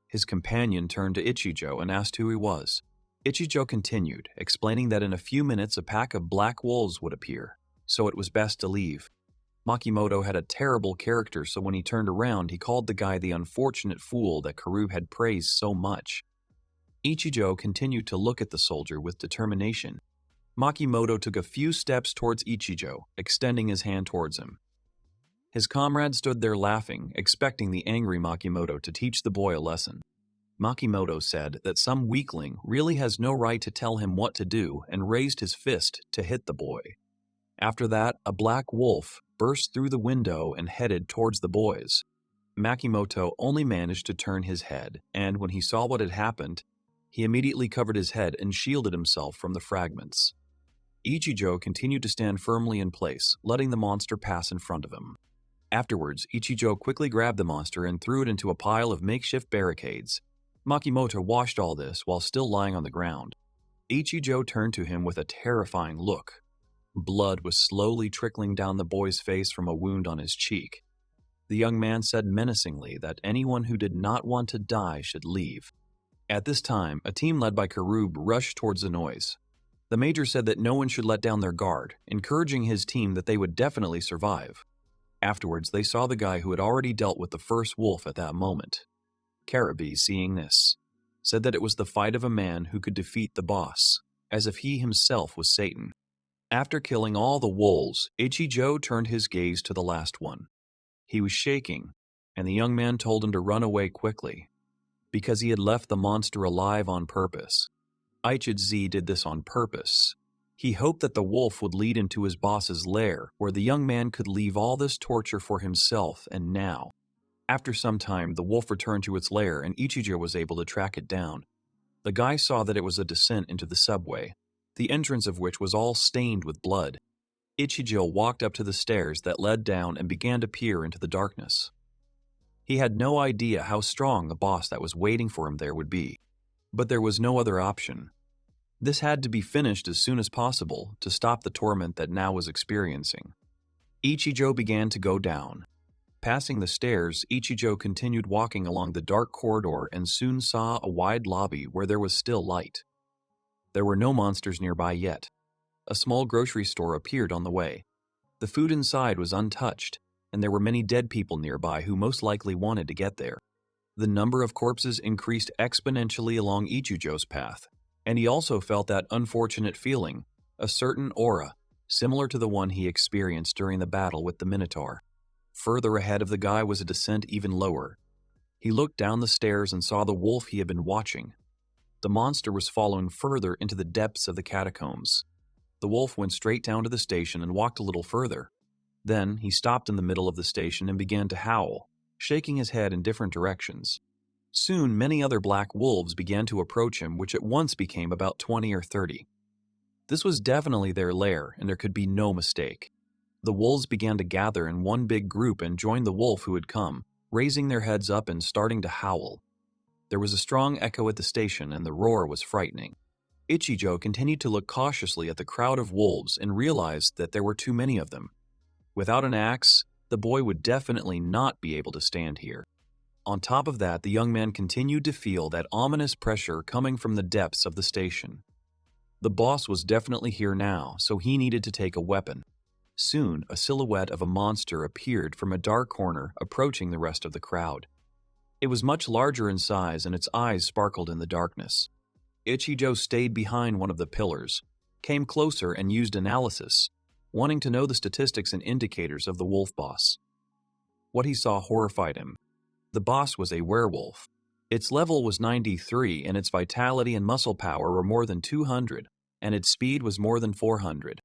His companion turned to Ichijo and asked who he was. Ichijo continued, explaining that in a few minutes a pack of black wolves would appear, so it was best to leave. Makimoto had a terrible character, so when he turned around, he called the guy the unfortunate fool that Karu had praised so much. Ichijo continued to look at the soldier with determination. Makimoto took a few steps towards Ichijo, extending his hand towards him. His comrade stood there laughing, expecting the angry Makimoto to teach the boy a lesson. Makimoto said that some weakling really has no right to tell him what to do and raised his fist to hit the boy. After that, a black wolf burst through the window and headed towards the boys. Makimoto only managed to turn his head, and when he saw what had happened, he immediately covered his head and shielded himself from the fragments. Ichijo continued to stand firmly in place, letting the monster pass in front of him. Afterwards, Ichijo quickly grabbed the monster and threw it into a pile of makeshift barricades. Makimoto watched all this while still lying on the ground. Ichijo turned to him with a terrifying look. Blood was slowly trickling down the boy's face from a wound on his cheek. The young man said menacingly that anyone who did not want to die should leave. At this time, a team led by Horobu rushed towards the noise. The major said that no one should let down their guard, encouraging his team that they would definitely survive. Afterwards, they saw the guy who had already dealt with the first wolf at that moment. Karabi, seeing this, said that it was the fight of a man who could defeat the boss, as if he himself was Satan. After killing all the wolves, Ichijo turned his gaze to the last one. He was shaking, and the young man told him to run away quickly, because he had left the monster alive on purpose. Ichijo did this on purpose. He hoped that the wolf would lead him to his boss's lair, where the young man could leave all this torture for himself, and now. After some time, the wolf returned to its lair, and Ichijo was able to track it down. The guy saw that it was a descent into the subway, the entrance of which was all stained with blood. Ichijo walked up to the stairs that led down and began to peer into the darkness. He had no idea how strong the boss that was waiting for him there would be, but there was no other option. This had to be finished as soon as possible to stop the torment that now was experiencing. Ichijo began to go down. Passing the stairs, Ichijo continued walking along the dark corridor and soon saw a wide lobby where there was still light. There were no monsters nearby yet. A small grocery store appeared on the way. The food inside was untouched, and there were many dead people nearby who most likely wanted to get there. The number of corpses increased exponentially along Ichijo's path, and he also felt that unfortunate feeling, a certain aura, similar to the one he experienced during the battle with the Minotaur. Further ahead of the guy was a descent even lower. He looked down the stairs and saw the wolf he had been watching. The monster was following further into the depths of the catacombs. The wolf went straight down to the station and walked a little further. Then he stopped in the middle of the station and began to howl, shaking his head in different directions. Soon, many other black wolves began to approach him, which at once became about 20 or 30. This was definitely their lair, and there could be no mistake. The wolves began to gather in one big group and joined the wolf who had come, raising their heads up and starting to howl. There was a strong echo at the station, and the roar was frightening. Ichijo continued to look cautiously at the crowd of wolves and realized that there were too many of them. Without an axe, the boy would definitely not be able to stand here. On top of that, the young man continued to feel that ominous pressure coming from the depths of the station. The boss was definitely here now, so he needed to take a weapon. Soon, a silhouette of a monster appeared from a dark corner, approaching the rest of the crowd. It was much larger in size, and its eyes sparkled in the darkness. Ichijo stayed behind one of the pillars, came closer and used analysis, wanting to know the statistics and indicators of the wolf boss. What he saw horrified him. The boss was a werewolf. Its level was 93, and its vitality and muscle power were more than 200, and its speed was more than 400.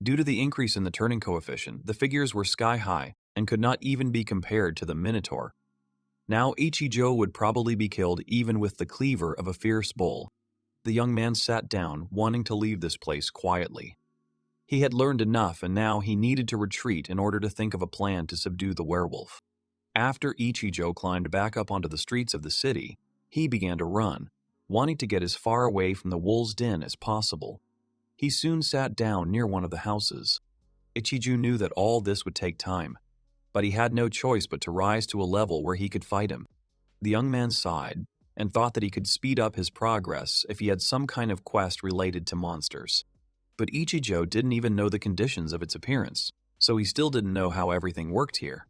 Due to the increase in the turning coefficient, the figures were sky high and could not even be compared to the Minotaur. Now Ichijo would probably be killed even with the cleaver of a fierce bull. The young man sat down, wanting to leave this place quietly. He had learned enough, and now he needed to retreat in order to think of a plan to subdue the werewolf. After Ichijo climbed back up onto the streets of the city, he began to run, wanting to get as far away from the wolves' den as possible. He soon sat down near one of the houses. Ichijo knew that all this would take time, but he had no choice but to rise to a level where he could fight him. The young man sighed and thought that he could speed up his progress if he had some kind of quest related to monsters. But Ichijo didn't even know the conditions of its appearance, so he still didn't know how everything worked here.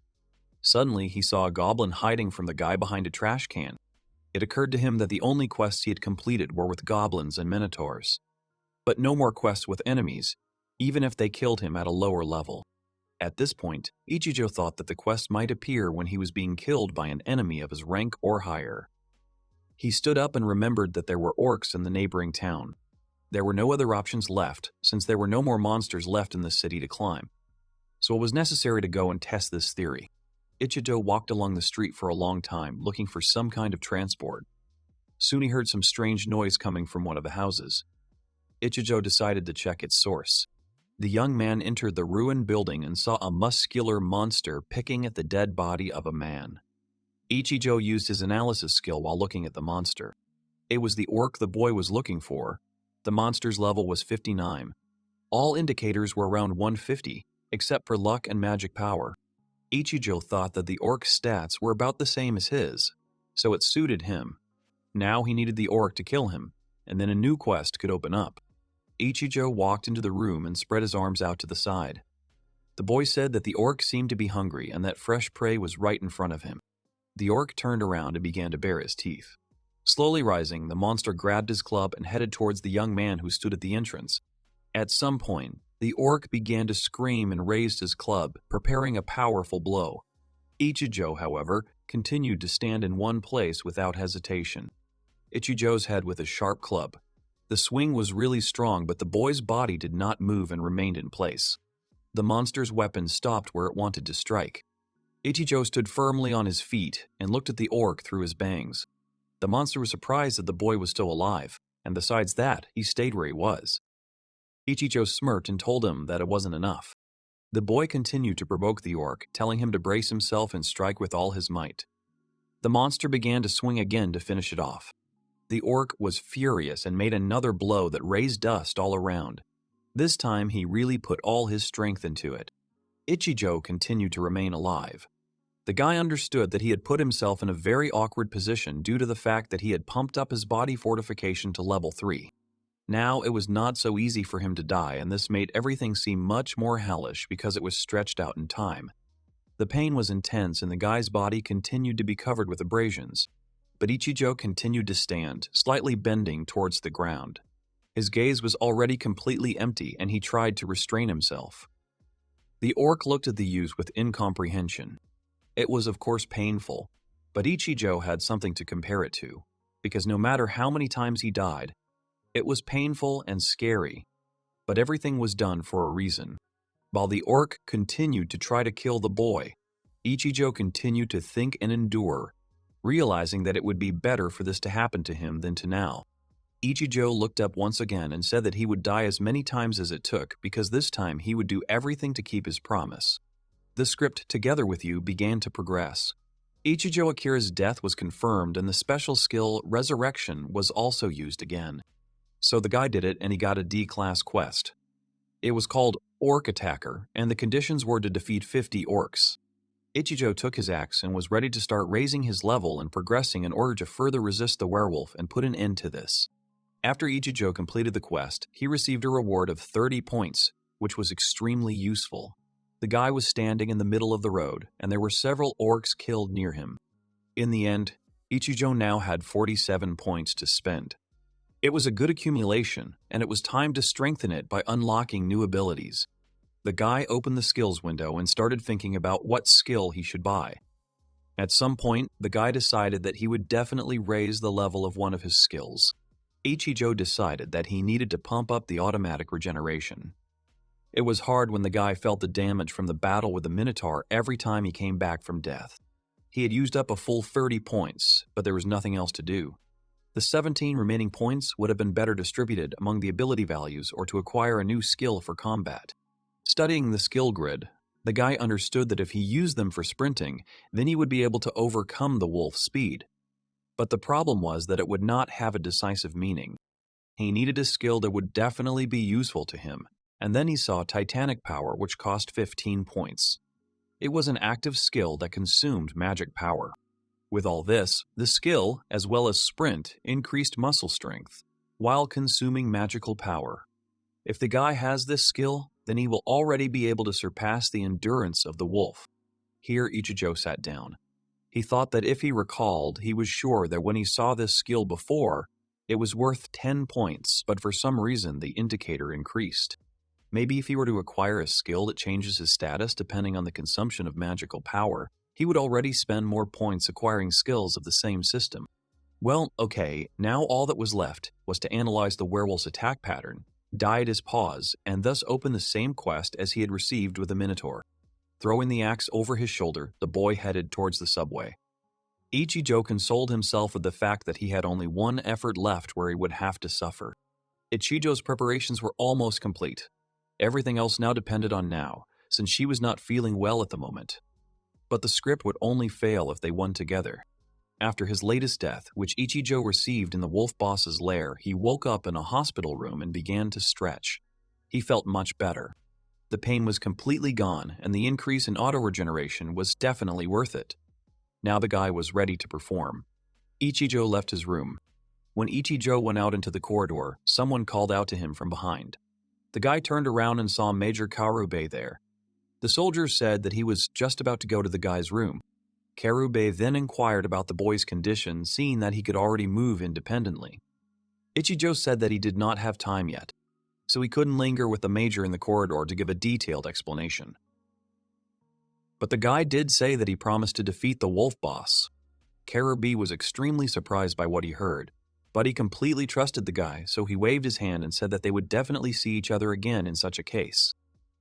Suddenly, he saw a goblin hiding from the guy behind a trash can. It occurred to him that the only quests he had completed were with goblins and minotaurs. But no more quests with enemies, even if they killed him at a lower level. At this point, Ichijo thought that the quest might appear when he was being killed by an enemy of his rank or higher. He stood up and remembered that there were orcs in the neighboring town. There were no other options left, since there were no more monsters left in the city to climb. So it was necessary to go and test this theory. Ichijo walked along the street for a long time, looking for some kind of transport. Soon he heard some strange noise coming from one of the houses. Ichijo decided to check its source. The young man entered the ruined building and saw a muscular monster picking at the dead body of a man. Ichijo used his analysis skill while looking at the monster. It was the orc the boy was looking for. The monster's level was 59. All indicators were around 150, except for luck and magic power. Ichijo thought that the orc's stats were about the same as his, so it suited him. Now he needed the orc to kill him, and then a new quest could open up. Ichijo walked into the room and spread his arms out to the side. The boy said that the orc seemed to be hungry and that fresh prey was right in front of him. The orc turned around and began to bare his teeth. Slowly rising, the monster grabbed his club and headed towards the young man who stood at the entrance. At some point, the orc began to scream and raised his club, preparing a powerful blow. Ichijo, however, continued to stand in one place without hesitation. Ichijo's head with a sharp club. The swing was really strong, but the boy's body did not move and remained in place. The monster's weapon stopped where it wanted to strike. Ichijo stood firmly on his feet and looked at the orc through his bangs. The monster was surprised that the boy was still alive, and besides that, he stayed where he was. Ichijo smirked and told him that it wasn't enough. The boy continued to provoke the orc, telling him to brace himself and strike with all his might. The monster began to swing again to finish it off. The orc was furious and made another blow that raised dust all around. This time, he really put all his strength into it. Ichijo continued to remain alive. The guy understood that he had put himself in a very awkward position due to the fact that he had pumped up his body fortification to level 3. Now it was not so easy for him to die, and this made everything seem much more hellish because it was stretched out in time. The pain was intense and the guy's body continued to be covered with abrasions. But Ichijo continued to stand, slightly bending towards the ground. His gaze was already completely empty and he tried to restrain himself. The orc looked at the youth with incomprehension. It was of course painful, but Ichijo had something to compare it to, because no matter how many times he died, it was painful and scary, but everything was done for a reason. While the orc continued to try to kill the boy, Ichijo continued to think and endure, realizing that it would be better for this to happen to him than to now. Ichijo looked up once again and said that he would die as many times as it took because this time he would do everything to keep his promise. The script Together With You began to progress. Ichijo Akira's death was confirmed and the special skill Resurrection was also used again. So the guy did it and he got a D-class quest. It was called Orc Attacker and the conditions were to defeat 50 orcs. Ichijo took his axe and was ready to start raising his level and progressing in order to further resist the werewolf and put an end to this. After Ichijo completed the quest, he received a reward of 30 points, which was extremely useful. The guy was standing in the middle of the road, and there were several orcs killed near him. In the end, Ichijo now had 47 points to spend. It was a good accumulation, and it was time to strengthen it by unlocking new abilities. The guy opened the skills window and started thinking about what skill he should buy. At some point, the guy decided that he would definitely raise the level of one of his skills. Ichijo decided that he needed to pump up the automatic regeneration. It was hard when the guy felt the damage from the battle with the Minotaur every time he came back from death. He had used up a full 30 points, but there was nothing else to do. The 17 remaining points would have been better distributed among the ability values or to acquire a new skill for combat. Studying the skill grid, the guy understood that if he used them for sprinting, then he would be able to overcome the wolf's speed. But the problem was that it would not have a decisive meaning. He needed a skill that would definitely be useful to him, and then he saw Titanic Power, which cost 15 points. It was an active skill that consumed magic power. With all this, the skill, as well as sprint, increased muscle strength, while consuming magical power. If the guy has this skill, then he will already be able to surpass the endurance of the wolf. Here Ichijo sat down. He thought that if he recalled, he was sure that when he saw this skill before, it was worth 10 points, but for some reason the indicator increased. Maybe if he were to acquire a skill that changes his status depending on the consumption of magical power, he would already spend more points acquiring skills of the same system. Well, okay, now all that was left was to analyze the werewolf's attack pattern, diet his paws, and thus open the same quest as he had received with the Minotaur. Throwing the axe over his shoulder, the boy headed towards the subway. Ichijo consoled himself with the fact that he had only one effort left where he would have to suffer. Ichijo's preparations were almost complete. Everything else now depended on Now, since she was not feeling well at the moment. But the script would only fail if they won together. After his latest death, which Ichijo received in the wolf boss's lair, he woke up in a hospital room and began to stretch. He felt much better. The pain was completely gone, and the increase in auto-regeneration was definitely worth it. Now the guy was ready to perform. Ichijo left his room. When Ichijo went out into the corridor, someone called out to him from behind. The guy turned around and saw Major Karube there. The soldier said that he was just about to go to the guy's room. Karube then inquired about the boy's condition, seeing that he could already move independently. Ichijo said that he did not have time yet, so he couldn't linger with the major in the corridor to give a detailed explanation. But the guy did say that he promised to defeat the wolf boss. Karube was extremely surprised by what he heard, but he completely trusted the guy, so he waved his hand and said that they would definitely see each other again in such a case.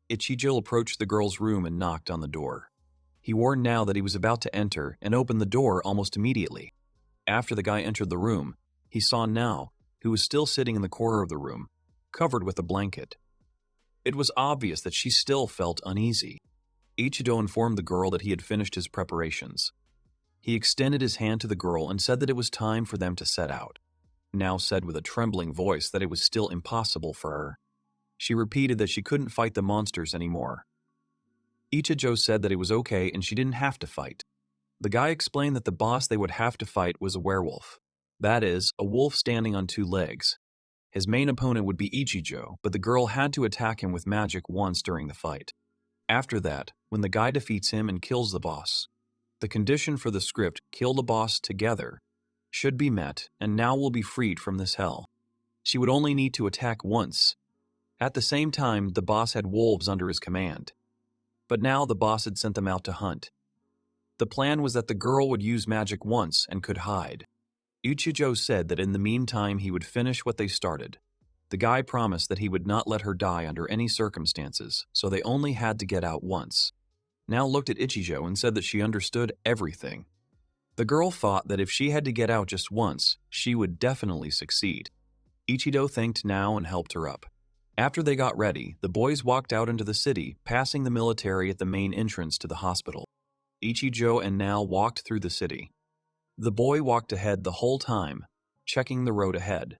Ichijo approached the girl's room and knocked on the door. He warned Now that he was about to enter and opened the door almost immediately. After the guy entered the room, he saw Now, who was still sitting in the corner of the room, covered with a blanket. It was obvious that she still felt uneasy. Ichijo informed the girl that he had finished his preparations. He extended his hand to the girl and said that it was time for them to set out. Now said with a trembling voice that it was still impossible for her. She repeated that she couldn't fight the monsters anymore. Ichijo said that it was okay and she didn't have to fight. The guy explained that the boss they would have to fight was a werewolf. That is, a wolf standing on two legs. His main opponent would be Ichijo, but the girl had to attack him with magic once during the fight. After that, when the guy defeats him and kills the boss, the condition for the script, kill the boss together, should be met, and Now will be freed from this hell. She would only need to attack once. At the same time, the boss had wolves under his command. But now the boss had sent them out to hunt. The plan was that the girl would use magic once and could hide. Ichijo said that in the meantime he would finish what they started. The guy promised that he would not let her die under any circumstances, so they only had to get out once. Now looked at Ichijo and said that she understood everything. The girl thought that if she had to get out just once, she would definitely succeed. Ichijo thanked Now and helped her up. After they got ready, the boys walked out into the city, passing the military at the main entrance to the hospital. Ichijo and Now walked through the city. The boy walked ahead the whole time, checking the road ahead.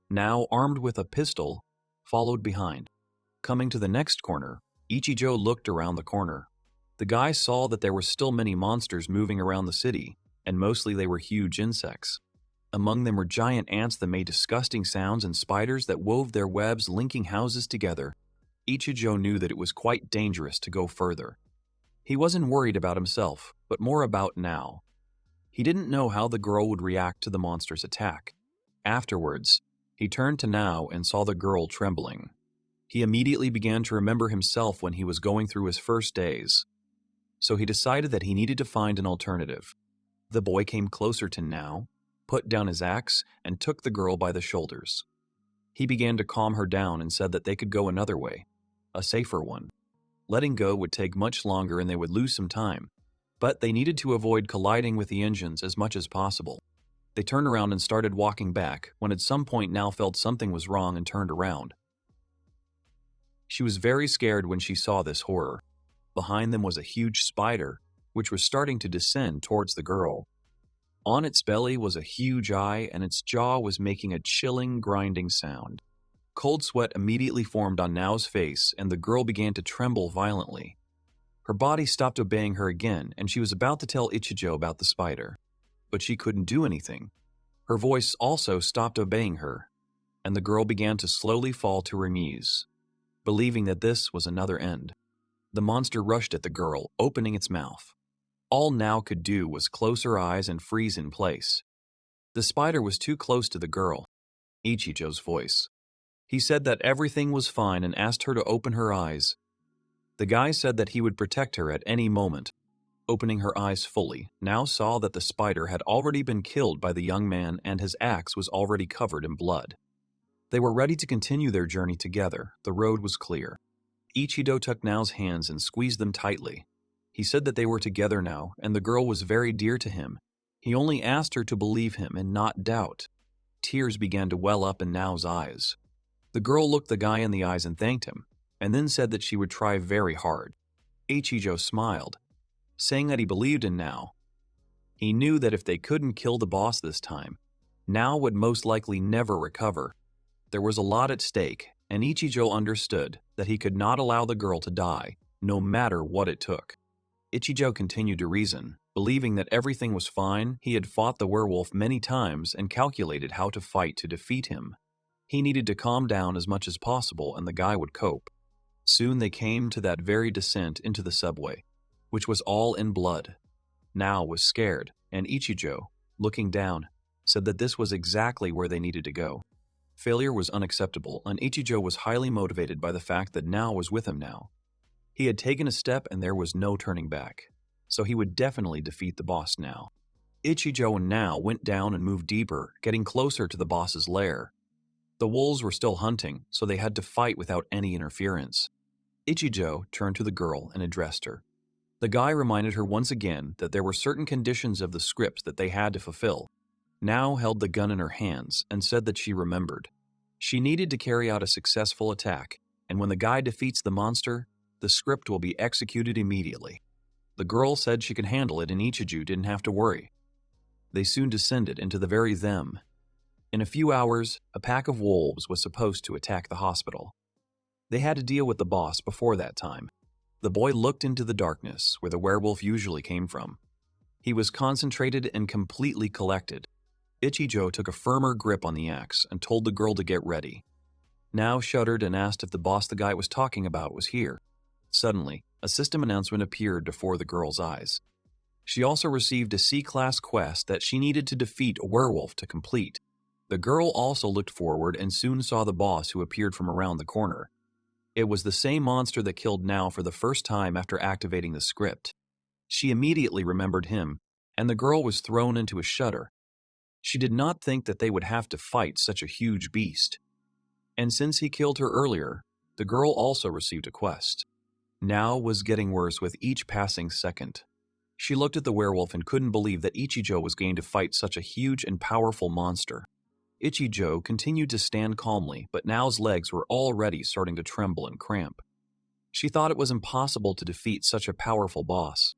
Now, armed with a pistol, followed behind. Coming to the next corner, Ichijo looked around the corner. The guy saw that there were still many monsters moving around the city, and mostly they were huge insects. Among them were giant ants that made disgusting sounds and spiders that wove their webs linking houses together. Ichijo knew that it was quite dangerous to go further. He wasn't worried about himself, but more about Now. He didn't know how the girl would react to the monster's attack. Afterwards, he turned to Now and saw the girl trembling. He immediately began to remember himself when he was going through his first days. So he decided that he needed to find an alternative. The boy came closer to Now, put down his axe, and took the girl by the shoulders. He began to calm her down and said that they could go another way, a safer one. Letting go would take much longer and they would lose some time. but they needed to avoid colliding with the engines as much as possible. They turned around and started walking back, when at some point Nao felt something was wrong and turned around. She was very scared when she saw this horror. Behind them was a huge spider, which was starting to descend towards the girl. On its belly was a huge eye, and its jaw was making a chilling, grinding sound. Cold sweat immediately formed on Nao's face, and the girl began to tremble violently. Her body stopped obeying her again, and she was about to tell Ichijo about the spider. But she couldn't do anything. Her voice also stopped obeying her, and the girl began to slowly fall to her knees, believing that this was another end. The monster rushed at the girl, opening its mouth. All Nao could do was close her eyes and freeze in place. The spider was too close to the girl. Ichijo's voice. He said that everything was fine and asked her to open her eyes. The guy said that he would protect her at any moment. Opening her eyes fully, Nao saw that the spider had already been killed by the young man and his axe was already covered in blood. They were ready to continue their journey together. The road was clear. Ichijo took Nao's hands and squeezed them tightly. He said that they were together now, and the girl was very dear to him. He only asked her to believe him and not doubt. Tears began to well up in Nao's eyes. The girl looked the guy in the eyes and thanked him, and then said that she would try very hard. Ichijo smiled, saying that he believed in Nao. He knew that if they couldn't kill the boss this time, Nao would most likely never recover. There was a lot at stake, and Ichijo understood that he could not allow the girl to die, no matter what it took. Ichijo continued to reason. Believing that everything was fine, he had fought the werewolf many times and calculated how to fight to defeat him. He needed to calm down as much as possible and the guy would cope. Soon they came to that very descent into the subway, which was all in blood. Nao was scared, and Ichijo, looking down, said that this was exactly where they needed to go. Failure was unacceptable, and Ichijo was highly motivated by the fact that Nao was with him now. He had taken a step and there was no turning back, so he would definitely defeat the boss now. Ichijo and Nao went down and moved deeper, getting closer to the boss's lair. The wolves were still hunting, so they had to fight without any interference. Ichijo turned to the girl and addressed her. The guy reminded her once again that there were certain conditions of the script that they had to fulfill. Nao held the gun in her hands and said that she remembered. She needed to carry out a successful attack, and when the guy defeats the monster, the script will be executed immediately. The girl said she could handle it and Ichijo didn't have to worry. They soon descended into the very them. In a few hours, a pack of wolves was supposed to attack the hospital. They had to deal with the boss before that time. The boy looked into the darkness where the werewolf usually came from. He was concentrated and completely collected. Ichijo took a firmer grip on the axe and told the girl to get ready. Nao shuddered and asked if the boss the guy was talking about was here. Suddenly, a system announcement appeared before the girl's eyes. She also received a C-class quest that she needed to defeat a werewolf to complete. The girl also looked forward and soon saw the boss who appeared from around the corner. It was the same monster that killed Nao for the first time after activating the script. She immediately remembered him, and the girl was thrown into a shudder. She did not think that they would have to fight such a huge beast. And since he killed her earlier, the girl also received a quest. Nao was getting worse with each passing second. She looked at the werewolf and couldn't believe that Ichijo was going to fight such a huge and powerful monster. Ichijo continued to stand calmly, but Nao's legs were already starting to tremble and cramp. She thought it was impossible to defeat such a powerful boss.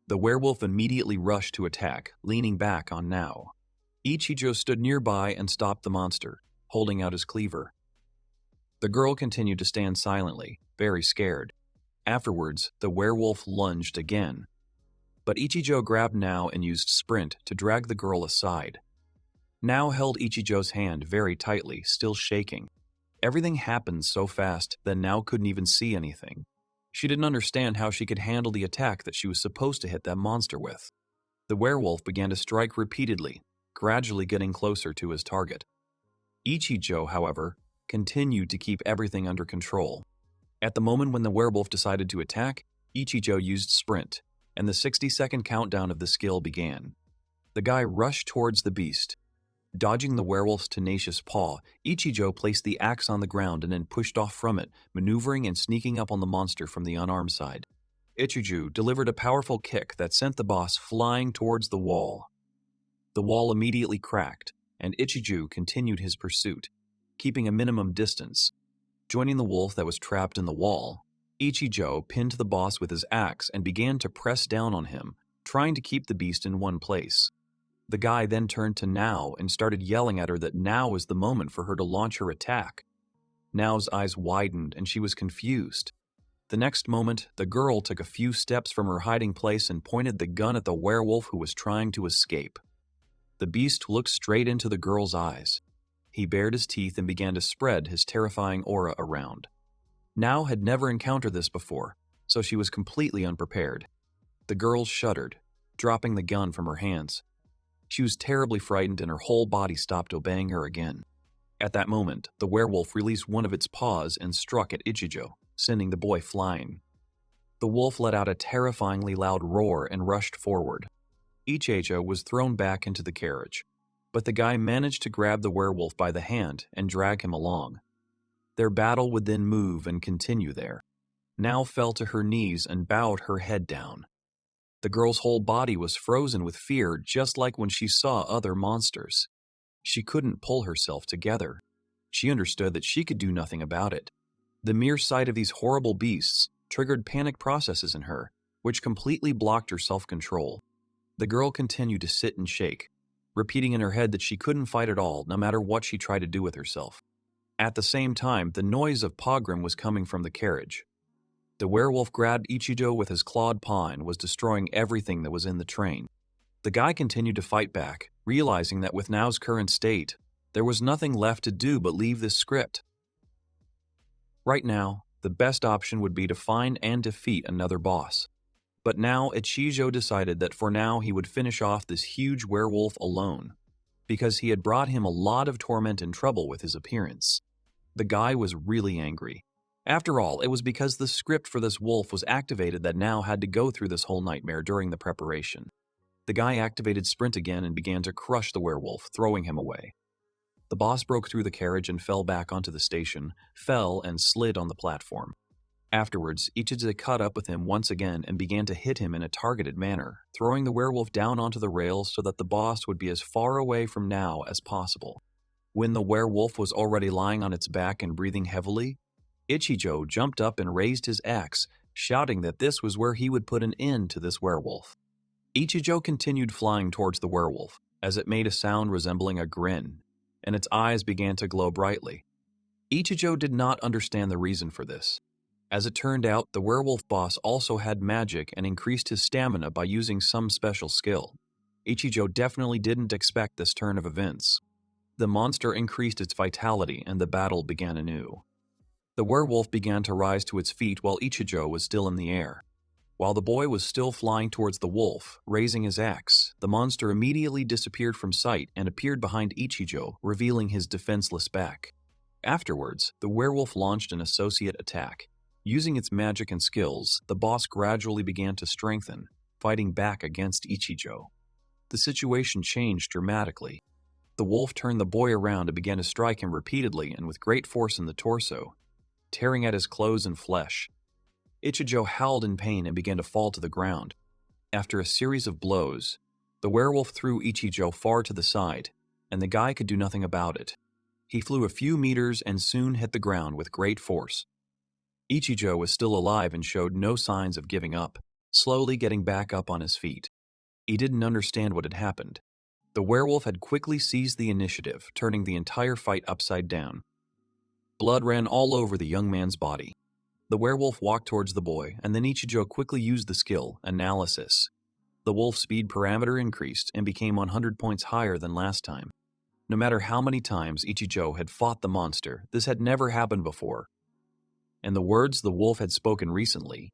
The werewolf immediately rushed to attack, leaning back on Nao. Ichijo stood nearby and stopped the monster, holding out his cleaver. The girl continued to stand silently, very scared. Afterwards, the werewolf lunged again. But Ichijo grabbed Nao and used sprint to drag the girl aside. Nao held Ichijo's hand very tightly, still shaking. Everything happened so fast that Nao couldn't even see anything. She didn't understand how she could handle the attack that she was supposed to hit that monster with. The werewolf began to strike repeatedly, gradually getting closer to his target. Ichijo, however, continued to keep everything under control. At the moment when the werewolf decided to attack, Ichijo used sprint, and the 60-second countdown of the skill began. The guy rushed towards the beast. Dodging the werewolf's tenacious paw, Ichijo placed the axe on the ground and then pushed off from it, maneuvering and sneaking up on the monster from the unarmed side. Ichijo delivered a powerful kick that sent the boss flying towards the wall. The wall immediately cracked, and Ichijo continued his pursuit, keeping a minimum distance. Joining the wolf that was trapped in the wall, Ichijo pinned the boss with his axe and began to press down on him, trying to keep the beast in one place. The guy then turned to Nao and started yelling at her that now was the moment for her to launch her attack. Nao's eyes widened and she was confused. The next moment, the girl took a few steps from her hiding place and pointed the gun at the werewolf who was trying to escape. The beast looked straight into the girl's eyes. He bared his teeth and began to spread his terrifying aura around. Nao had never encountered this before, so she was completely unprepared. The girl shuddered, dropping the gun from her hands. She was terribly frightened and her whole body stopped obeying her again. At that moment, the werewolf released one of its paws and struck at Ichijo, sending the boy flying. The wolf let out a terrifyingly loud roar and rushed forward. Ichijo was thrown back into the carriage, but the guy managed to grab the werewolf by the hand and drag him along. Their battle would then move and continue there. Nao fell to her knees and bowed her head down. The girl's whole body was frozen with fear, just like when she saw other monsters. She couldn't pull herself together. She understood that she could do nothing about it. The mere sight of these horrible beasts triggered panic processes in her, which completely blocked her self-control. The girl continued to sit and shake, repeating in her head that she couldn't fight at all, no matter what she tried to do with herself. At the same time, the noise of pogrom was coming from the carriage. The werewolf grabbed Ichijo with his clawed paw and was destroying everything that was in the train. The guy continued to fight back, realizing that with Nao's current state, there was nothing left to do but leave this script. Right now, the best option would be to find and defeat another boss. But now Ichijo decided that for now he would finish off this huge werewolf alone, because he had brought him a lot of torment and trouble with his appearance. The guy was really angry. After all, it was because the script for this wolf was activated that Nao had to go through this whole nightmare during the preparation. The guy activated Sprint again and began to crush the werewolf, throwing him away. The boss broke through the carriage and fell back onto the station, fell and slid on the platform. Afterwards, Ichijo caught up with him once again and began to hit him in a targeted manner, throwing the werewolf down onto the rails so that the boss would be as far away from Nao as possible. When the werewolf was already lying on its back and breathing heavily, Ichijo jumped up and raised his axe, shouting that this was where he would put an end to this werewolf. Ichijo continued flying towards the werewolf, as it made a sound resembling a grin, and its eyes began to glow brightly. Ichijo did not understand the reason for this. As it turned out, the werewolf boss also had magic and increased his stamina by using some special skill. Ichijo definitely didn't expect this turn of events. The monster increased its vitality and the battle began anew. The werewolf began to rise to its feet while Ichijo was still in the air. While the boy was still flying towards the wolf, raising his axe, the monster immediately disappeared from sight and appeared behind Ichijo, revealing his defenseless back. Afterwards, the werewolf launched an associate attack. Using its magic and skills, the boss gradually began to strengthen, fighting back against Ichijo. The situation changed dramatically. The wolf turned the boy around and began to strike him repeatedly and with great force in the torso, tearing at his clothes and flesh. Ichijo howled in pain and began to fall to the ground. After a series of blows, the werewolf threw Ichijo far to the side, and the guy could do nothing about it. He flew a few meters and soon hit the ground with great force. Ichijo was still alive and showed no signs of giving up, slowly getting back up on his feet. He didn't understand what had happened. The werewolf had quickly seized the initiative, turning the entire fight upside down. Blood ran all over the young man's body. The werewolf walked towards the boy, and then Ichijo quickly used the skill, Analysis. The wolf's speed parameter increased and became 100 points higher than last time. No matter how many times Ichijo had fought the monster, this had never happened before. In the words the wolf had spoken recently,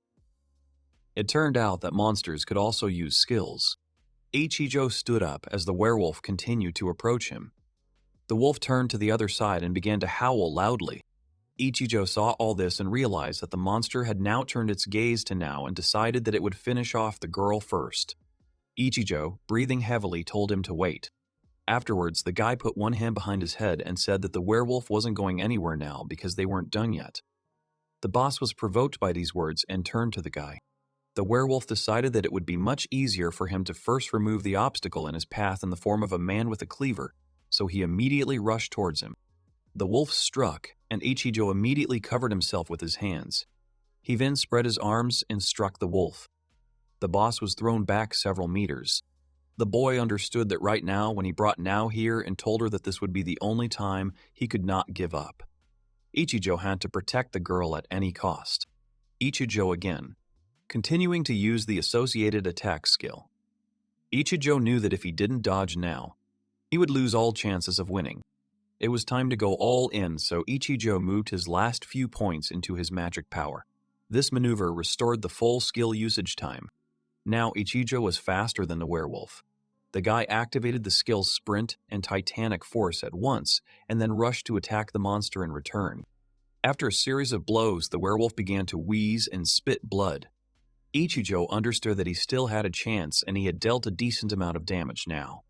it turned out that monsters could also use skills. Ichijo stood up as the werewolf continued to approach him. The wolf turned to the other side and began to howl loudly. Ichijo saw all this and realized that the monster had now turned its gaze to Nao and decided that it would finish off the girl first. Ichijo, breathing heavily, told him to wait. Afterwards, the guy put one hand behind his head and said that the werewolf wasn't going anywhere now because they weren't done yet. The boss was provoked by these words and turned to the guy. The werewolf decided that it would be much easier for him to first remove the obstacle in his path in the form of a man with a cleaver, so he immediately rushed towards him. The wolf struck, and Ichijo immediately covered himself with his hands. He then spread his arms and struck the wolf. The boss was thrown back several meters. The boy understood that right now when he brought Now here and told her that this would be the only time, he could not give up. Ichijo had to protect the girl at any cost. Ichijo again, continuing to use the associated attack skill. Ichijo knew that if he didn't dodge now, he would lose all chances of winning. It was time to go all in, so Ichijo moved his last few points into his magic power. This maneuver restored the full skill usage time. Now Ichijo was faster than the werewolf. The guy activated the skills Sprint and Titanic Force at once, and then rushed to attack the monster in return. After a series of blows, the werewolf began to wheeze and spit blood. Ichijo understood that he still had a chance, and he had dealt a decent amount of damage now.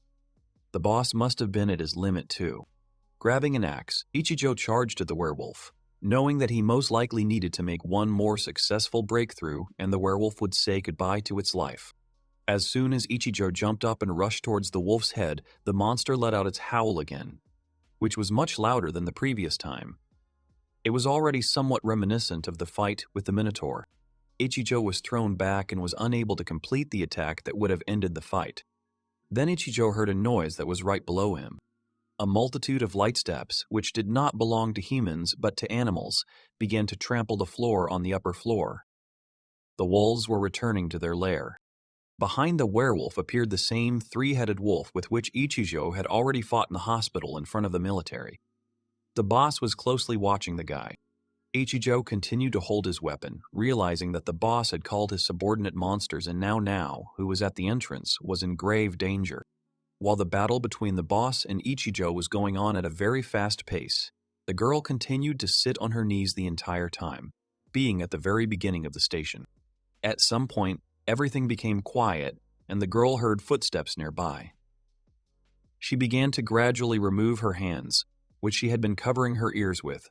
The boss must have been at his limit too. Grabbing an axe, Ichijo charged at the werewolf, knowing that he most likely needed to make one more successful breakthrough and the werewolf would say goodbye to its life. As soon as Ichijo jumped up and rushed towards the wolf's head, the monster let out its howl again, which was much louder than the previous time. It was already somewhat reminiscent of the fight with the Minotaur. Ichijo was thrown back and was unable to complete the attack that would have ended the fight. Then Ichijo heard a noise that was right below him. A multitude of light steps, which did not belong to humans but to animals, began to trample the floor on the upper floor. The wolves were returning to their lair. Behind the werewolf appeared the same three-headed wolf with which Ichijo had already fought in the hospital in front of the military. The boss was closely watching the guy. Ichijo continued to hold his weapon, realizing that the boss had called his subordinate monsters and now, who was at the entrance, was in grave danger. While the battle between the boss and Ichijo was going on at a very fast pace, the girl continued to sit on her knees the entire time, being at the very beginning of the station. At some point, everything became quiet, and the girl heard footsteps nearby. She began to gradually remove her hands, which she had been covering her ears with,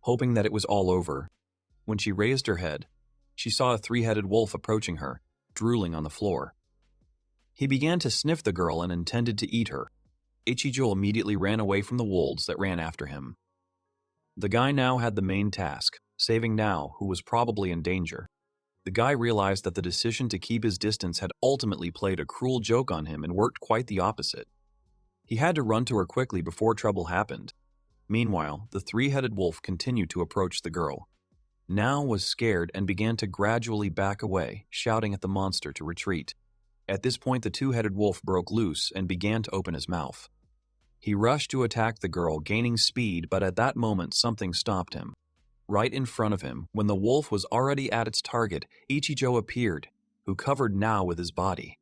hoping that it was all over. When she raised her head, she saw a three-headed wolf approaching her, drooling on the floor. He began to sniff the girl and intended to eat her. Ichijo immediately ran away from the wolves that ran after him. The guy now had the main task, saving Now, who was probably in danger. The guy realized that the decision to keep his distance had ultimately played a cruel joke on him and worked quite the opposite. He had to run to her quickly before trouble happened. Meanwhile, the three-headed wolf continued to approach the girl. Now was scared and began to gradually back away, shouting at the monster to retreat. At this point, the two-headed wolf broke loose and began to open his mouth. He rushed to attack the girl, gaining speed, but at that moment something stopped him. Right in front of him, when the wolf was already at its target, Ichijo appeared, who covered Now with his body.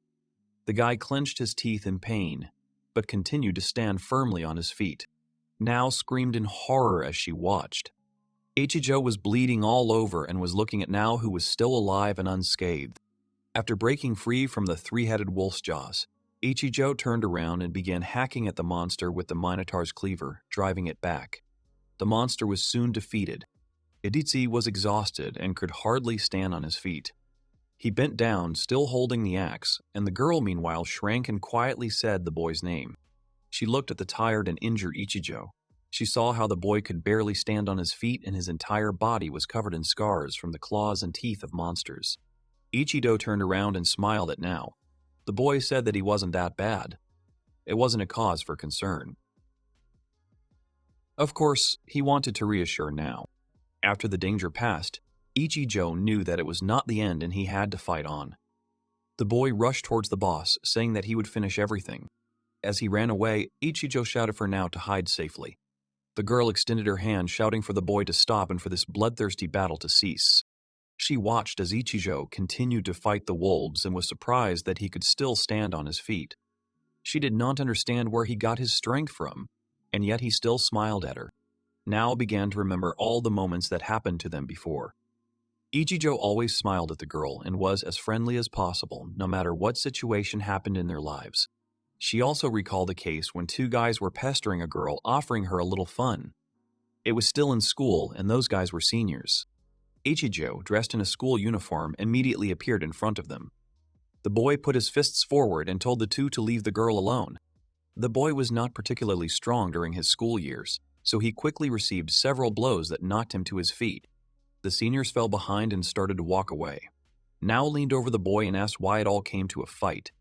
The guy clenched his teeth in pain, but continued to stand firmly on his feet. Now screamed in horror as she watched. Ichijo was bleeding all over and was looking at Now, who was still alive and unscathed. After breaking free from the three-headed wolf's jaws, Ichijo turned around and began hacking at the monster with the Minotaur's cleaver, driving it back. The monster was soon defeated. Ichijo was exhausted and could hardly stand on his feet. He bent down, still holding the axe, and the girl meanwhile shrank and quietly said the boy's name. She looked at the tired and injured Ichijo. She saw how the boy could barely stand on his feet and his entire body was covered in scars from the claws and teeth of monsters. Ichijo turned around and smiled at Now. The boy said that he wasn't that bad. It wasn't a cause for concern. Of course, he wanted to reassure Now. After the danger passed, Ichijo knew that it was not the end and he had to fight on. The boy rushed towards the boss, saying that he would finish everything. As he ran away, Ichijo shouted for Now to hide safely. The girl extended her hand, shouting for the boy to stop and for this bloodthirsty battle to cease. She watched as Ichijo continued to fight the wolves and was surprised that he could still stand on his feet. She did not understand where he got his strength from, and yet he still smiled at her. Now began to remember all the moments that happened to them before. Ichijo always smiled at the girl and was as friendly as possible, no matter what situation happened in their lives. She also recalled a case when two guys were pestering a girl, offering her a little fun. It was still in school, and those guys were seniors. Ichijo, dressed in a school uniform, immediately appeared in front of them. The boy put his fists forward and told the two to leave the girl alone. The boy was not particularly strong during his school years, so he quickly received several blows that knocked him to his feet. The seniors fell behind and started to walk away. Nao leaned over the boy and asked why it all came to a fight.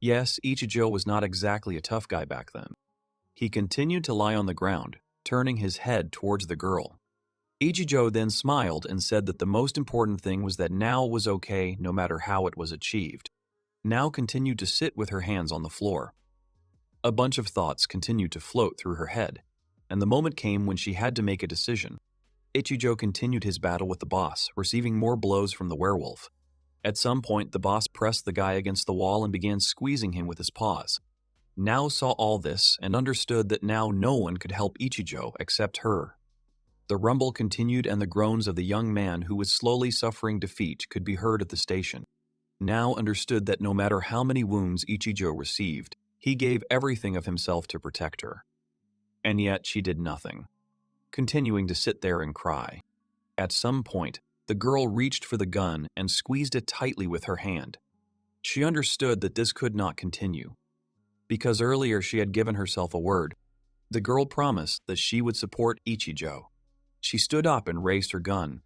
Yes, Ichijo was not exactly a tough guy back then. He continued to lie on the ground, turning his head towards the girl. Ichijo then smiled and said that the most important thing was that Nao was okay no matter how it was achieved. Nao continued to sit with her hands on the floor. A bunch of thoughts continued to float through her head, and the moment came when she had to make a decision. Ichijo continued his battle with the boss, receiving more blows from the werewolf. At some point, the boss pressed the guy against the wall and began squeezing him with his paws. Nao saw all this and understood that now no one could help Ichijo except her. The rumble continued and the groans of the young man who was slowly suffering defeat could be heard at the station. Nao understood that no matter how many wounds Ichijo received, he gave everything of himself to protect her. And yet she did nothing, continuing to sit there and cry. At some point, the girl reached for the gun and squeezed it tightly with her hand. She understood that this could not continue. Because earlier she had given herself a word, the girl promised that she would support Ichijo. She stood up and raised her gun.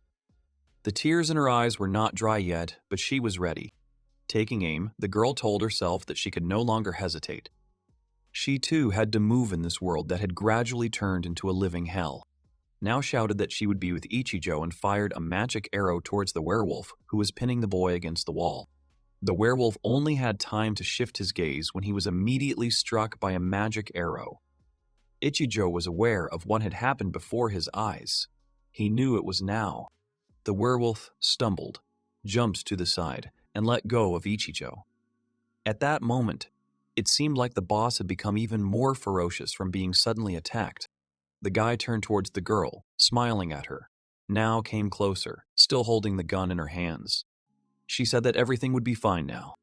The tears in her eyes were not dry yet, but she was ready. Taking aim, the girl told herself that she could no longer hesitate. She too had to move in this world that had gradually turned into a living hell. Now shouted that she would be with Ichijo and fired a magic arrow towards the werewolf who was pinning the boy against the wall. The werewolf only had time to shift his gaze when he was immediately struck by a magic arrow. Ichijo was aware of what had happened before his eyes. He knew it was now. The werewolf stumbled, jumped to the side, and let go of Ichijo. At that moment, it seemed like the boss had become even more ferocious from being suddenly attacked. The guy turned towards the girl, smiling at her. Now came closer, still holding the gun in her hands. She said that everything would be fine now.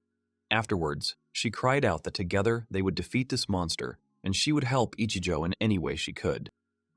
Afterwards, she cried out that together they would defeat this monster and she would help Ichijo in any way she could.